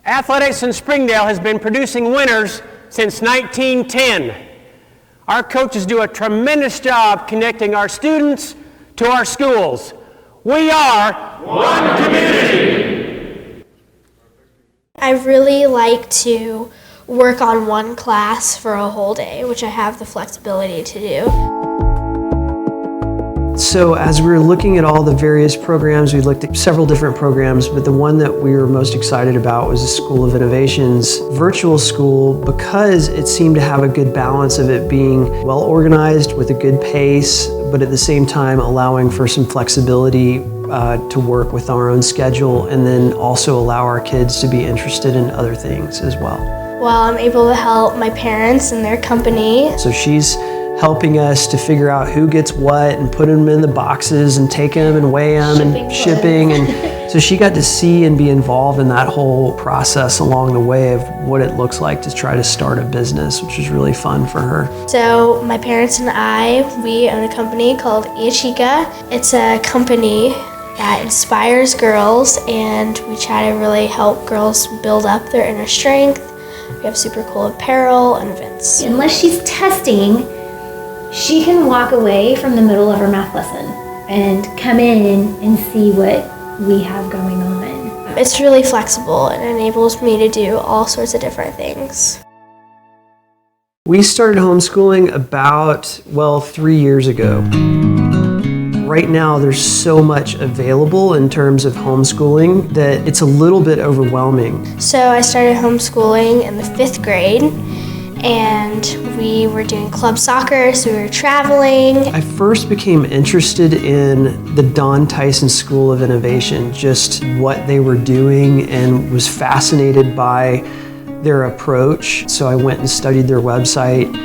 Athletics in Springdale has been producing winners since 1910. Our coaches do a tremendous job connecting our students to our schools. We are one community. I really like to work on one class for a whole day, which I have the flexibility to do. So as we were looking at all the various programs, we looked at several different programs, but the one that we were most excited about was the School of Innovation's virtual school, because it seemed to have a good balance of it being well organized with a good pace, but at the same time allowing for some flexibility to work with our own schedule and then also allow our kids to be interested in other things as well. Well, I'm able to help my parents in their company. So she's helping us to figure out who gets what and put them in the boxes and take them and weigh them and shipping. And so she got to see and be involved in that whole process along the way of what it looks like to try to start a business, which was really fun for her. So my parents and we own a company called HAR-BER. It's a company that inspires girls, and we try to really help girls build up their inner strength. We have super cool apparel and events. Unless she's testing, she can walk away from the middle of her math lesson and come in and see what we have going on. It's really flexible and enables me to do all sorts of different things. We started homeschooling about, 3 years ago. Right now, there's so much available in terms of homeschooling that it's a little bit overwhelming. So I started homeschooling in the 5th grade, and we were doing club soccer, so we were traveling. I first became interested in the Don Tyson School of Innovation, just what they were doing, and was fascinated by their approach. So I went and studied their website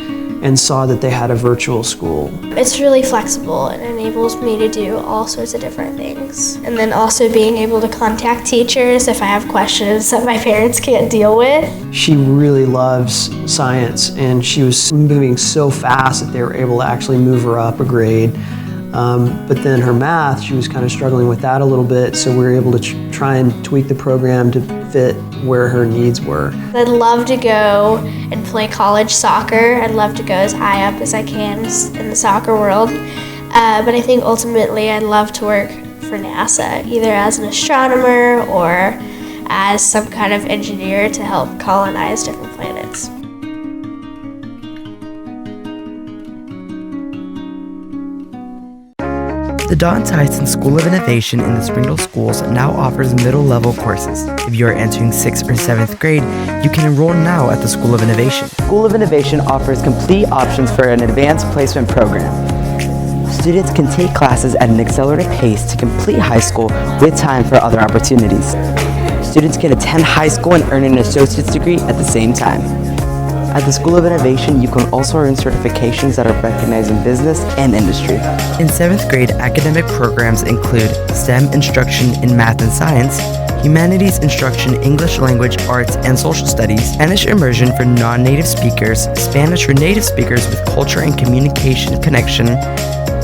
and saw that they had a virtual school. It's really flexible and enables me to do all sorts of different things. And then also being able to contact teachers if I have questions that my parents can't deal with. She really loves science, and she was moving so fast that they were able to actually move her up a grade. But then her math, she was kind of struggling with that a little bit, so we were able to try and tweak the program to fit where her needs were. I'd love to go and play college soccer. I'd love to go as high up as I can in the soccer world. But I think ultimately I'd love to work for NASA, either as an astronomer or as some kind of engineer to help colonize different planets. The Don Tyson School of Innovation in the Springdale schools now offers middle-level courses. If you are entering 6th or 7th grade, you can enroll now at the School of Innovation. School of Innovation offers complete options for an advanced placement program. Students can take classes at an accelerated pace to complete high school with time for other opportunities. Students can attend high school and earn an associate's degree at the same time. At the School of Innovation, you can also earn certifications that are recognized in business and industry. In 7th grade, academic programs include STEM instruction in math and science, humanities instruction, English language, arts, and social studies, Spanish immersion for non-native speakers, Spanish for native speakers with culture and communication connection.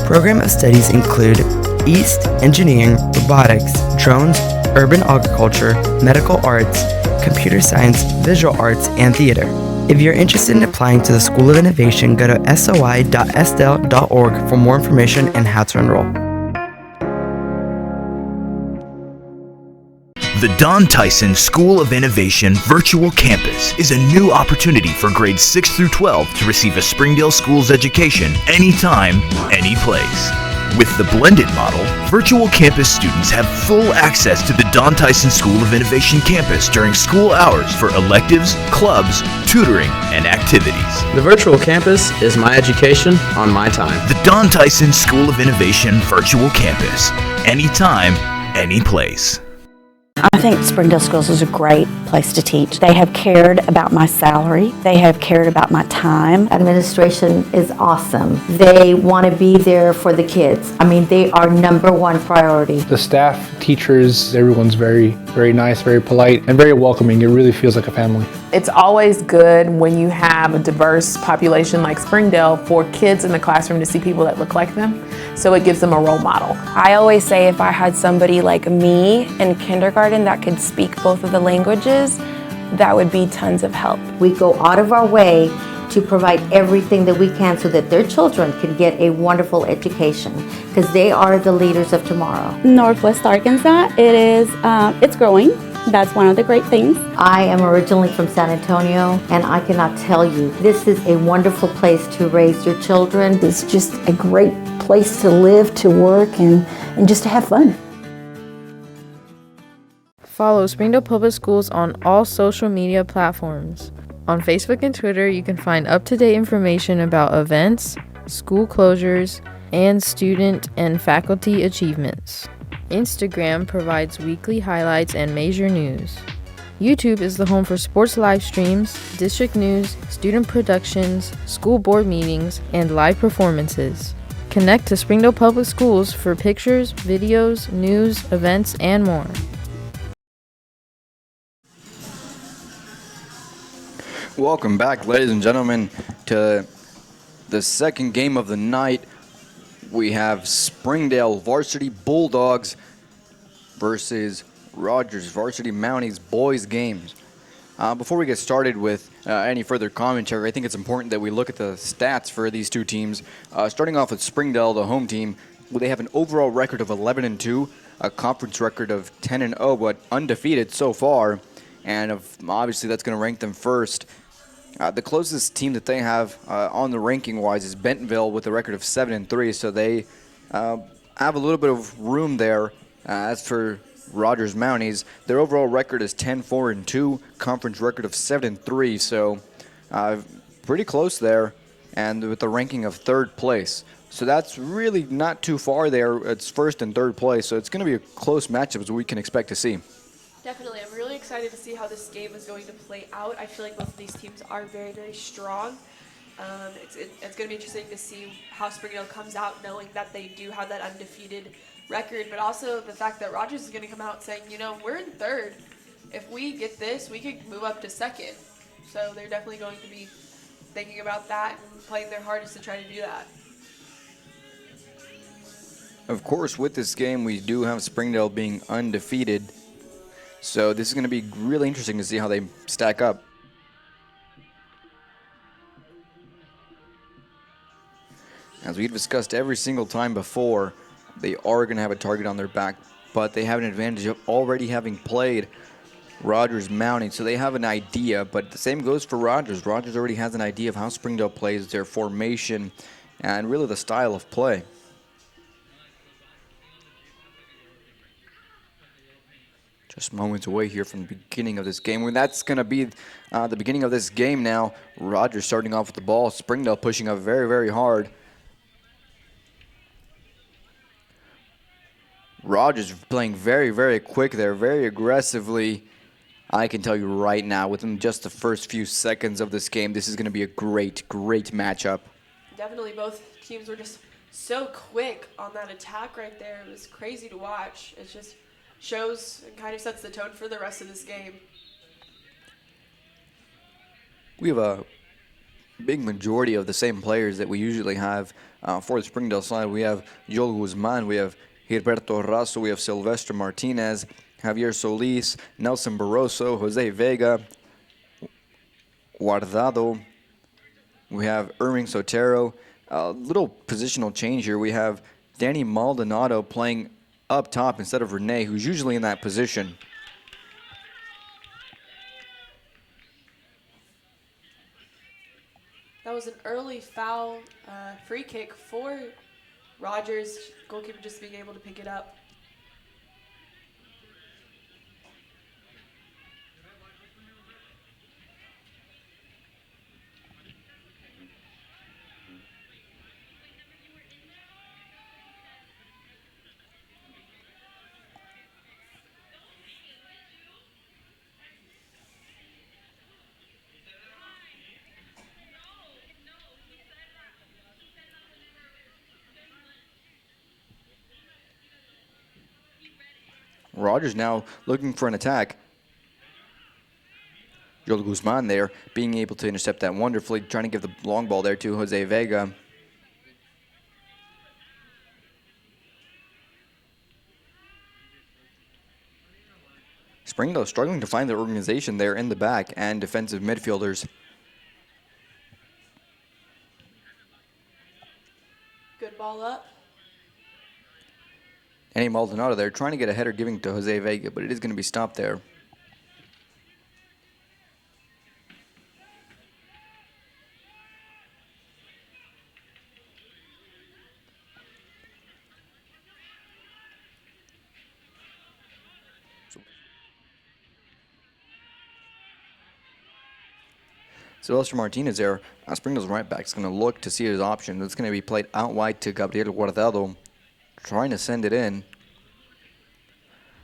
Program of studies include East, engineering, robotics, drones, urban agriculture, medical arts, computer science, visual arts, and theater. If you're interested in applying to the School of Innovation, go to soi.sdel.org for more information and how to enroll. The Don Tyson School of Innovation Virtual Campus is a new opportunity for grades 6 through 12 to receive a Springdale Schools education anytime, any place. With the blended model, virtual campus students have full access to the Don Tyson School of Innovation campus during school hours for electives, clubs, tutoring, and activities. The virtual campus is my education on my time. The Don Tyson School of Innovation Virtual Campus. Anytime, any place. I think Springdale Schools is a great place to teach. They have cared about my salary. They have cared about my time. Administration is awesome. They want to be there for the kids. I mean, they are #1 priority. The staff, teachers, everyone's very, very nice, very polite, and very welcoming. It really feels like a family. It's always good when you have a diverse population like Springdale for kids in the classroom to see people that look like them. So it gives them a role model. I always say if I had somebody like me in kindergarten that could speak both of the languages, that would be tons of help. We go out of our way to provide everything that we can so that their children can get a wonderful education, because they are the leaders of tomorrow. Northwest Arkansas, it's growing. That's one of the great things. I am originally from San Antonio, and I cannot tell you, this is a wonderful place to raise your children. It's just a great place to live, to work, and just to have fun. Follow Springdale Public Schools on all social media platforms. On Facebook and Twitter, you can find up-to-date information about events, school closures, and student and faculty achievements. Instagram provides weekly highlights and major news. YouTube is the home for sports live streams, district news, student productions, school board meetings, and live performances. Connect to Springdale Public Schools for pictures, videos, news, events, and more. Welcome back, ladies and gentlemen, to the second game of the night. We have Springdale Varsity Bulldogs versus Rogers Varsity Mounties boys games. Before we get started with any further commentary, I think it's important that we look at the stats for these two teams. Starting off with Springdale, the home team, they have an overall record of 11-2, a conference record of 10-0, but undefeated so far, and obviously that's going to rank them first. The closest team that they have on the ranking-wise is Bentonville with a record of 7-3, so they have a little bit of room there. As for Rogers Mounties, their overall record is 10-4-2, conference record of 7-3, so pretty close there, and with a ranking of third place. So that's really not too far there. It's first and third place, so it's going to be a close matchup as we can expect to see. Definitely. I'm really excited to see how this game is going to play out. I feel like both of these teams are very, very strong. It's going to be interesting to see how Springdale comes out knowing that they do have that undefeated record, but also the fact that Rogers is going to come out saying, you know, we're in third. If we get this, we could move up to second. So they're definitely going to be thinking about that and playing their hardest to try to do that. Of course, with this game, we do have Springdale being undefeated. So this is going to be really interesting to see how they stack up. As we've discussed every single time before, they are going to have a target on their back, but they have an advantage of already having played Rogers Mounting, so they have an idea, but the same goes for Rogers. Rogers already has an idea of how Springdale plays, their formation, and really the style of play. Just moments away here from the beginning of this game. When that's going to be the beginning of this game now. Rogers starting off with the ball. Springdale pushing up very, very hard. Rogers playing very, very quick there, very aggressively. I can tell you right now, within just the first few seconds of this game, this is going to be a great, great matchup. Definitely both teams were just so quick on that attack right there. It was crazy to watch. It just shows and kind of sets the tone for the rest of this game. We have a big majority of the same players that we usually have for the Springdale side. We have Joel Guzman, we have Gilberto Rasso, we have Silvestre Martinez, Javier Solis, Nelson Barroso, Jose Vega, Guardado. We have Irving Sotero. A little positional change here. We have Danny Maldonado playing up top instead of Renee, who's usually in that position. That was an early foul free kick for Rogers. Goalkeeper just being able to pick it up. Rogers now looking for an attack. Joel Guzman there being able to intercept that wonderfully, trying to give the long ball there to Jose Vega. Springdale struggling to find their organization there in the back and defensive midfielders. Good ball up. Danny Maldonado there trying to get a header giving to Jose Vega, but it is going to be stopped there. Silvestre Martinez there. Springdale's right back is going to look to see his option. It's going to be played out wide to Gabriel Guardado, trying to send it in.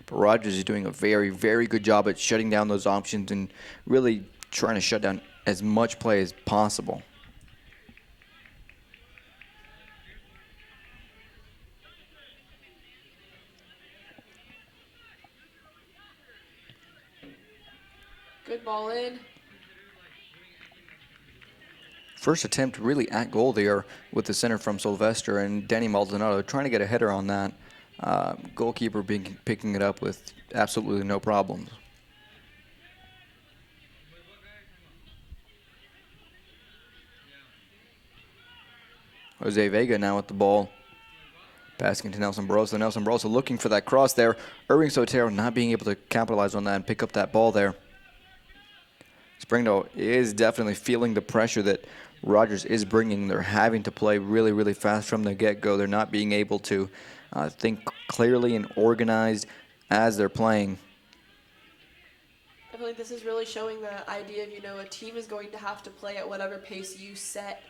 But Rogers is doing a very, very good job at shutting down those options and really trying to shut down as much play as possible. Good ball in. First attempt really at goal there with the center from Sylvester and Danny Maldonado trying to get a header on that. Goalkeeper picking it up with absolutely no problems. Jose Vega now with the ball. Passing to Nelson Barosa. Nelson Barosa looking for that cross there. Irving Sotero not being able to capitalize on that and pick up that ball there. Springdale is definitely feeling the pressure that Rogers is bringing. They're having to play really, really fast from the get-go. They're not being able to think clearly and organized as they're playing. I feel like this is really showing the idea of, a team is going to have to play at whatever pace you set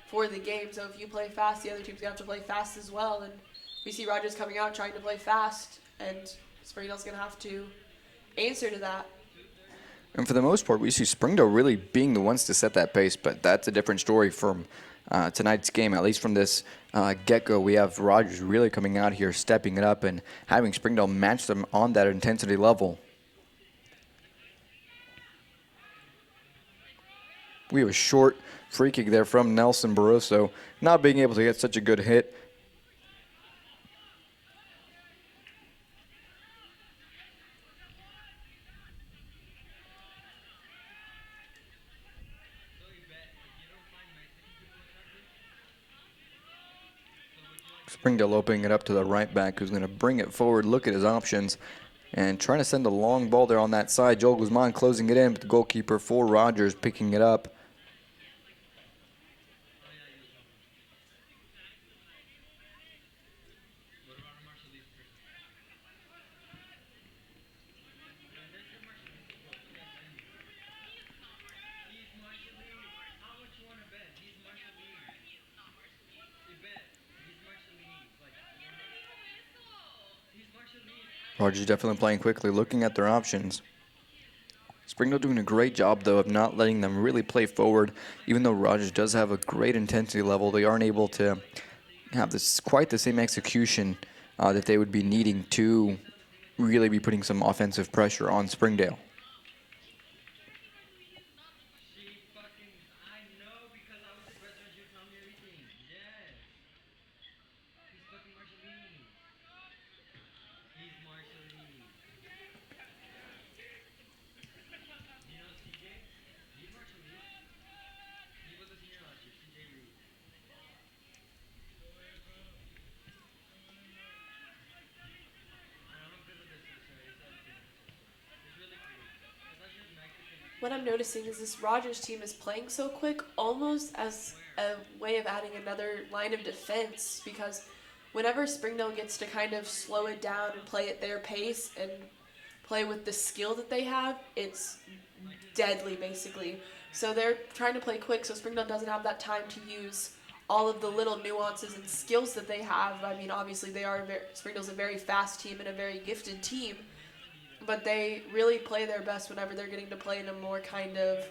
for the game. So if you play fast, the other team's going to have to play fast as well. And we see Rogers coming out trying to play fast, and Springdale's going to have to answer to that. And for the most part, we see Springdale really being the ones to set that pace, but that's a different story from tonight's game. At least from this get-go, we have Rogers really coming out here, stepping it up, and having Springdale match them on that intensity level. We have a short free kick there from Nelson Barroso, not being able to get such a good hit. Springdale opening it up to the right back, who's going to bring it forward, look at his options, and trying to send a long ball there on that side. Joel Guzman closing it in, but the goalkeeper for Rogers picking it up. Rogers definitely playing quickly, looking at their options. Springdale doing a great job, though, of not letting them really play forward. Even though Rogers does have a great intensity level, they aren't able to have quite the same execution that they would be needing to really be putting some offensive pressure on Springdale. What I'm noticing is this Rogers team is playing so quick, almost as a way of adding another line of defense, because whenever Springdale gets to kind of slow it down and play at their pace and play with the skill that they have, it's deadly, basically. So they're trying to play quick, so Springdale doesn't have that time to use all of the little nuances and skills that they have. I mean, obviously, Springdale's a very fast team and a very gifted team, but they really play their best whenever they're getting to play in a more kind of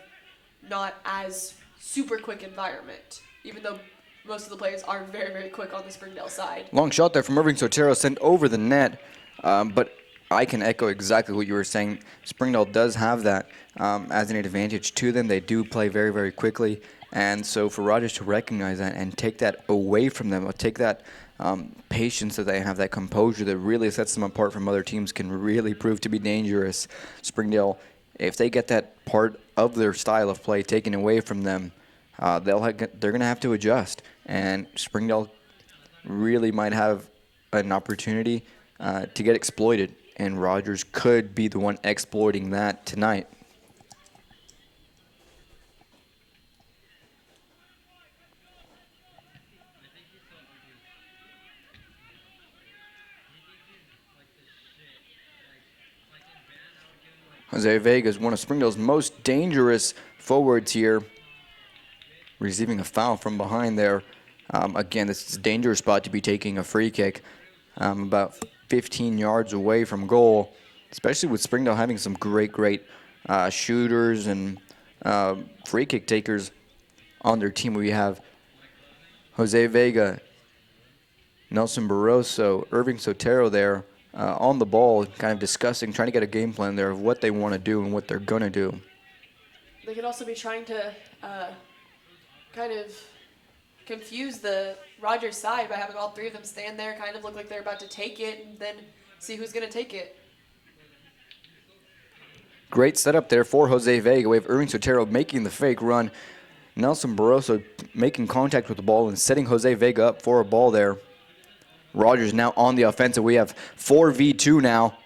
not as super quick environment, even though most of the players are very, very quick on the Springdale side. Long shot there from Irving Sotero, sent over the net, but I can echo exactly what you were saying. Springdale does have that as an advantage to them. They do play very, very quickly, and so for Rogers to recognize that and take that away from them, or take that patience that they have, that composure that really sets them apart from other teams, can really prove to be dangerous. Springdale, if they get that part of their style of play taken away from them, they're going to have to adjust. And Springdale really might have an opportunity to get exploited, and Rogers could be the one exploiting that tonight. Jose Vega is one of Springdale's most dangerous forwards here, receiving a foul from behind there. Again, this is a dangerous spot to be taking a free kick, about 15 yards away from goal. especially with Springdale having some great shooters and free kick takers on their team. We have Jose Vega, Nelson Barroso, Irving Sotero there on the ball, kind of discussing, trying to get a game plan there of what they want to do and what they're going to do. They could also be trying to kind of confuse the Rogers side by having all three of them stand there, kind of look like they're about to take it, and then see who's going to take it. Great setup there for Jose Vega. We have Irving Sotero making the fake run. Nelson Barroso making contact with the ball and setting Jose Vega up for a ball there. Rogers now on the offensive. We have 4v2 now.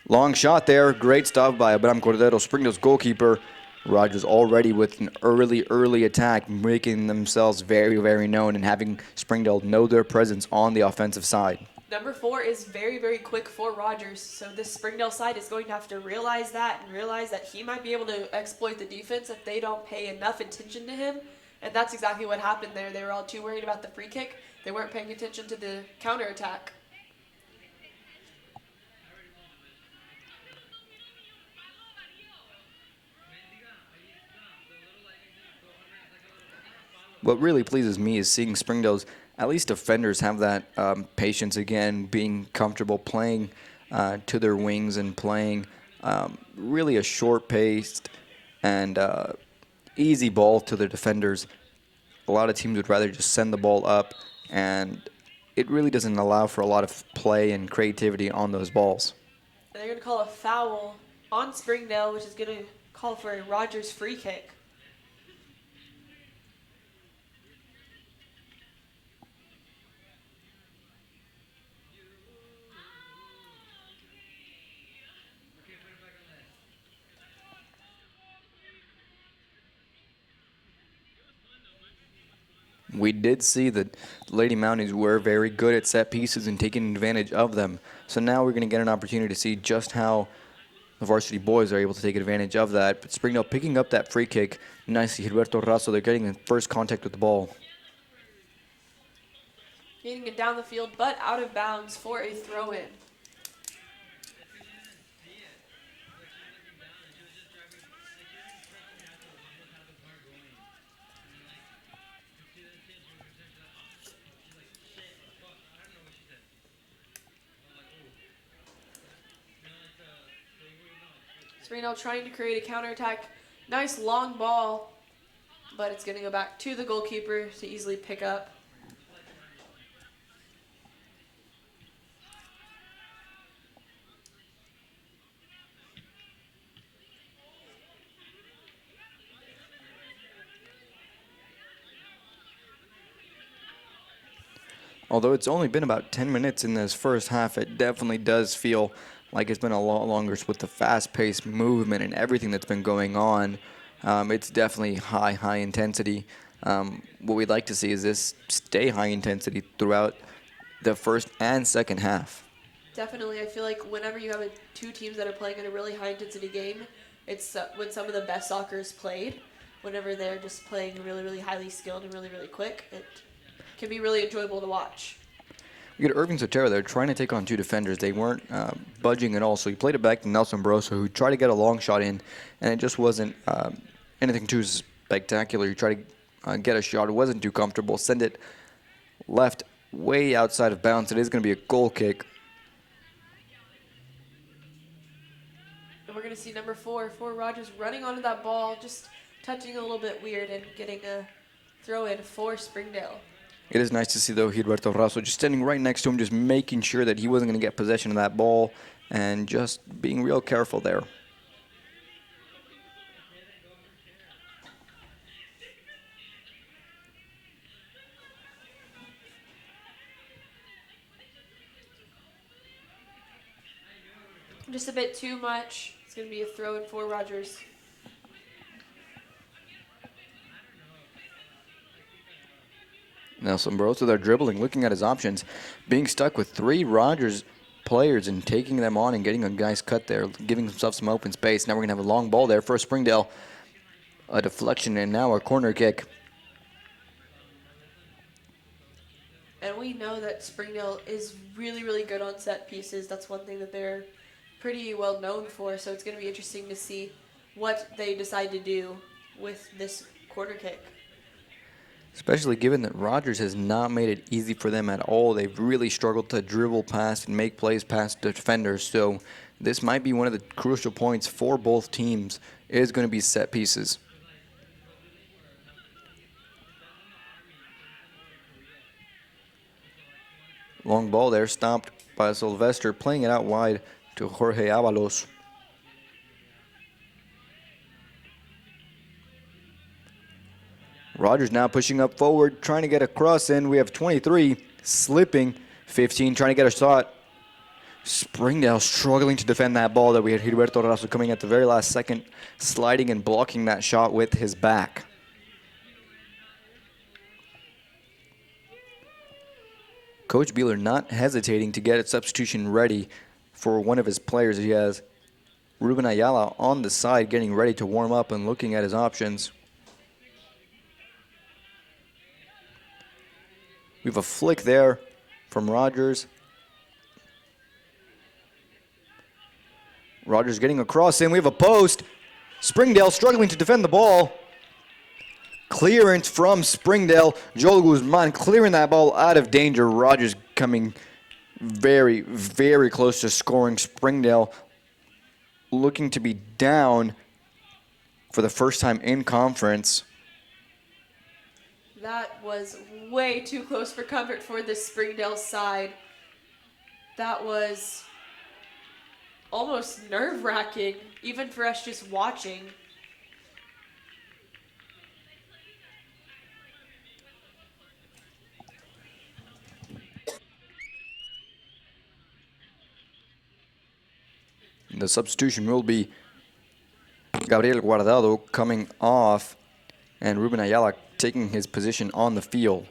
Long shot there. Great stop by Abraham Cordero, Springdale's goalkeeper. Rogers already with an early attack, making themselves very known and having Springdale know their presence on the offensive side. Number 4 is very quick for Rogers, so this Springdale side is going to have to realize that and realize that he might be able to exploit the defense if they don't pay enough attention to him. And that's exactly what happened there. They were all too worried about the free kick. They weren't paying attention to the counterattack. What really pleases me is seeing Springdale's, at least defenders, have that patience again, being comfortable playing to their wings and playing really a short-paced and easy ball to their defenders. A lot of teams would rather just send the ball up, and it really doesn't allow for a lot of play and creativity on those balls. And they're going to call a foul on Springdale, which is going to call for a Rogers free kick. We did see that the Lady Mounties were very good at set pieces and taking advantage of them. So now we're going to get an opportunity to see just how the varsity boys are able to take advantage of that. But Springdale picking up that free kick nicely. Gilberto Razo, they're getting the first contact with the ball. Getting it down the field, but out of bounds for a throw-in. Springdale trying to create a counterattack. Nice long ball, but it's going to go back to the goalkeeper to easily pick up. Although it's only been about 10 minutes in this first half, it definitely does feel like it's been a lot longer with the fast-paced movement and everything that's been going on. It's definitely high intensity. What we'd like to see is this stay high intensity throughout the first and second half. Definitely. I feel like whenever you have two teams that are playing in a really high-intensity game, it's when some of the best soccer is played. Whenever they're just playing really highly skilled and really quick, it can be really enjoyable to watch. We got Irving Sotero there trying to take on two defenders. They weren't budging at all, so he played it back to Nelson Barroso, who tried to get a long shot in, and it just wasn't anything too spectacular. He tried to get a shot. It wasn't too comfortable. Send it left way outside of bounds. It is going to be a goal kick. And we're going to see number 4 for Rogers running onto that ball, just touching a little bit weird and getting a throw-in for Springdale. It is nice to see, though, Gilberto Razo just standing right next to him, just making sure that he wasn't going to get possession of that ball and just being real careful there. Just a bit too much. It's going to be a throw-in for Rogers. Nelson Barroso there dribbling, looking at his options, being stuck with 3 Rogers players and taking them on and getting a guy's cut there, giving himself some open space. Now we're going to have a long ball there for Springdale. A deflection and now a corner kick. And we know that Springdale is really, really good on set pieces. That's one thing that they're pretty well known for. So it's going to be interesting to see what they decide to do with this corner kick. Especially given that Rogers has not made it easy for them at all. They've really struggled to dribble past and make plays past defenders. So this might be one of the crucial points for both teams, is going to be set pieces. Long ball there, stopped by Sylvester, playing it out wide to Jorge Avalos. Rogers now pushing up forward, trying to get a cross in. We have 23 slipping, 15 trying to get a shot. Springdale struggling to defend that ball that we had Gilberto Razo coming at the very last second, sliding and blocking that shot with his back. Coach Beeler not hesitating to get a substitution ready for one of his players. He has Ruben Ayala on the side getting ready to warm up and looking at his options. We have a flick there from Rogers. Rogers getting a cross in. We have a post. Springdale struggling to defend the ball. Clearance from Springdale. Joel Guzman clearing that ball out of danger. Rogers coming very, very close to scoring. Springdale looking to be down for the first time in conference. That was way too close for comfort for the Springdale side. That was almost nerve-wracking, even for us just watching. The substitution will be Gabriel Guardado coming off and Ruben Ayala taking his position on the field.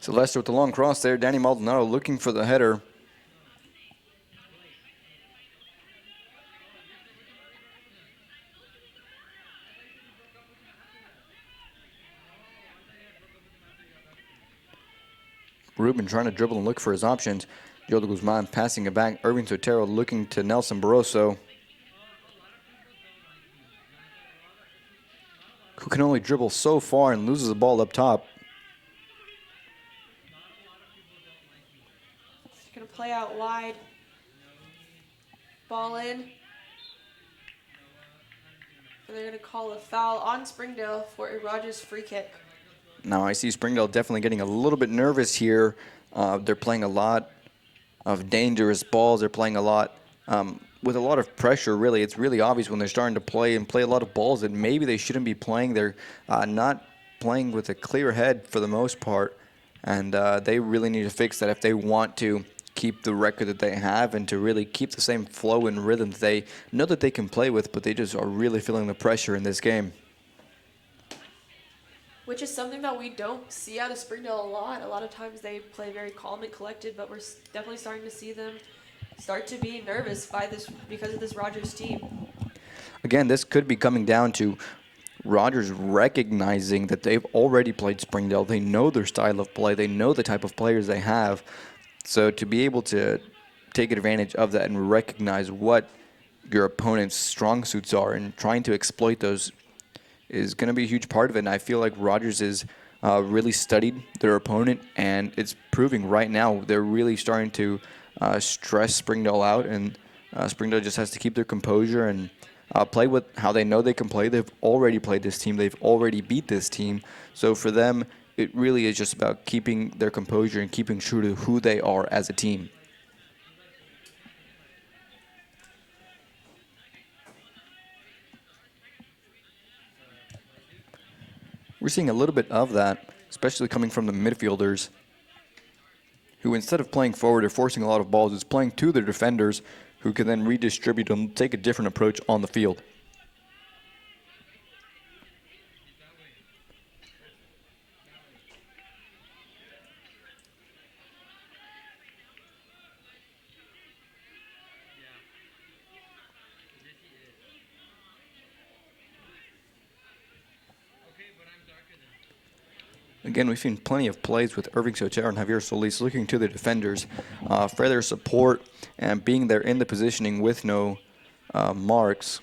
Sylvester with the long cross there. Danny Maldonado looking for the header. Ruben trying to dribble and look for his options. Joel Guzman passing it back. Irving Sotero looking to Nelson Barroso, who can only dribble so far and loses the ball up top. Gonna play out wide. Ball in. And they're gonna call a foul on Springdale for a Rogers free kick. Now I see Springdale definitely getting a little bit nervous here. They're playing a lot of dangerous balls. They're playing a lot with a lot of pressure, really. It's really obvious when they're starting to play a lot of balls that maybe they shouldn't be playing. They're not playing with a clear head for the most part. And they really need to fix that if they want to keep the record that they have and to really keep the same flow and rhythm that they know that they can play with, but they just are really feeling the pressure in this game. Which is something that we don't see out of Springdale a lot. A lot of times they play very calm and collected, but we're definitely starting to see them start to be nervous by this because of this Rogers team. Again, this could be coming down to Rogers recognizing that they've already played Springdale. They know their style of play. They know the type of players they have. So to be able to take advantage of that and recognize what your opponent's strong suits are and trying to exploit those is going to be a huge part of it. And I feel like Rogers has really studied their opponent, and it's proving right now. They're really starting to stress Springdale out, and Springdale just has to keep their composure and play with how they know they can play. They've already played this team. They've already beat this team. So for them, it really is just about keeping their composure and keeping true to who they are as a team. We're seeing a little bit of that, especially coming from the midfielders, who instead of playing forward or forcing a lot of balls, is playing to their defenders, who can then redistribute and take a different approach on the field. Again, we've seen plenty of plays with Irving Soter and Javier Solis looking to the defenders for their support and being there in the positioning with no marks.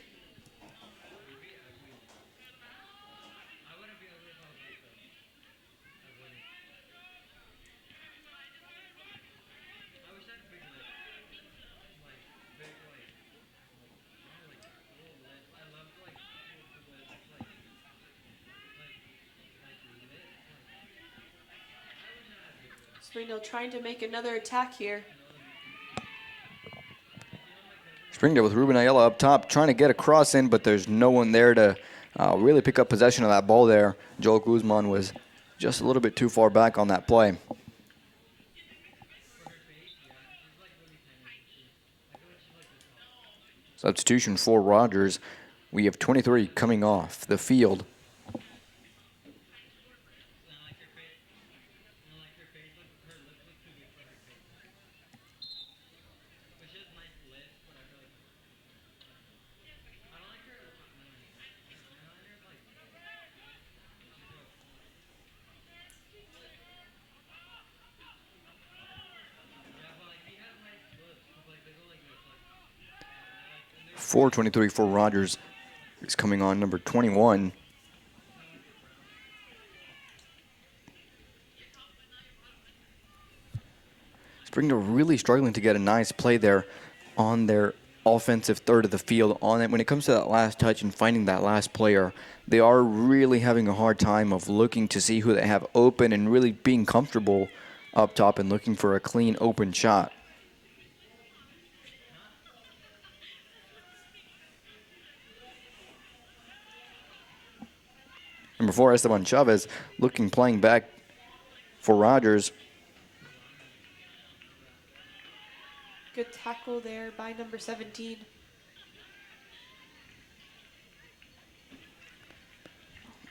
Springdale trying to make another attack here. Springdale with Ruben Ayala up top, trying to get a cross in, but there's no one there to really pick up possession of that ball there. Joel Guzman was just a little bit too far back on that play. Substitution for Rogers. We have 23 coming off the field. .423 for Rogers is coming on number 21. Springdale really struggling to get a nice play there on their offensive third of the field. On it, when it comes to that last touch and finding that last player, they are really having a hard time of looking to see who they have open and really being comfortable up top and looking for a clean open shot. Number 4, Esteban Chavez, playing back for Rogers. Good tackle there by number 17.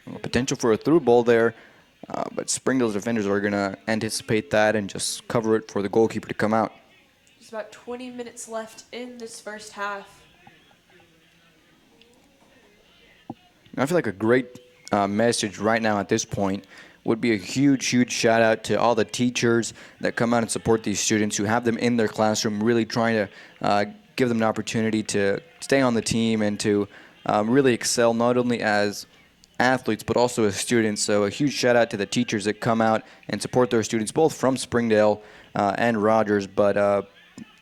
Well, potential for a through ball there, but Springdale's defenders are going to anticipate that and just cover it for the goalkeeper to come out. There's about 20 minutes left in this first half. I feel like a great message right now at this point would be a huge, huge shout out to all the teachers that come out and support these students, who have them in their classroom, really trying to give them an opportunity to stay on the team and to really excel not only as athletes but also as students. So a huge shout out to the teachers that come out and support their students, both from Springdale and Rogers. But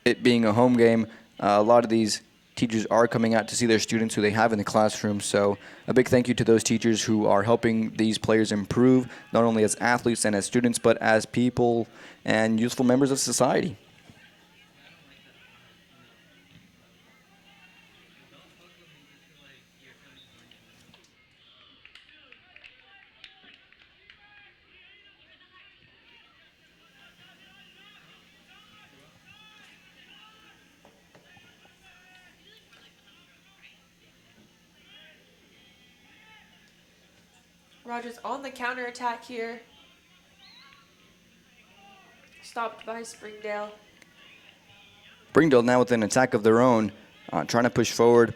it being a home game, a lot of these teachers are coming out to see their students who they have in the classroom. So a big thank you to those teachers who are helping these players improve, not only as athletes and as students, but as people and useful members of society. Rogers on the counterattack here. Stopped by Springdale. Springdale now with an attack of their own, trying to push forward.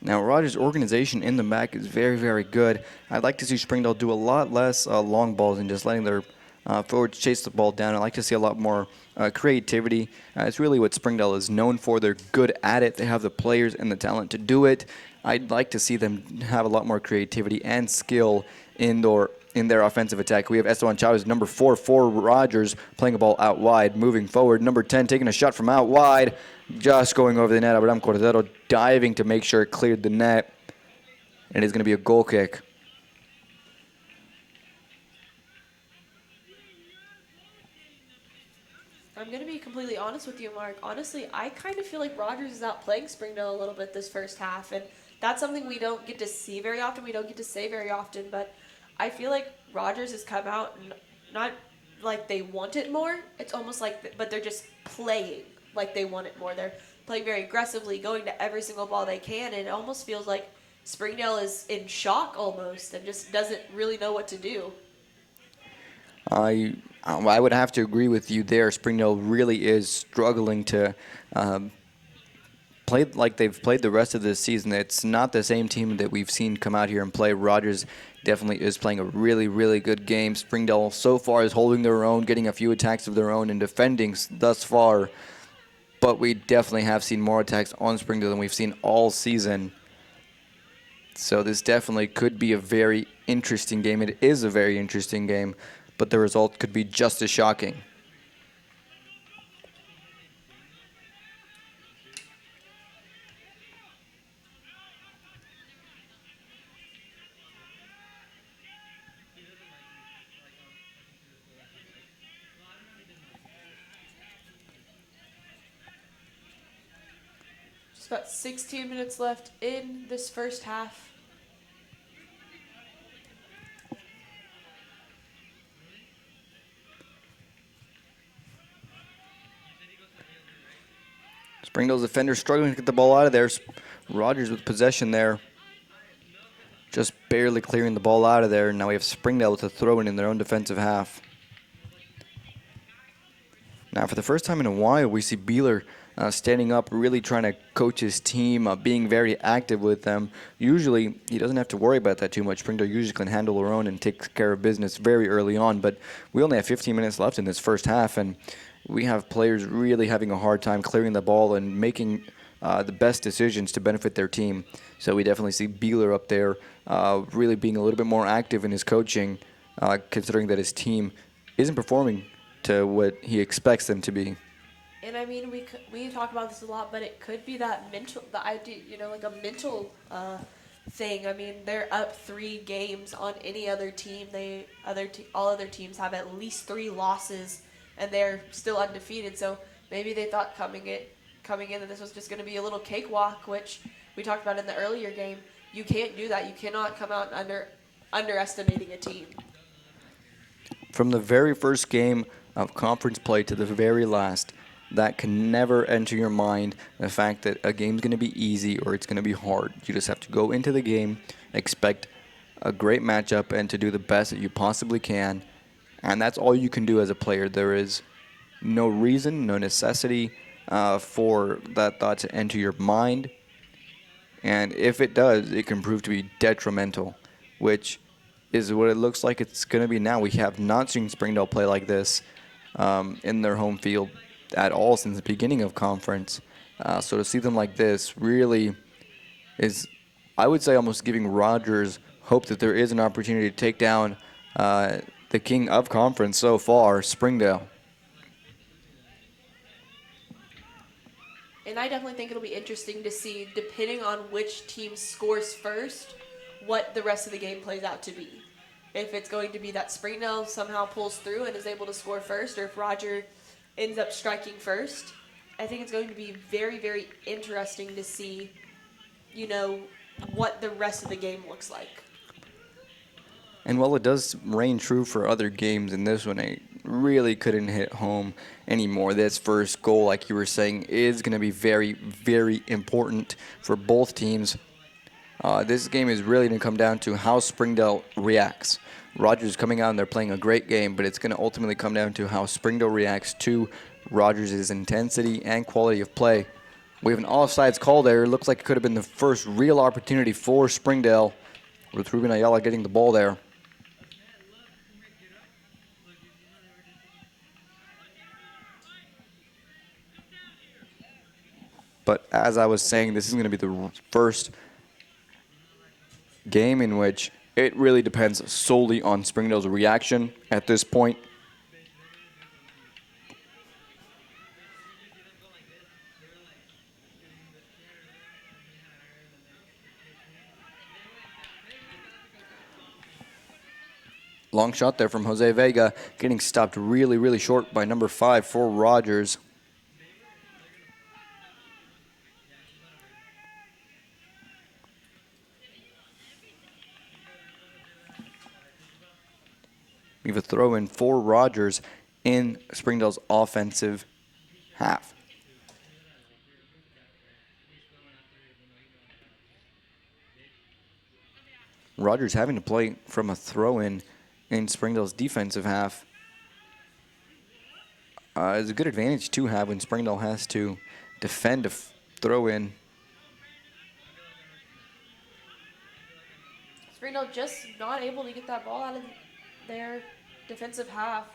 Now, Rogers' organization in the back is very, very good. I'd like to see Springdale do a lot less long balls and just letting their forwards chase the ball down. I'd like to see a lot more creativity. It's really what Springdale is known for. They're good at it. They have the players and the talent to do it. I'd like to see them have a lot more creativity and skill in their offensive attack. We have Esteban Chavez, number 4 for Rogers, playing a ball out wide, moving forward. Number 10 taking a shot from out wide, just going over the net. Abraham Cordero diving to make sure it cleared the net. And it is going to be a goal kick. I'm going to be completely honest with you, Mark. Honestly, I kind of feel like Rogers is outplaying Springdale a little bit this first half, and that's something we don't get to see very often. We don't get to say very often, but I feel like Rogers has come out and not like they want it more. It's almost like, but they're just playing like they want it more. They're playing very aggressively, going to every single ball they can, and it almost feels like Springdale is in shock almost and just doesn't really know what to do. I would have to agree with you there. Springdale really is struggling to play like they've played the rest of this season. It's not the same team that we've seen come out here and play. Rogers definitely is playing a really, really good game. Springdale so far is holding their own, getting a few attacks of their own and defending thus far. But we definitely have seen more attacks on Springdale than we've seen all season. So this definitely could be a very interesting game. It is a very interesting game, but the result could be just as shocking. Just about 16 minutes left in this first half. Springdale's defender struggling to get the ball out of there. Rogers with possession there. Just barely clearing the ball out of there. Now we have Springdale with a throw in their own defensive half. Now for the first time in a while, we see Beeler standing up, really trying to coach his team, being very active with them. Usually, he doesn't have to worry about that too much. Springdale usually can handle their own and take care of business very early on, but we only have 15 minutes left in this first half, and we have players really having a hard time clearing the ball and making the best decisions to benefit their team. So we definitely see Beeler up there really being a little bit more active in his coaching, considering that his team isn't performing to what he expects them to be. And I mean, we talk about this a lot, but it could be that mental, the idea, like a mental thing. I mean, they're up 3 games on any other team. All other teams have at least 3 losses, and they're still undefeated. So maybe they thought coming in that this was just going to be a little cakewalk, which we talked about in the earlier game. You can't do that. You cannot come out underestimating a team. From the very first game of conference play to the very last, that can never enter your mind, the fact that a game's going to be easy or it's going to be hard. You just have to go into the game, expect a great matchup, and to do the best that you possibly can. And that's all you can do as a player. There is no reason, no necessity for that thought to enter your mind. And if it does, it can prove to be detrimental, which is what it looks like it's going to be now. We have not seen Springdale play like this in their home field at all since the beginning of conference. So to see them like this really is, I would say, almost giving Rogers hope that there is an opportunity to take down the king of conference so far, Springdale. And I definitely think it'll be interesting to see, depending on which team scores first, what the rest of the game plays out to be. If it's going to be that Springdale somehow pulls through and is able to score first, or if Roger ends up striking first. I think it's going to be very, very interesting to see, what the rest of the game looks like. And while it does reign true for other games, in this one it really couldn't hit home anymore. This first goal, like you were saying, is going to be very, very important for both teams. This game is really going to come down to how Springdale reacts. Rogers coming out and they're playing a great game, but it's going to ultimately come down to how Springdale reacts to Rogers' intensity and quality of play. We have an offsides call there. It looks like it could have been the first real opportunity for Springdale, with Ruben Ayala getting the ball there. But as I was saying, this is going to be the first game in which it really depends solely on Springdale's reaction at this point. Long shot there from Jose Vega, getting stopped really, really short by number 5 for Rogers. We have a throw in for Rogers in Springdale's offensive half. Rogers having to play from a throw-in in Springdale's defensive half is a good advantage to have when Springdale has to defend a throw-in. Springdale just not able to get that ball out of their defensive half.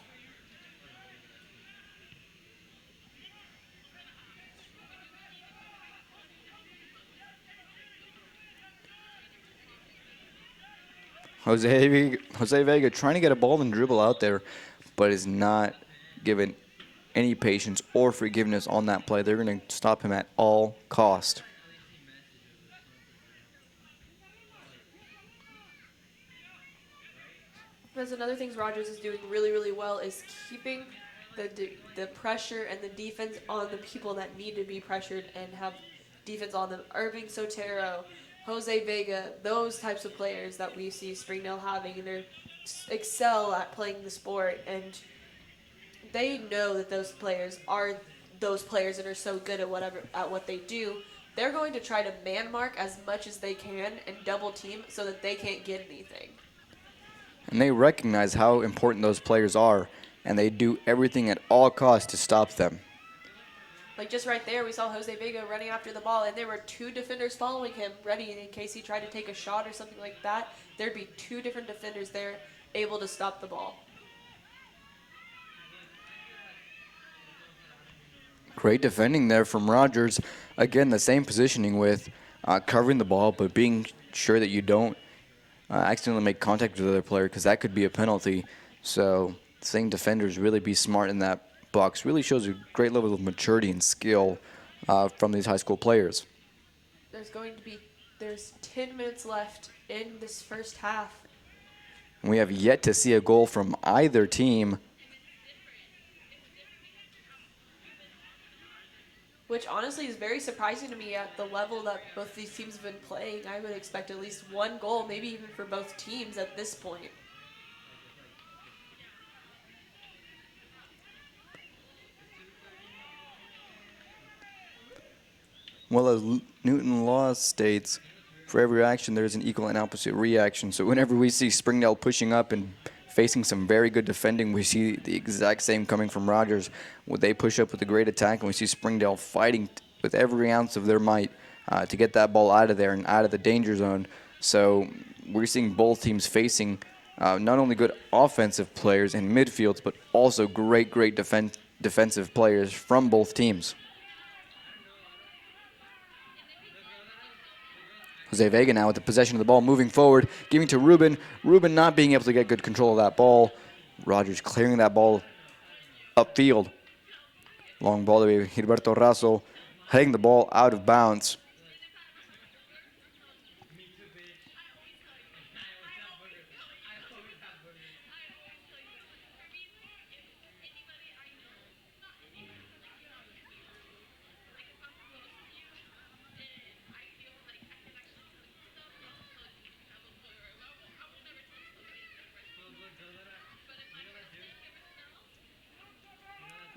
Jose Vega trying to get a ball and dribble out there, but is not given any patience or forgiveness on that play. They're going to stop him at all cost. That's another thing Rogers is doing really, really well is keeping the pressure and the defense on the people that need to be pressured and have defense on them. Irving Sotero, Jose Vega, those types of players that we see Springdale having, and they excel at playing the sport, and they know that those players are those players that are so good at what they do. They're going to try to man mark as much as they can and double team so that they can't get anything. And they recognize how important those players are, and they do everything at all costs to stop them. Like just right there, we saw Jose Vega running after the ball, and there were two defenders following him, ready in case he tried to take a shot or something like that. There'd be two different defenders there able to stop the ball. Great defending there from Rogers. Again, the same positioning with covering the ball, but being sure that you don't accidentally make contact with the other player, because that could be a penalty. So seeing defenders really be smart in that box really shows a great level of maturity and skill from these high school players. There's 10 minutes left in this first half. And we have yet to see a goal from either team. Which honestly is very surprising to me at the level that both these teams have been playing. I would expect at least one goal, maybe even for both teams at this point. Well, as Newton law states, for every action there's an equal and opposite reaction. So whenever we see Springdale pushing up and facing some very good defending, we see the exact same coming from Rogers. They push up with a great attack, and we see Springdale fighting with every ounce of their might to get that ball out of there and out of the danger zone. So we're seeing both teams facing not only good offensive players in midfields, but also great defensive players from both teams. Jose Vega now with the possession of the ball, moving forward, giving to Ruben. Ruben not being able to get good control of that ball. Rogers clearing that ball upfield. Long ball to Gilberto Razo, heading the ball out of bounds.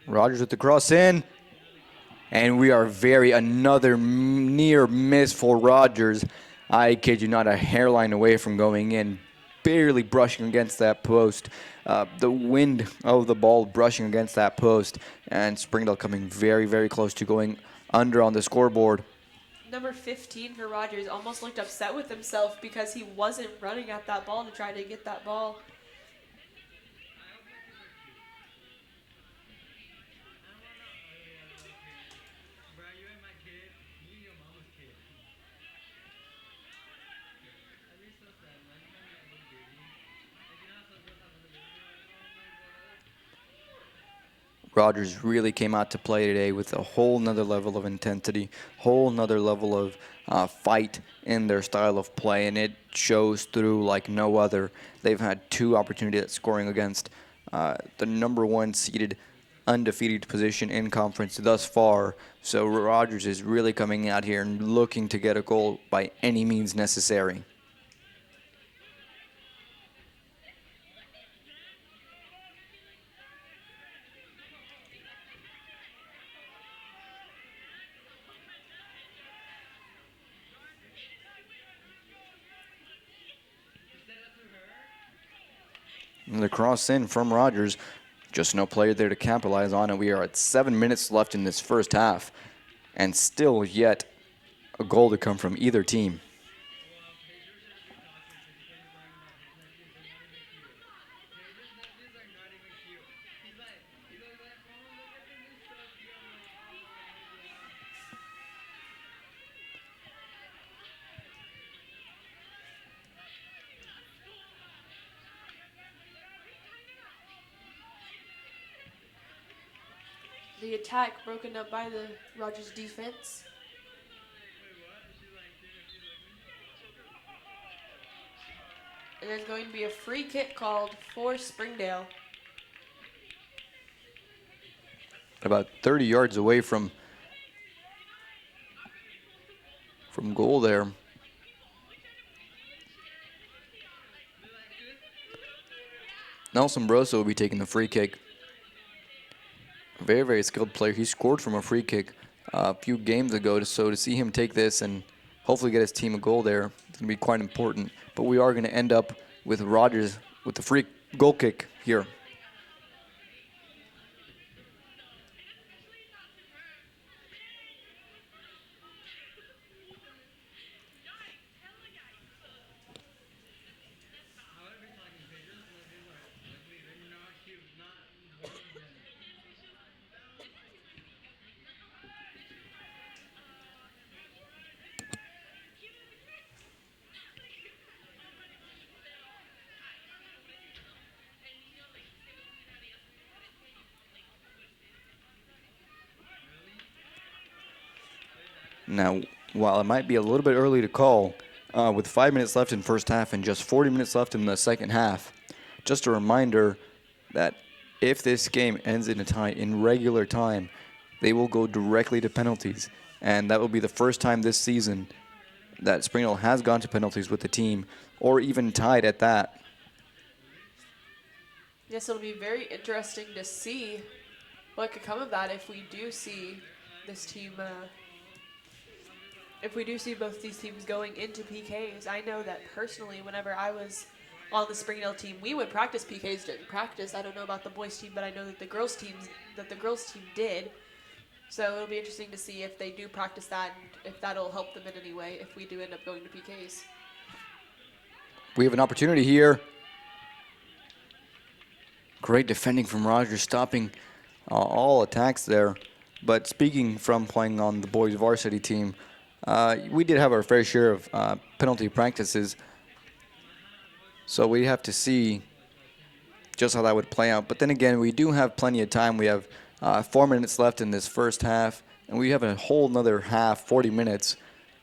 Rogers with the cross in. And we are another near miss for Rogers. I kid you not, a hairline away from going in. Barely brushing against that post. The wind of the ball brushing against that post. And Springdale coming very, very close to going under on the scoreboard. Number 15 for Rogers almost looked upset with himself because he wasn't running at that ball to try to get that ball. Rogers really came out to play today with a whole nother level of intensity, whole nother level of fight in their style of play, and it shows through like no other. They've had two opportunities at scoring against the number one seeded undefeated position in conference thus far. So Rogers is really coming out here and looking to get a goal by any means necessary. And the cross in from Rogers. Just no player there to capitalize on it. We are at 7 minutes left in this first half. And still yet a goal to come from either team. The attack broken up by the Rogers defense. And there's going to be a free kick called for Springdale. About 30 yards away from goal there. Nelson Broso will be taking the free kick. Very, very skilled player. He scored from a free kick a few games ago, so to see him take this and hopefully get his team a goal there, it's going to be quite important. But we are going to end up with Rogers with the free goal kick here. Now, while it might be a little bit early to call, with 5 minutes left in first half and just 40 minutes left in the second half, just a reminder that if this game ends in a tie in regular time, they will go directly to penalties. And that will be the first time this season that Springdale has gone to penalties with the team, or even tied at that. Yes, it'll be very interesting to see what could come of that if we do see this team, if we do see both these teams going into PKs. I know that personally, whenever I was on the Springdale team, we would practice PKs during practice. I don't know about the boys team, but I know that the girls team did. So it'll be interesting to see if they do practice that and if that'll help them in any way if we do end up going to PKs. We have an opportunity here. Great defending from Rogers, stopping all attacks there. But speaking from playing on the boys varsity team, we did have our fair share of penalty practices. So we have to see just how that would play out. But then again, we do have plenty of time. We have 4 minutes left in this first half, and we have a whole nother half, 40 minutes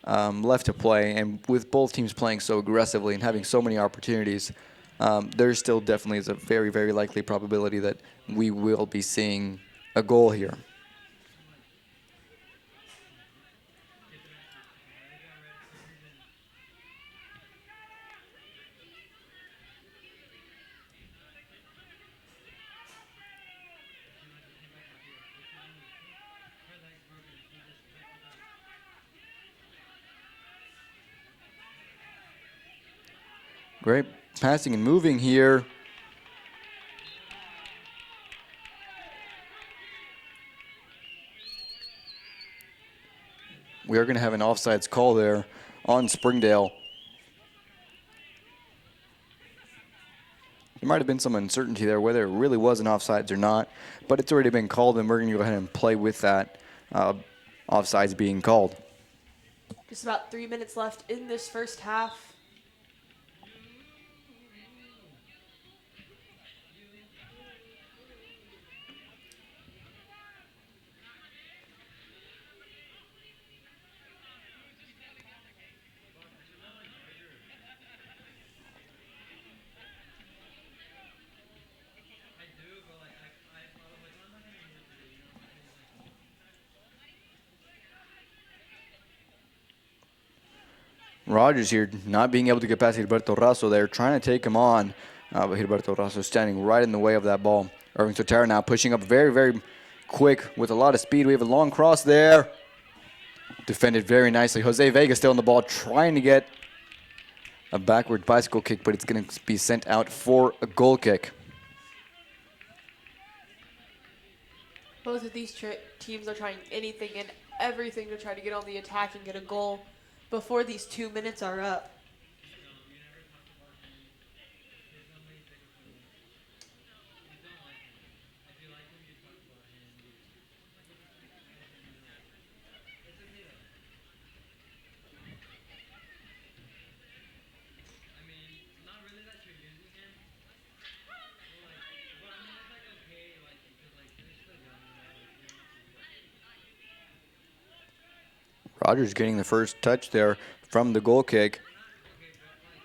left to play. And with both teams playing so aggressively and having so many opportunities, there still definitely is a very, very likely probability that we will be seeing a goal here. Great passing and moving here. We are going to have an offsides call there on Springdale. There might have been some uncertainty there whether it really was an offsides or not, but it's already been called, and we're going to go ahead and play with that offsides being called. Just about 3 minutes left in this first half. Rogers here not being able to get past Gilberto Razo there, trying to take him on. But Gilberto Razo standing right in the way of that ball. Irving Sotero now pushing up very, very quick with a lot of speed. We have a long cross there. Defended very nicely. Jose Vega still on the ball, trying to get a backward bicycle kick, but it's going to be sent out for a goal kick. Both of these teams are trying anything and everything to try to get on the attack and get a goal before these 2 minutes are up. Rogers getting the first touch there from the goal kick.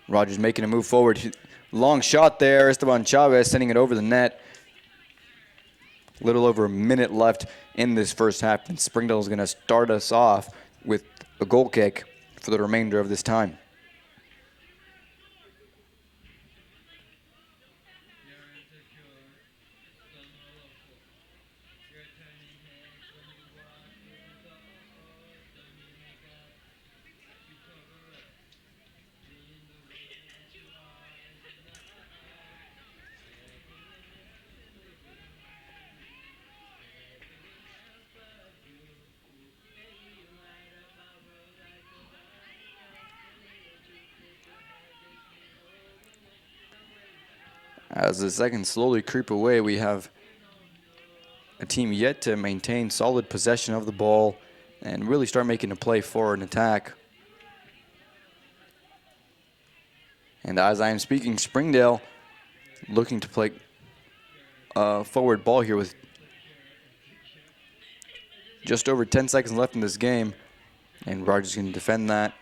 Rogers making a move forward. Long shot there. Esteban Chavez sending it over the net. A little over a minute left in this first half, and Springdale is going to start us off with a goal kick for the remainder of this time. As the seconds slowly creep away, we have a team yet to maintain solid possession of the ball and really start making a play for an attack. And as I am speaking, Springdale looking to play forward ball here with just over 10 seconds left in this game. And Rogers can defend that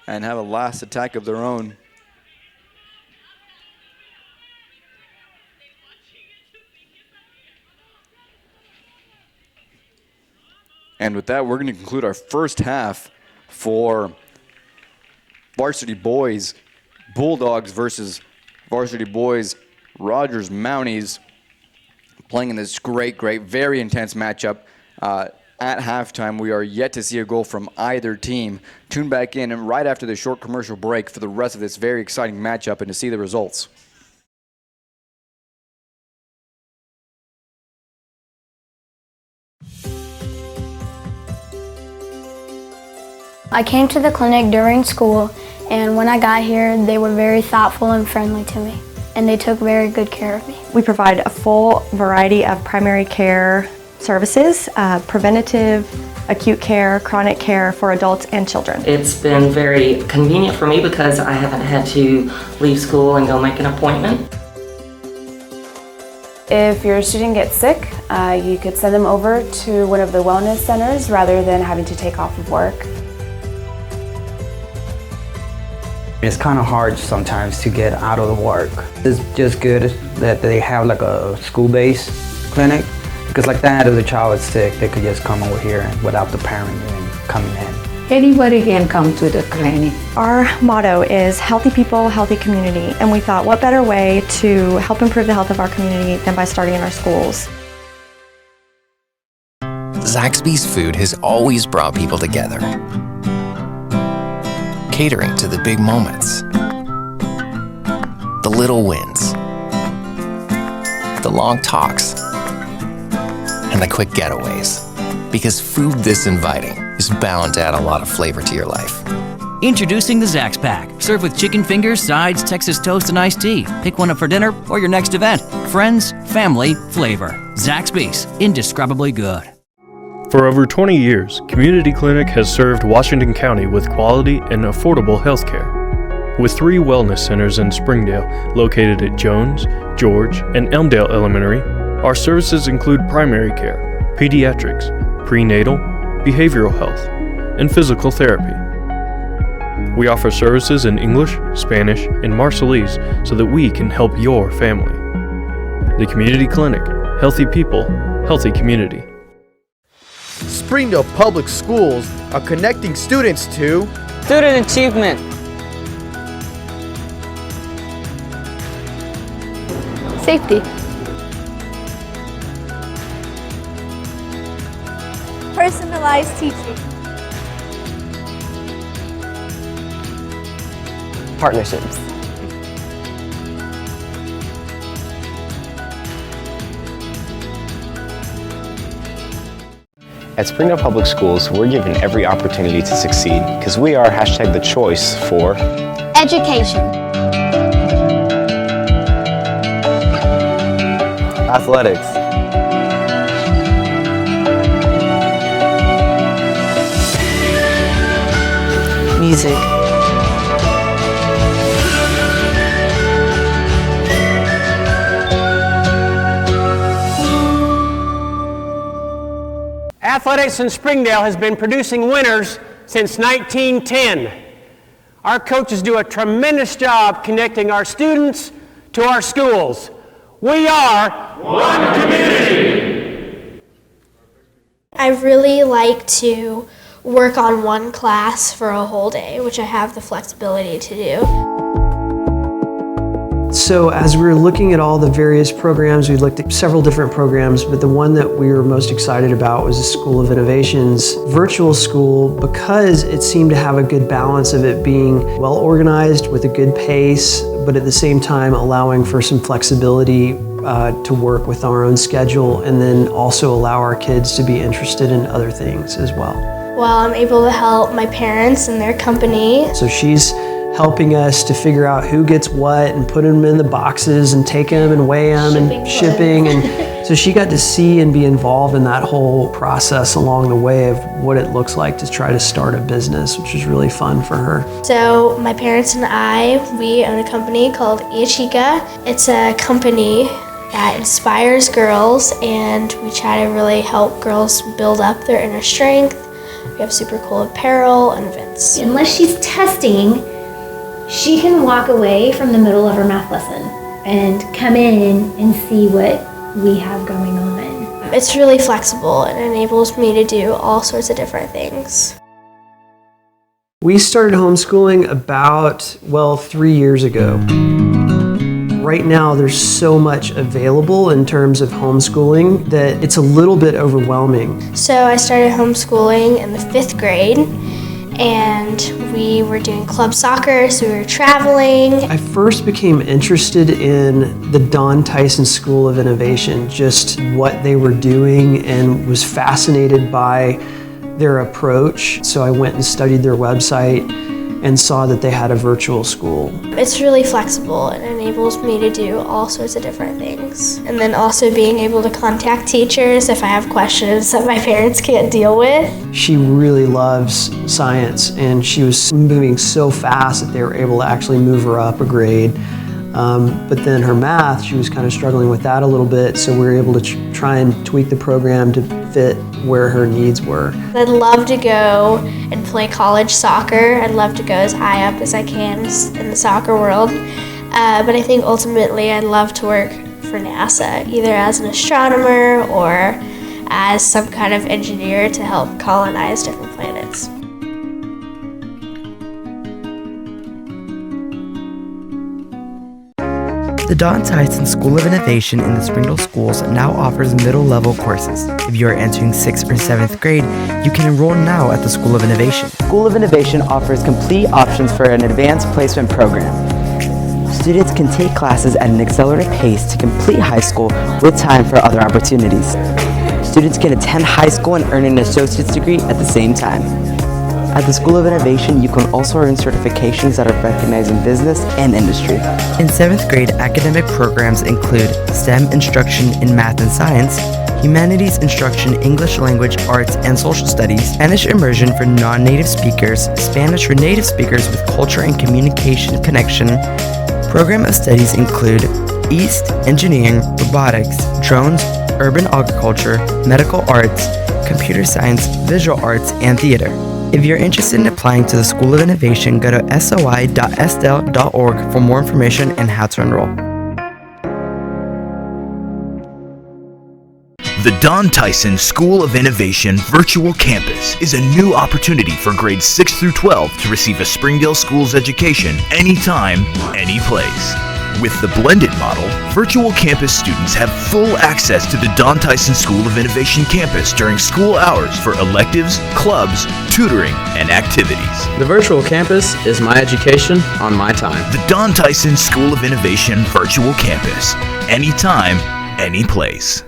and have a last attack of their own. And with that, we're going to conclude our first half for Varsity Boys Bulldogs versus Varsity Boys Rogers Mounties, playing in this great, very intense matchup. At halftime, we are yet to see a goal from either team. Tune back in and right after the short commercial break for the rest of this very exciting matchup and to see the results. I came to the clinic during school, and when I got here, they were very thoughtful and friendly to me, and they took very good care of me. We provide a full variety of primary care services, preventative, acute care, chronic care for adults and children. It's been very convenient for me because I haven't had to leave school and go make an appointment. If your student gets sick, you could send them over to one of the wellness centers rather than having to take off of work. It's kind of hard sometimes to get out of the work. It's just good that they have like a school-based clinic, because like that, if the child is sick, they could just come over here without the parent and coming in. Anybody can come to the clinic. Our motto is healthy people, healthy community, and we thought what better way to help improve the health of our community than by starting in our schools. Zaxby's food has always brought people together. Catering to the big moments, the little wins, the long talks, and the quick getaways. Because food this inviting is bound to add a lot of flavor to your life. Introducing the Zax Pack. Served with chicken fingers, sides, Texas toast, and iced tea. Pick one up for dinner or your next event. Friends, family, flavor. Zaxby's, indescribably good. For over 20 years, Community Clinic has served Washington County with quality and affordable health care. With 3 wellness centers in Springdale, located at Jones, George, and Elmdale Elementary, our services include primary care, pediatrics, prenatal, behavioral health, and physical therapy. We offer services in English, Spanish, and Marshallese so that we can help your family. The Community Clinic, healthy people, healthy community. Springdale Public Schools are connecting students to student achievement, safety, personalized teaching, partnerships, At Springdale Public Schools, we're given every opportunity to succeed because we are #the choice for Education. Athletics. Music. Athletics in Springdale has been producing winners since 1910. Our coaches do a tremendous job connecting our students to our schools. We are one community. I really like to work on one class for a whole day, which I have the flexibility to do. So as we were looking at all the various programs, we looked at several different programs, but the one that we were most excited about was the School of Innovation's virtual school, because it seemed to have a good balance of it being well organized with a good pace, but at the same time allowing for some flexibility to work with our own schedule, and then also allow our kids to be interested in other things as well. Well, I'm able to help my parents and their company. So she's helping us to figure out who gets what and put them in the boxes and take them and weigh them and shipping. And so she got to see and be involved in that whole process along the way of what it looks like to try to start a business, which is really fun for her. So my parents and we own a company called Iachika. It's a company that inspires girls, and we try to really help girls build up their inner strength. We have super cool apparel and events. Unless she's testing, she can walk away from the middle of her math lesson and come in and see what we have going on. It's really flexible and enables me to do all sorts of different things. We started homeschooling about, 3 years ago. Right now, there's so much available in terms of homeschooling that it's a little bit overwhelming. So I started homeschooling in the 5th grade, and we were doing club soccer, so we were traveling. I first became interested in the Don Tyson School of Innovation, just what they were doing, and was fascinated by their approach. So I went and studied their website and saw that they had a virtual school. It's really flexible and enables me to do all sorts of different things. And then also being able to contact teachers if I have questions that my parents can't deal with. She really loves science, and she was moving so fast that they were able to actually move her up a grade. But then her math, she was kind of struggling with that a little bit, so we were able to try and tweak the program to fit where her needs were. I'd love to go and play college soccer. I'd love to go as high up as I can in the soccer world. But I think ultimately I'd love to work for NASA, either as an astronomer or as some kind of engineer to help colonize different planets. The Don Tyson School of Innovation in the Springdale schools now offers middle-level courses. If you are entering 6th or 7th grade, you can enroll now at the School of Innovation. School of Innovation offers complete options for an advanced placement program. Students can take classes at an accelerated pace to complete high school with time for other opportunities. Students can attend high school and earn an associate's degree at the same time. At the School of Innovation, you can also earn certifications that are recognized in business and industry. In 7th grade, academic programs include STEM instruction in math and science, humanities instruction, English language, arts, and social studies, Spanish immersion for non-native speakers, Spanish for native speakers with culture and communication connection. Program of studies include East, engineering, robotics, drones, urban agriculture, medical arts, computer science, visual arts, and theater. If you're interested in applying to the School of Innovation, go to soi.sdel.org for more information and how to enroll. The Don Tyson School of Innovation Virtual Campus is a new opportunity for grades 6 through 12 to receive a Springdale Schools education anytime, any place. With the blended model, virtual campus students have full access to the Don Tyson School of Innovation campus during school hours for electives, clubs, tutoring, and activities. The virtual campus is my education on my time. The Don Tyson School of Innovation Virtual Campus. Anytime, any place.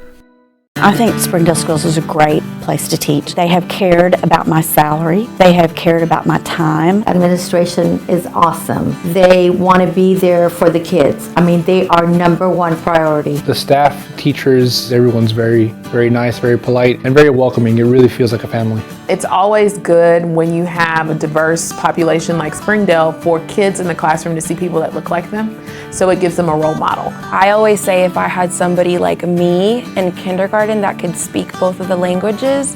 I think Springdale Schools is a great place to teach. They have cared about my salary. They have cared about my time. Administration is awesome. They want to be there for the kids. I mean, they are #1 priority. The staff, teachers, everyone's very, very nice, very polite, and very welcoming. It really feels like a family. It's always good when you have a diverse population like Springdale for kids in the classroom to see people that look like them, so it gives them a role model. I always say if I had somebody like me in kindergarten that could speak both of the languages,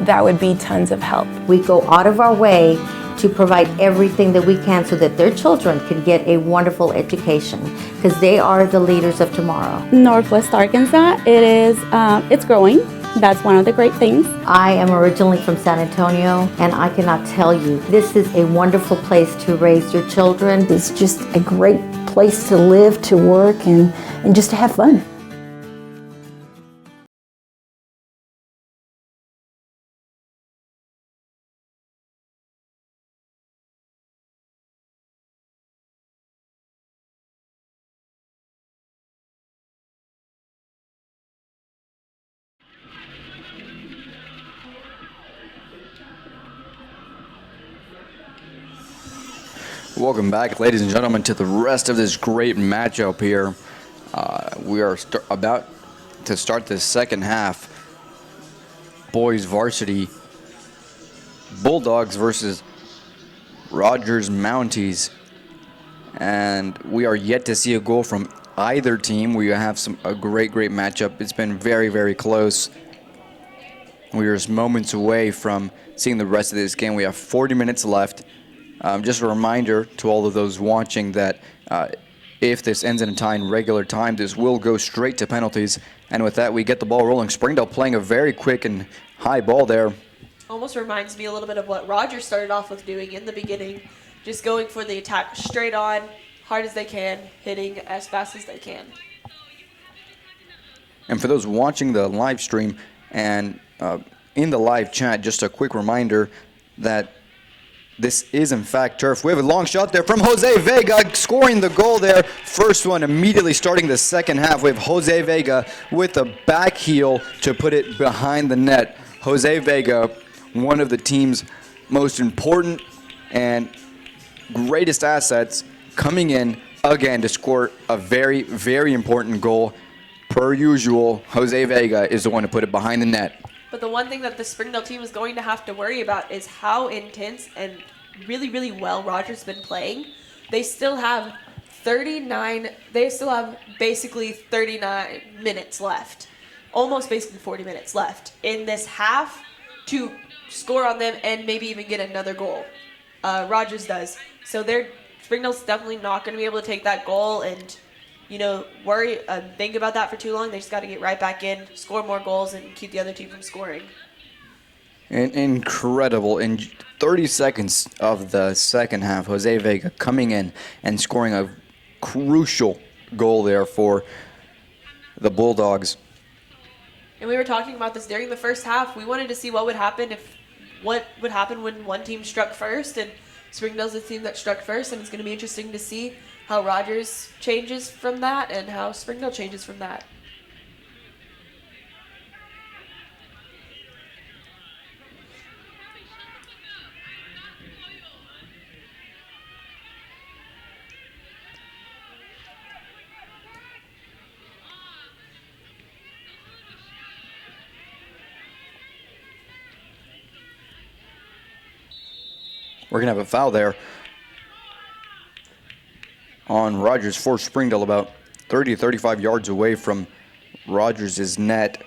that would be tons of help. We go out of our way to provide everything that we can so that their children can get a wonderful education, because they are the leaders of tomorrow. Northwest Arkansas, it's growing. That's one of the great things. I am originally from San Antonio, and I cannot tell you, this is a wonderful place to raise your children. It's just a great place to live, to work, and just to have fun. Welcome back, ladies and gentlemen, to the rest of this great matchup here. We are about to start the second half. Boys varsity Bulldogs versus Rogers Mounties. And we are yet to see a goal from either team. We have a great matchup. It's been very, very close. We are just moments away from seeing the rest of this game. We have 40 minutes left. Just a reminder to all of those watching that if this ends in a tie in regular time, this will go straight to penalties. And with that, we get the ball rolling. Springdale playing a very quick and high ball there. Almost reminds me a little bit of what Rogers started off with doing in the beginning, just going for the attack straight on, hard as they can, hitting as fast as they can. And for those watching the live stream and in the live chat, just a quick reminder that this is, in fact, turf. We have a long shot there from Jose Vega scoring the goal there. First one immediately starting the second half. We have Jose Vega with a back heel to put it behind the net. Jose Vega, one of the team's most important and greatest assets, coming in again to score a very, very important goal. Per usual, Jose Vega is the one to put it behind the net. But the one thing that the Springdale team is going to have to worry about is how intense and really, really well Rogers has been playing. They still have basically 39 minutes left, almost basically 40 minutes left in this half to score on them and maybe even get another goal. Rogers does. So Springdale's definitely not going to be able to take that goal and worry, think about that for too long. They just got to get right back in, score more goals, and keep the other team from scoring. Incredible. In 30 seconds of the second half, Jose Vega coming in and scoring a crucial goal there for the Bulldogs. And we were talking about this during the first half. We wanted to see what would happen when one team struck first, and Springdale's the team that struck first, and it's going to be interesting to see how Rogers changes from that and how Springdale changes from that. We're going to have a foul there on Rogers for Springdale, about 30 to 35 yards away from Rogers' net.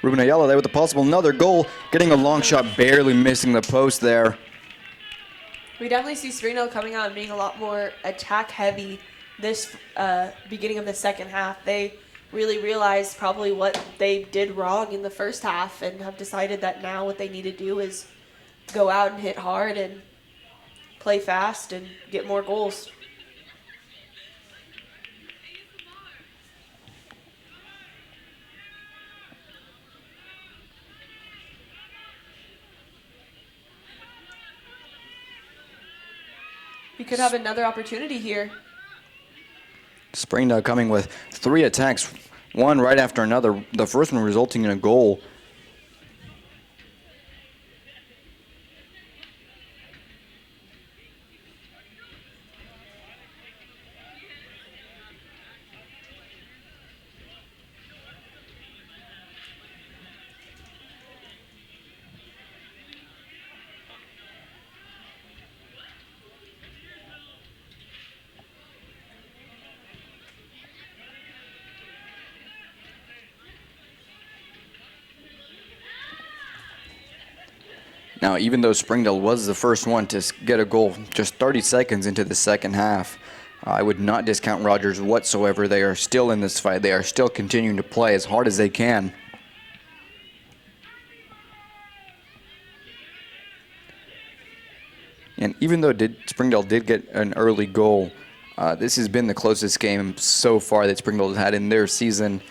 Ruben Ayala there with a possible another goal, getting a long shot, barely missing the post there. We definitely see Springdale coming out and being a lot more attack heavy this beginning of the second half. They really realized probably what they did wrong in the first half and have decided that now what they need to do is go out and hit hard and play fast and get more goals. We could have another opportunity here. Springdale coming with 3 attacks, one right after another. The first one resulting in a goal. Now, even though Springdale was the first one to get a goal just 30 seconds into the second half, I would not discount Rogers whatsoever. They are still in this fight. They are still continuing to play as hard as they can. And even though Springdale did get an early goal, this has been the closest game so far that Springdale has had in their season,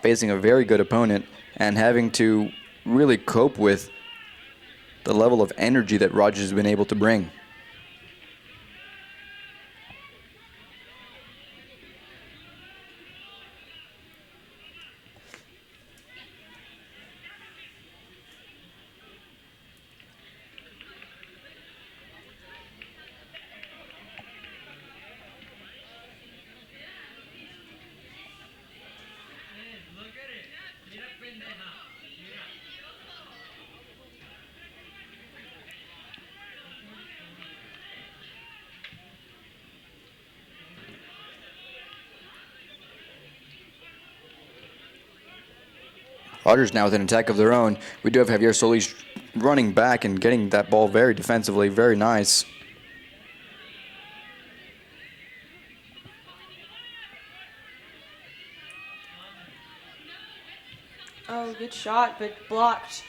facing a very good opponent and having to really cope with the level of energy that Rogers has been able to bring. Rogers now with an attack of their own. We do have Javier Solis running back and getting that ball very defensively, very nice. Oh, good shot, but blocked.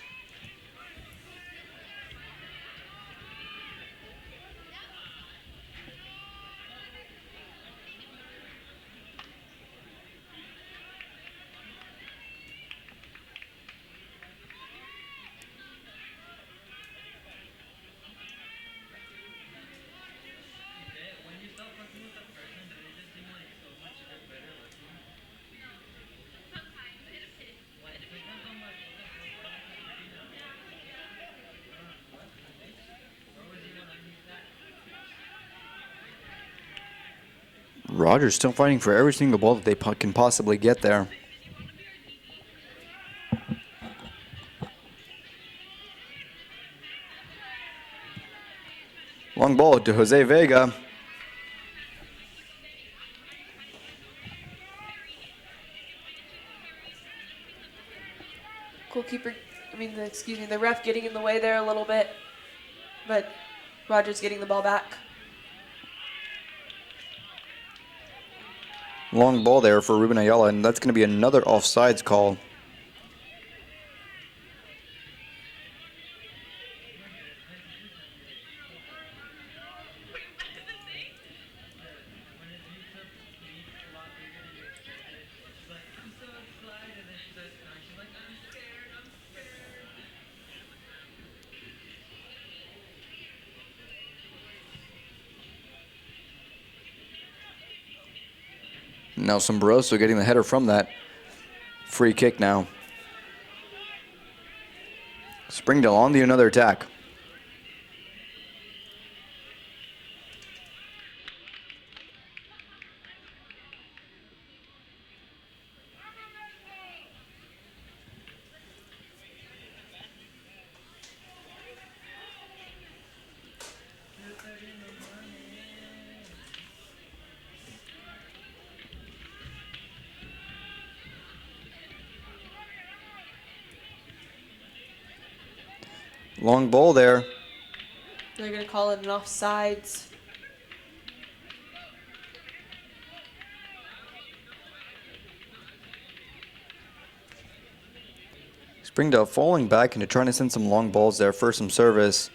Rogers still fighting for every single ball that they can possibly get there. Long ball to Jose Vega. The ref getting in the way there a little bit, but Rogers getting the ball back. Long ball there for Ruben Ayala, and that's going to be another offsides call. Now Sombroso getting the header from that free kick now. Springdale on the another attack. Long ball there. They're going to call it an offsides. Springdale falling back into trying to send some long balls there for some service.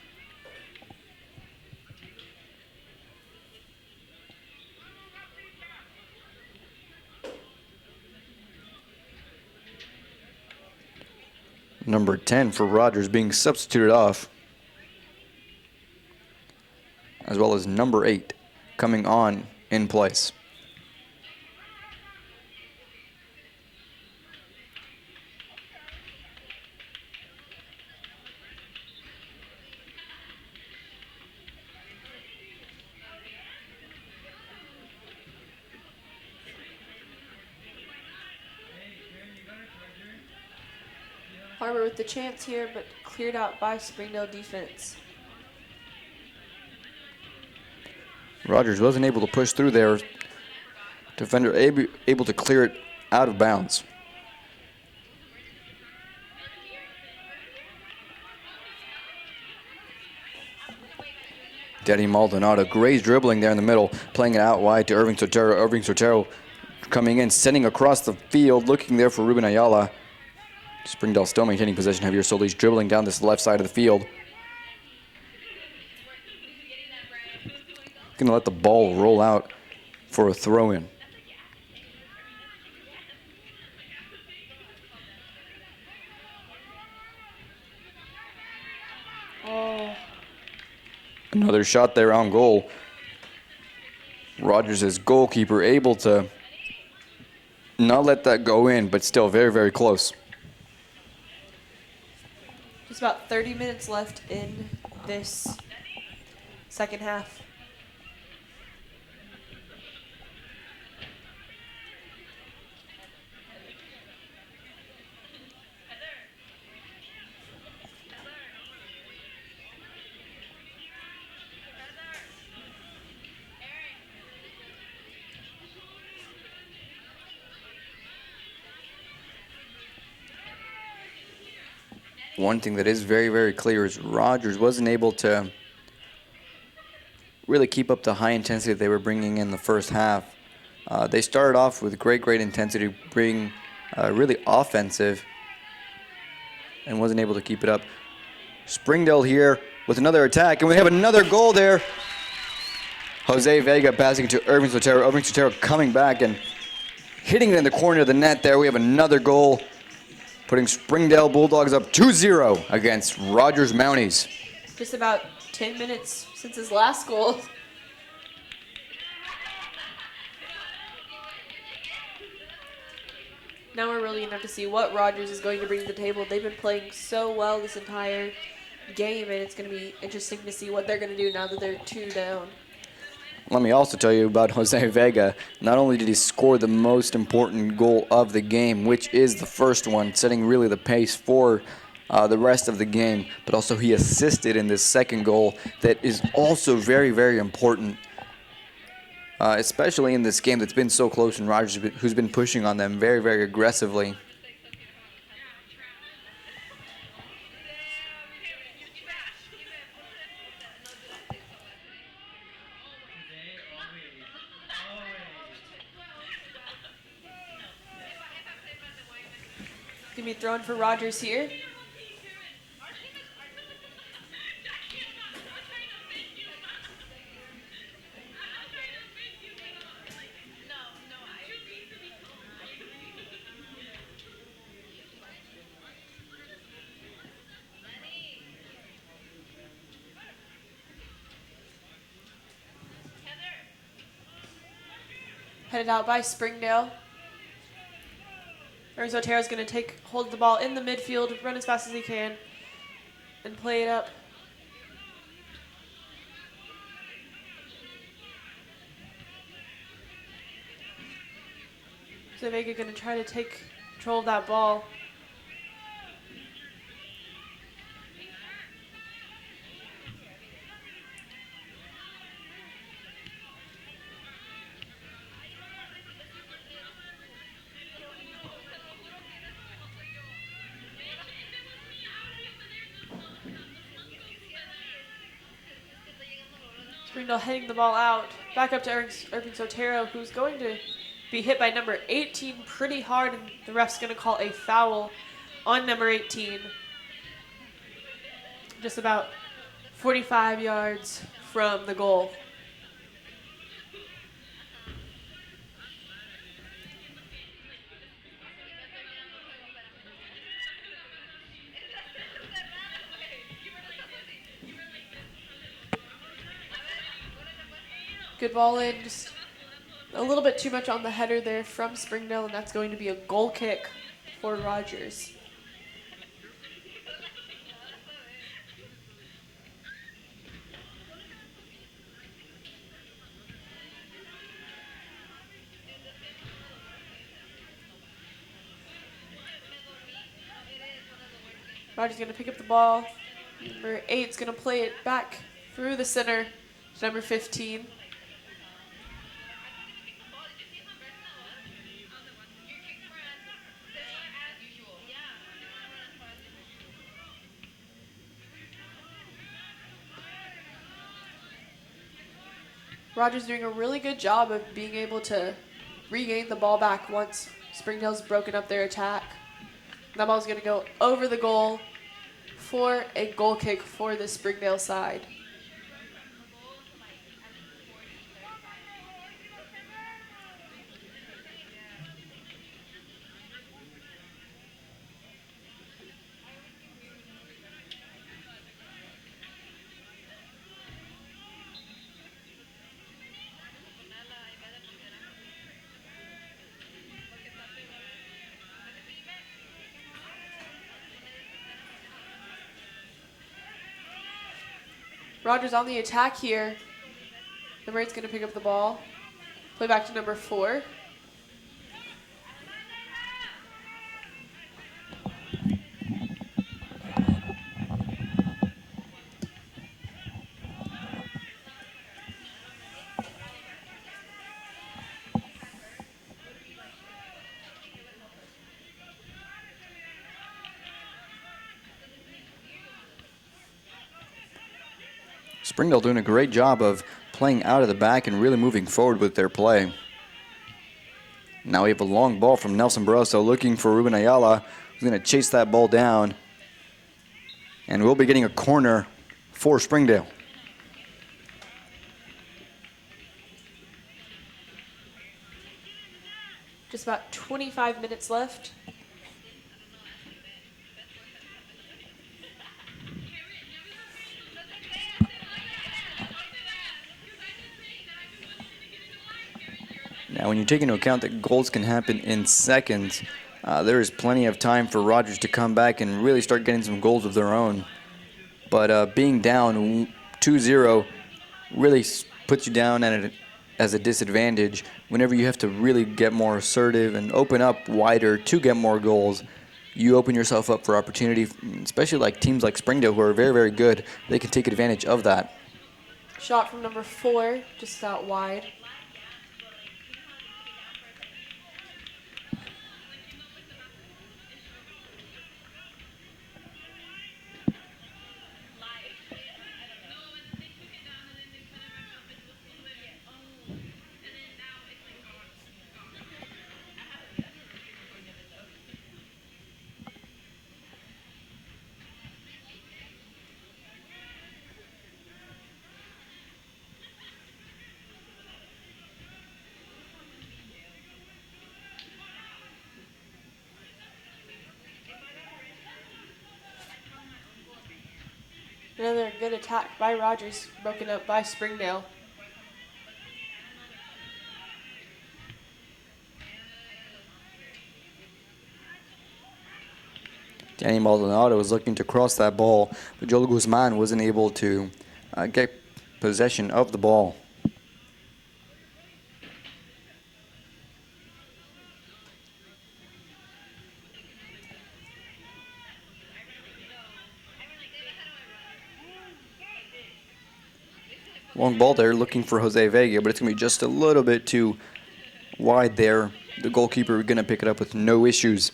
Number 10 for Rogers being substituted off, as well as number 8 coming on in place. HAR-BER with the chance here, but cleared out by Springdale defense. Rogers wasn't able to push through there. Defender able to clear it out of bounds. Daddy Maldonado, Gray's dribbling there in the middle, playing it out wide to Irving Sotero. Irving Sotero coming in, sending across the field, looking there for Ruben Ayala. Springdale still maintaining possession. Javier Solis dribbling down this left side of the field. Going to let the ball roll out for a throw-in. Oh. Another shot there on goal. Rogers' goalkeeper able to not let that go in, but still very, very close. Just about 30 minutes left in this second half. One thing that is very, very clear is Rogers wasn't able to really keep up the high intensity they were bringing in the first half. They started off with great intensity, being really offensive, and wasn't able to keep it up. Springdale here with another attack, and we have another goal there. Jose Vega passing to Irving Sotero. Irving Sotero coming back and hitting it in the corner of the net there. We have another goal, putting Springdale Bulldogs up 2-0 against Rogers Mounties. Just about 10 minutes since his last goal. Now we're really going to have to see what Rogers is going to bring to the table. They've been playing so well this entire game, and it's going to be interesting to see what they're going to do now that they're 2 down. Let me also tell you about Jose Vega. Not only did he score the most important goal of the game, which is the first one, setting really the pace for the rest of the game, but also he assisted in this second goal that is also very, very important, especially in this game that's been so close, and Rogers, who's been pushing on them very, very aggressively. Gonna be thrown for Rogers here. Headed out by Springdale. Zotero's going to hold the ball in the midfield, run as fast as he can, and play it up. So Vega going to try to take control of that ball. Springdale heading the ball out. Back up to Irving Sotero, who's going to be hit by number 18 pretty hard, and the ref's going to call a foul on number 18. Just about 45 yards from the goal. Good ball in, just a little bit too much on the header there from Springdale, and that's going to be a goal kick for Rogers. Rogers going to pick up the ball. Number 8's going to play it back through the center to number 15. Rogers doing a really good job of being able to regain the ball back once Springdale's broken up their attack. That ball's going to go over the goal for a goal kick for the Springdale side. Rogers on the attack here. Number 8's going to pick up the ball. Play back to number 4. Springdale doing a great job of playing out of the back and really moving forward with their play. Now we have a long ball from Nelson Barroso looking for Ruben Ayala, who's going to chase that ball down. And we'll be getting a corner for Springdale. Just about 25 minutes left. Now, when you take into account that goals can happen in seconds, there is plenty of time for Rogers to come back and really start getting some goals of their own. But being down 2-0 really puts you down as a disadvantage whenever you have to really get more assertive and open up wider to get more goals. You open yourself up for opportunity, especially like teams like Springdale, who are very, very good. They can take advantage of that. Shot from number 4, just out wide. Another good attack by Rogers, broken up by Springdale. Danny Maldonado was looking to cross that ball, but Joel Guzman wasn't able to get possession of the ball. Long ball there, looking for Jose Vega, but it's going to be just a little bit too wide there. The goalkeeper going to pick it up with no issues.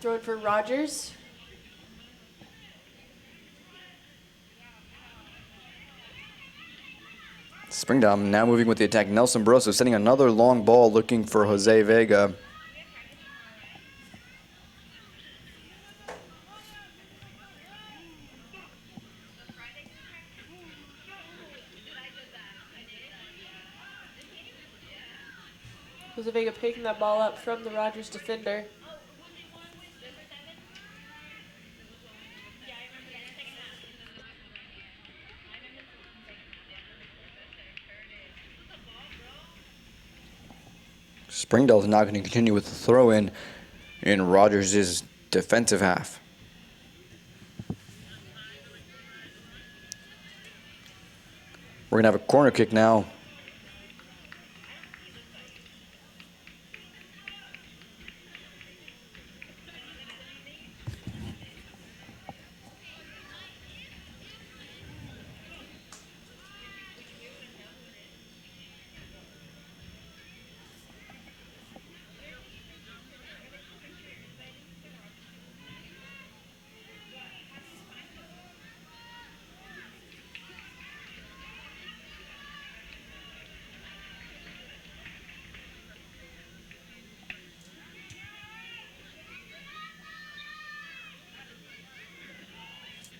throw in for Rogers. Springdale now moving with the attack. Nelson Barroso sending another long ball looking for Jose Vega. Jose Vega picking that ball up from the Rogers defender. Springdale is now going to continue with the throw in Rogers' defensive half. We're going to have a corner kick now.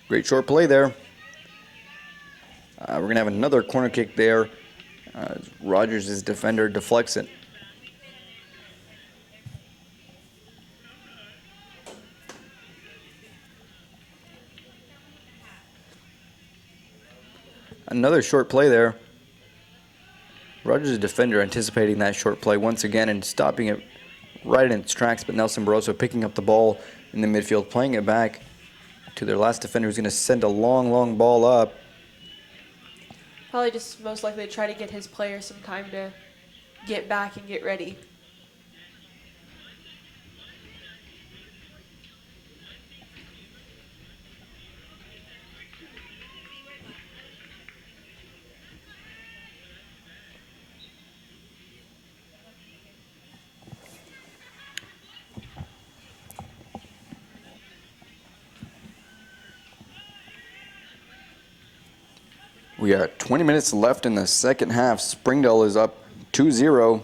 Great short play there. We're going to have another corner kick there. Rogers' defender deflects it. Another short play there. Rogers' defender anticipating that short play once again and stopping it right in its tracks, but Nelson Barroso picking up the ball in the midfield, playing it back to their last defender, who's going to send a long ball up. Probably just most likely try to get his player some time to get back and get ready. We are 20 minutes left in the second half. Springdale is up 2-0.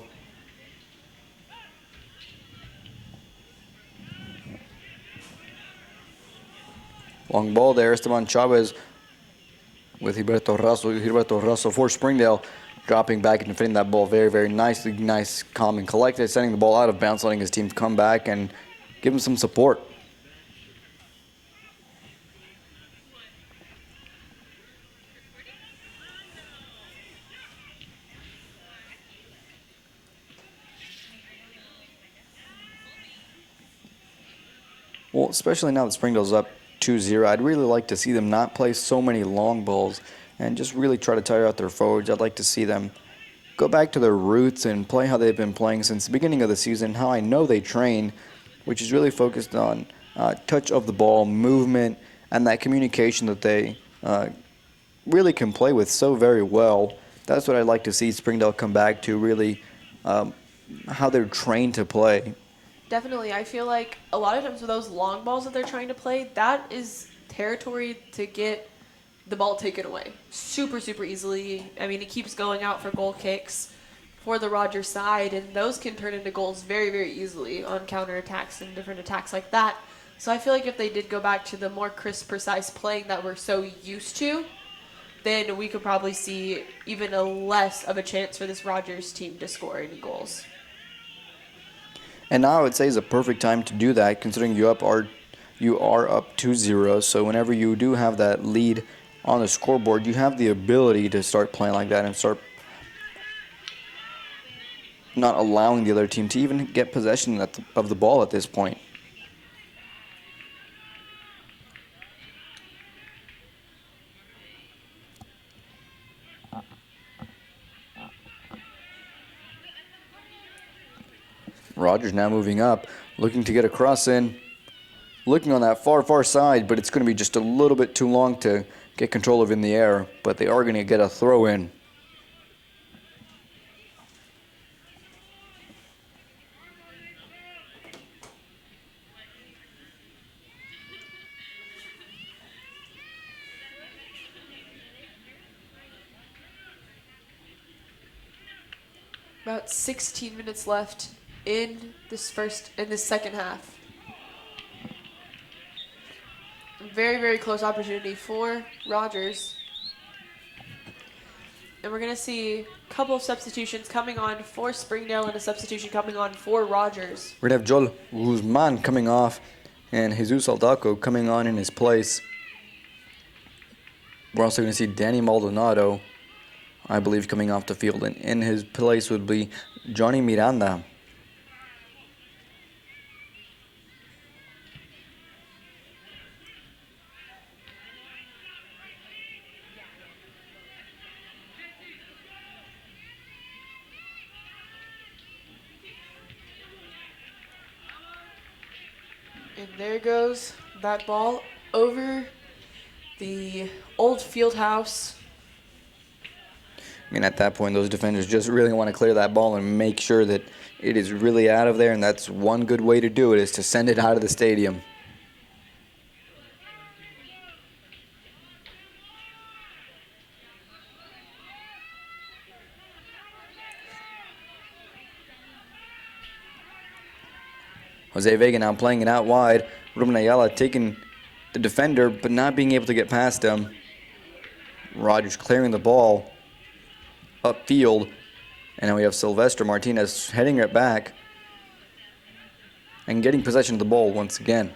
Long ball there. Esteban Chavez with Gilberto Rasso for Springdale. Dropping back and defending that ball very nicely. Nice, calm, and collected. Sending the ball out of bounds, letting his team come back and give him some support. Well, especially now that Springdale's up 2-0, I'd really like to see them not play so many long balls and just really try to tire out their forwards. I'd like to see them go back to their roots and play how they've been playing since the beginning of the season, how I know they train, which is really focused on touch of the ball, movement, and that communication that they really can play with so very well. That's what I'd like to see Springdale come back to, really how they're trained to play. Definitely. I feel like a lot of times with those long balls that they're trying to play, that is territory to get the ball taken away super easily. I mean, it keeps going out for goal kicks for the Rogers side, and those can turn into goals very easily on counterattacks and different attacks like that. So I feel like if they did go back to the more crisp, precise playing that we're so used to, then we could probably see even a less of a chance for this Rogers team to score any goals. And now I would say is a perfect time to do that, considering you are up 2-0. So whenever you do have that lead on the scoreboard, you have the ability to start playing like that and start not allowing the other team to even get possession of the ball at this point. Rogers now moving up, looking to get a cross in, looking on that far side, but it's going to be just a little bit too long to get control of in the air, but they are going to get a throw in. About 16 minutes left in this second half. Very, very close opportunity for Rogers. And we're going to see a couple of substitutions coming on for Springdale and a substitution coming on for Rogers. We're going to have Joel Guzman coming off and Jesus Aldaco coming on in his place. We're also going to see Danny Maldonado, I believe, coming off the field. And in his place would be Johnny Miranda. And there goes that ball over the old field house. I mean, at that point, those defenders just really want to clear that ball and make sure that it is really out of there, and that's one good way to do it, is to send it out of the stadium. Jose Vega now playing it out wide. Ruben Ayala taking the defender, but not being able to get past him. Rogers clearing the ball upfield. And now we have Sylvester Martinez heading it back and getting possession of the ball once again.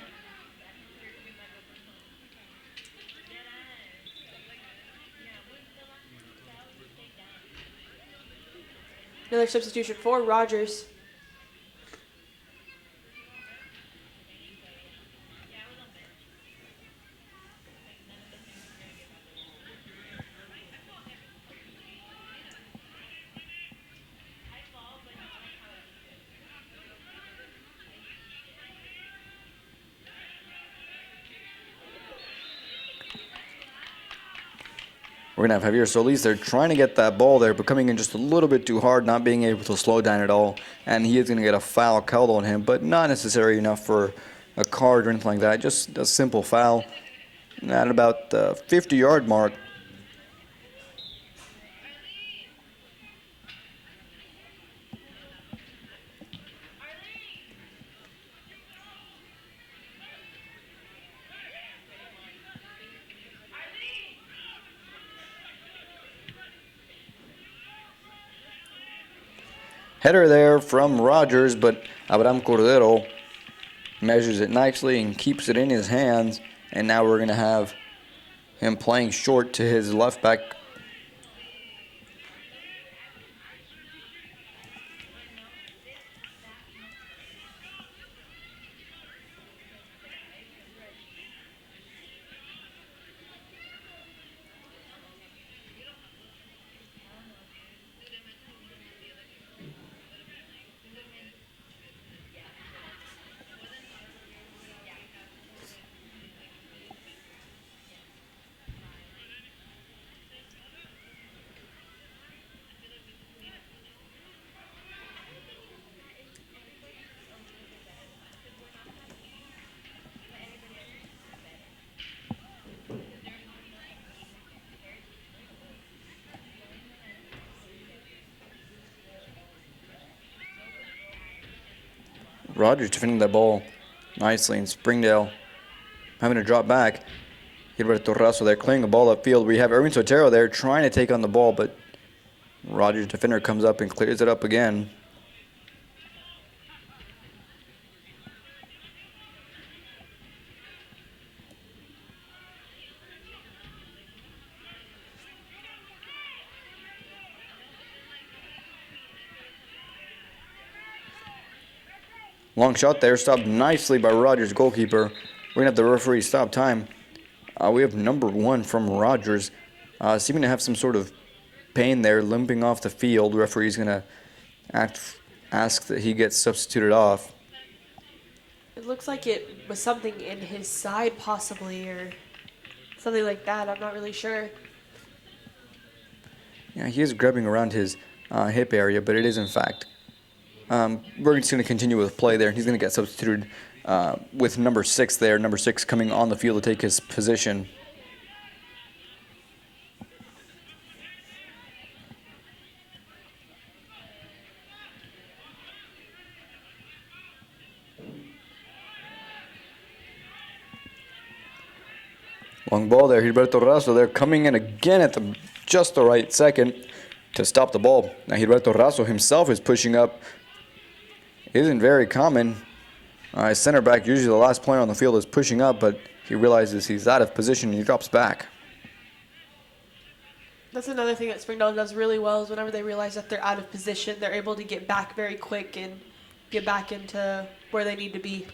Another substitution for Rogers. We're going to have Javier Solis there trying to get that ball there, but coming in just a little bit too hard, not being able to slow down at all. And he is going to get a foul called on him, but not necessary enough for a card or anything like that. Just a simple foul at about the 50-yard mark. Header there from Rogers, but Abraham Cordero measures it nicely and keeps it in his hands. And now we're going to have him playing short to his left back. Rogers defending that ball nicely, and Springdale having to drop back. Gilberto Razo there clearing the ball upfield. We have Erwin Sotero there trying to take on the ball, but Rogers' defender comes up and clears it up again. Long shot there, stopped nicely by Rogers' goalkeeper. We're going to have the referee stop time. We have number 1 from Rogers, seeming to have some sort of pain there, limping off the field. The referee's going to ask that he gets substituted off. It looks like it was something in his side possibly, or something like that. I'm not really sure. Yeah, he is grabbing around his hip area, but it is in fact. We're just going to continue with play there. He's going to get substituted with number 6 there. Number 6 coming on the field to take his position. Long ball there, Gilberto Razo there coming in again at just the right second to stop the ball. Now Gilberto Razo himself is pushing up. Isn't very common. Center back, usually the last player on the field, is pushing up, but he realizes he's out of position and he drops back. That's another thing that Springdale does really well is whenever they realize that they're out of position, they're able to get back very quick and get back into where they need to be.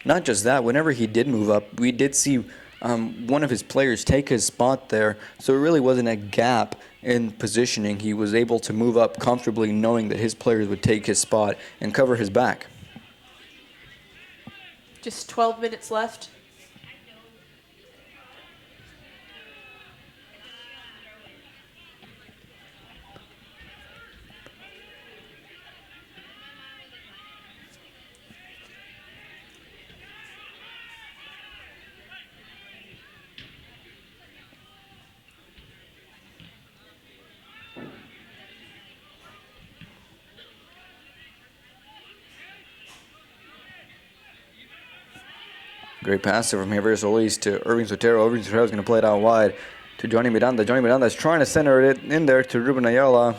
Not just that, whenever he did move up, we did see one of his players take his spot there, so it really wasn't a gap in positioning. He was able to move up comfortably knowing that his players would take his spot and cover his back. Just 12 minutes left. Great pass from Javier Solis to Irving Sotero. Irving Sotero is going to play it out wide to Johnny Miranda. Johnny Miranda is trying to center it in there to Ruben Ayala.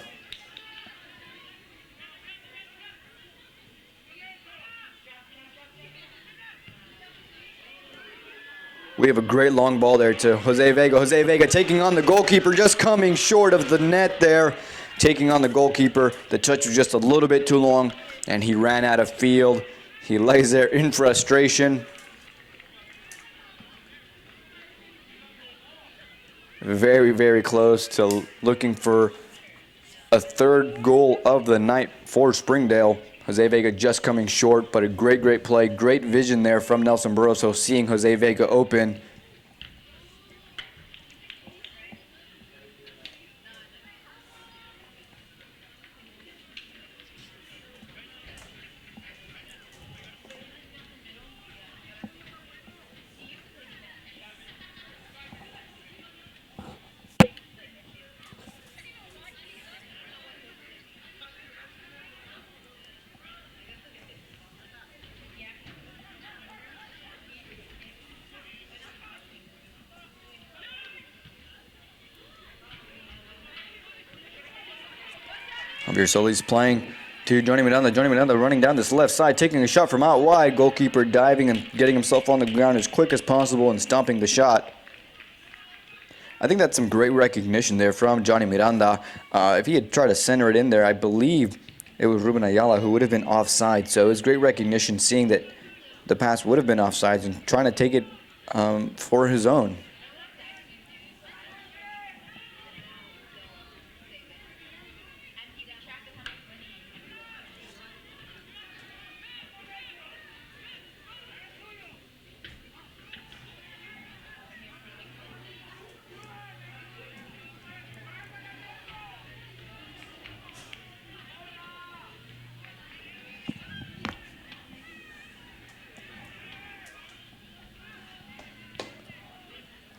We have a great long ball there to Jose Vega. Jose Vega taking on the goalkeeper, just coming short of the net there. Taking on the goalkeeper. The touch was just a little bit too long, and he ran out of field. He lays there in frustration. Very, very close to looking for a third goal of the night for Springdale. Jose Vega just coming short, but a great, great play. Great vision there from Nelson Barroso, seeing Jose Vega open. Javier Solis playing to Johnny Miranda. Johnny Miranda running down this left side, taking a shot from out wide. Goalkeeper diving and getting himself on the ground as quick as possible and stopping the shot. I think that's some great recognition there from Johnny Miranda. If he had tried to center it in there, I believe it was Ruben Ayala who would have been offside. So it was great recognition seeing that the pass would have been offside and trying to take it for his own.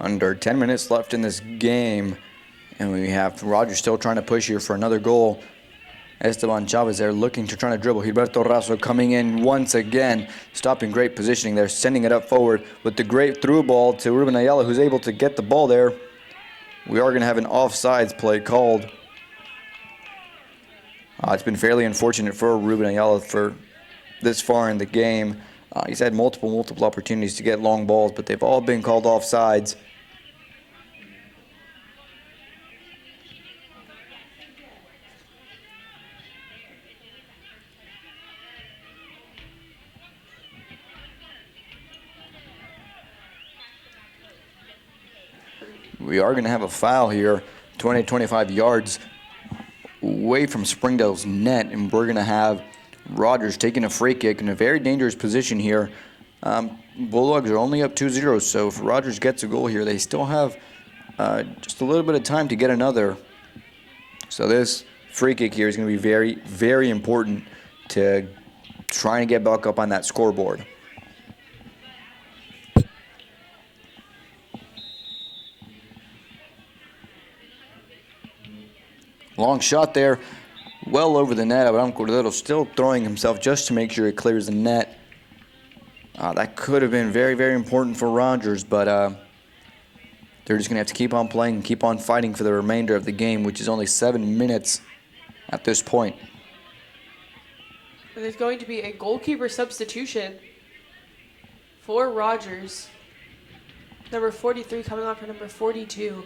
Under 10 minutes left in this game, and we have Rogers still trying to push here for another goal. Esteban Chavez there looking to try to dribble. Gilberto Razo coming in once again, stopping great positioning there, sending it up forward with the great through ball to Ruben Ayala, who's able to get the ball there. We are going to have an offsides play called. It's been fairly unfortunate for Ruben Ayala for this far in the game. He's had multiple opportunities to get long balls, but they've all been called offsides. We are going to have a foul here, 20-25 yards away from Springdale's net, and we're going to have Rogers taking a free kick in a very dangerous position here. Bulldogs are only up 2-0, so if Rogers gets a goal here, they still have just a little bit of time to get another. So this free kick here is going to be very, very important to trying to get back up on that scoreboard. Long shot there, well over the net. Abraham Cordero still throwing himself just to make sure it clears the net. That could have been very, very important for Rogers, but They're just going to have to keep on playing and keep on fighting for the remainder of the game, which is only 7 minutes at this point. And there's going to be a goalkeeper substitution for Rogers. Number 43 coming on for number 42.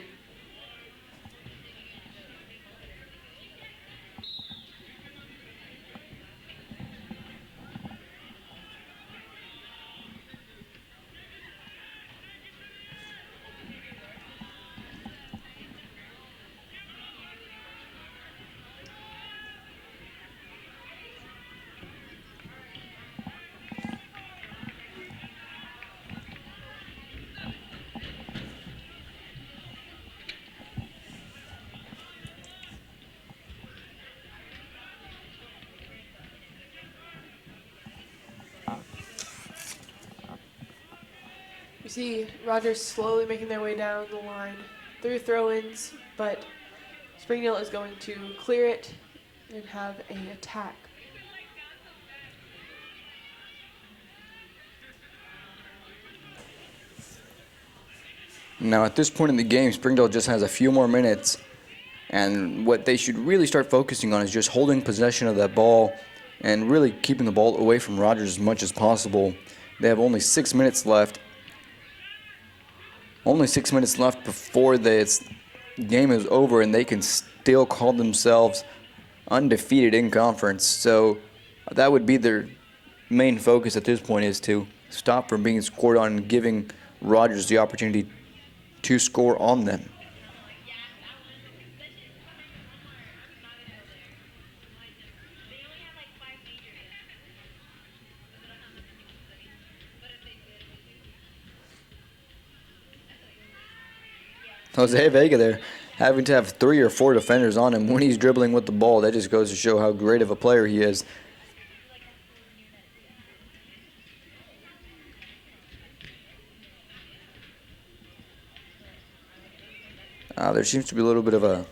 You see Rogers slowly making their way down the line through throw-ins, but Springdale is going to clear it and have an attack. Now at this point in the game, Springdale just has a few more minutes, and what they should really start focusing on is just holding possession of that ball and really keeping the ball away from Rogers as much as possible. They have only 6 minutes left. Only 6 minutes left before the game is over, and they can still call themselves undefeated in conference. So that would be their main focus at this point, is to stop from being scored on and giving Rogers the opportunity to score on them. Jose Vega there, having to have 3 or 4 defenders on him when he's dribbling with the ball. That just goes to show how great of a player he is. There seems to be a little bit of a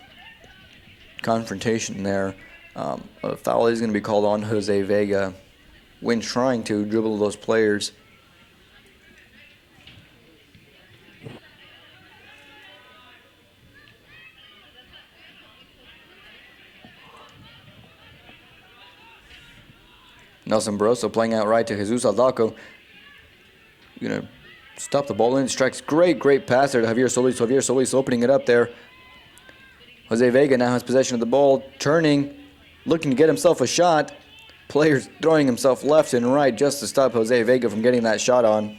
confrontation there. A foul is going to be called on Jose Vega when trying to dribble those players. Nelson Barroso playing out right to Jesus Aldaco. Going to stop the ball in. Strikes great pass there to Javier Solis. Javier Solis opening it up there. Jose Vega now has possession of the ball. Turning, looking to get himself a shot. Players throwing himself left and right just to stop Jose Vega from getting that shot on.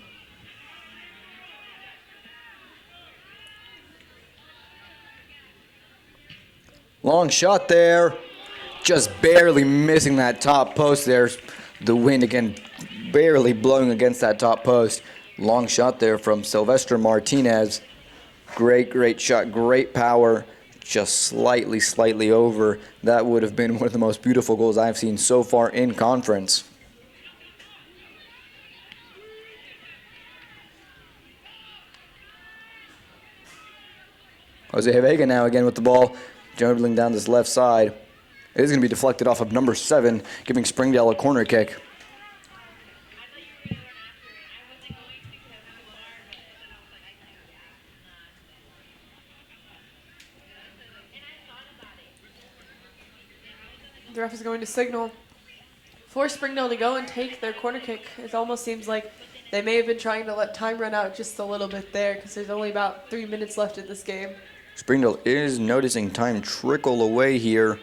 Long shot there. Just barely missing that top post there. The wind again barely blowing against that top post. Long shot there from Sylvester Martinez. Great shot, great power. Just slightly over. That would have been one of the most beautiful goals I've seen so far in conference. Jose Vega now again with the ball, dribbling down this left side. It is going to be deflected off of number 7, giving Springdale a corner kick. The ref is going to signal for Springdale to go and take their corner kick. It almost seems like they may have been trying to let time run out just a little bit there, because there's only about 3 minutes left in this game. Springdale is noticing time trickle away here.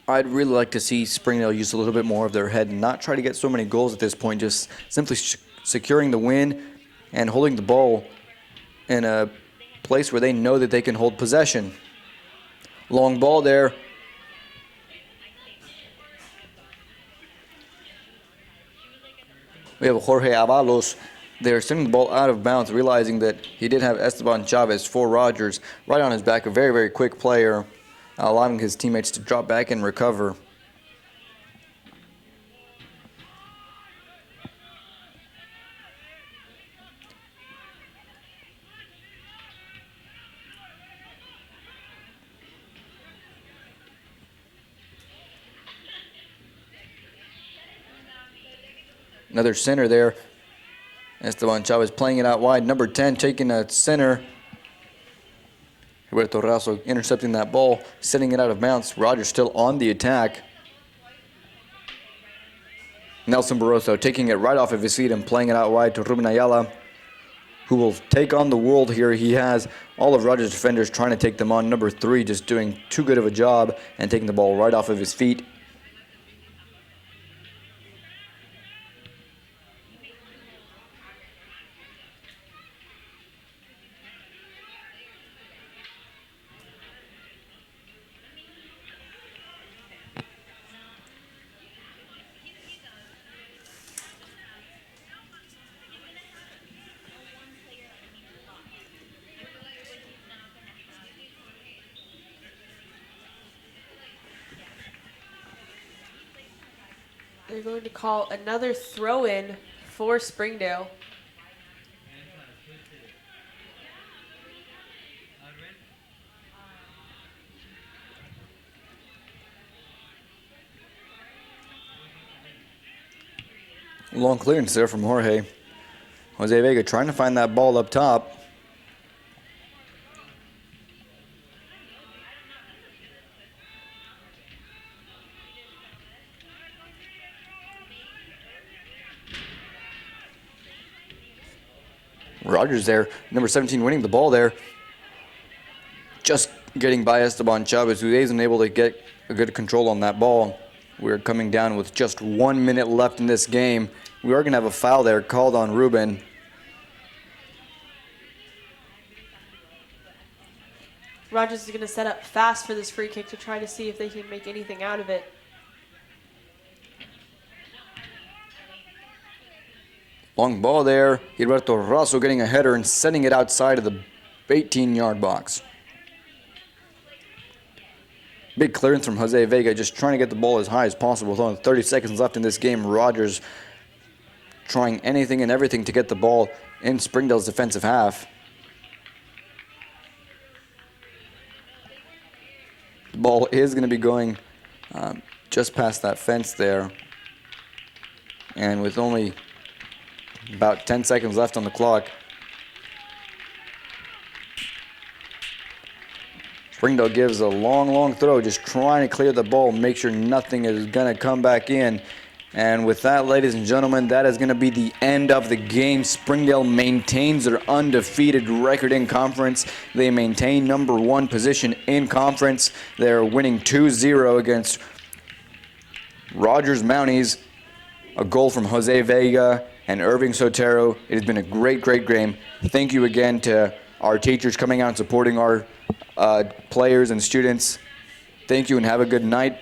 I'd really like to see Springdale use a little bit more of their head and not try to get so many goals at this point, just simply securing the win and holding the ball in a place where they know that they can hold possession. Long ball there. We have Jorge Avalos. They're sending the ball out of bounds, realizing that he did have Esteban Chavez for Rogers right on his back, a very quick player, allowing his teammates to drop back and recover. Another center there. Esteban Chavez playing it out wide. Number 10 taking a center. Roberto Razo intercepting that ball, sending it out of bounds. Rogers still on the attack. Nelson Barroso taking it right off of his feet and playing it out wide to Ruben Ayala, who will take on the world here. He has all of Rogers' defenders trying to take them on. Number 3 just doing too good of a job and taking the ball right off of his feet. They're going to call another throw-in for Springdale. Long clearance there from Jorge. Jose Vega trying to find that ball up top. Rogers there, number 17 winning the ball there. Just getting by Esteban Chavez, who isn't able to get a good control on that ball. We're coming down with just 1 minute left in this game. We are going to have a foul there called on Ruben. Rogers is going to set up fast for this free kick to try to see if they can make anything out of it. Long ball there. Gilberto Razo getting a header and sending it outside of the 18-yard box. Big clearance from Jose Vega, just trying to get the ball as high as possible. With only 30 seconds left in this game, Rogers trying anything and everything to get the ball in Springdale's defensive half. The ball is going to be going just past that fence there. And with only about 10 seconds left on the clock, Springdale gives a long throw, just trying to clear the ball, make sure nothing is going to come back in. And with that, ladies and gentlemen, that is going to be the end of the game. Springdale maintains their undefeated record in conference. They maintain number 1 position in conference. They're winning 2-0 against Rogers Mounties. A goal from Jose Vega and Irving Sotero. It has been a great game. Thank you again to our teachers coming out and supporting our players and students. Thank you and have a good night.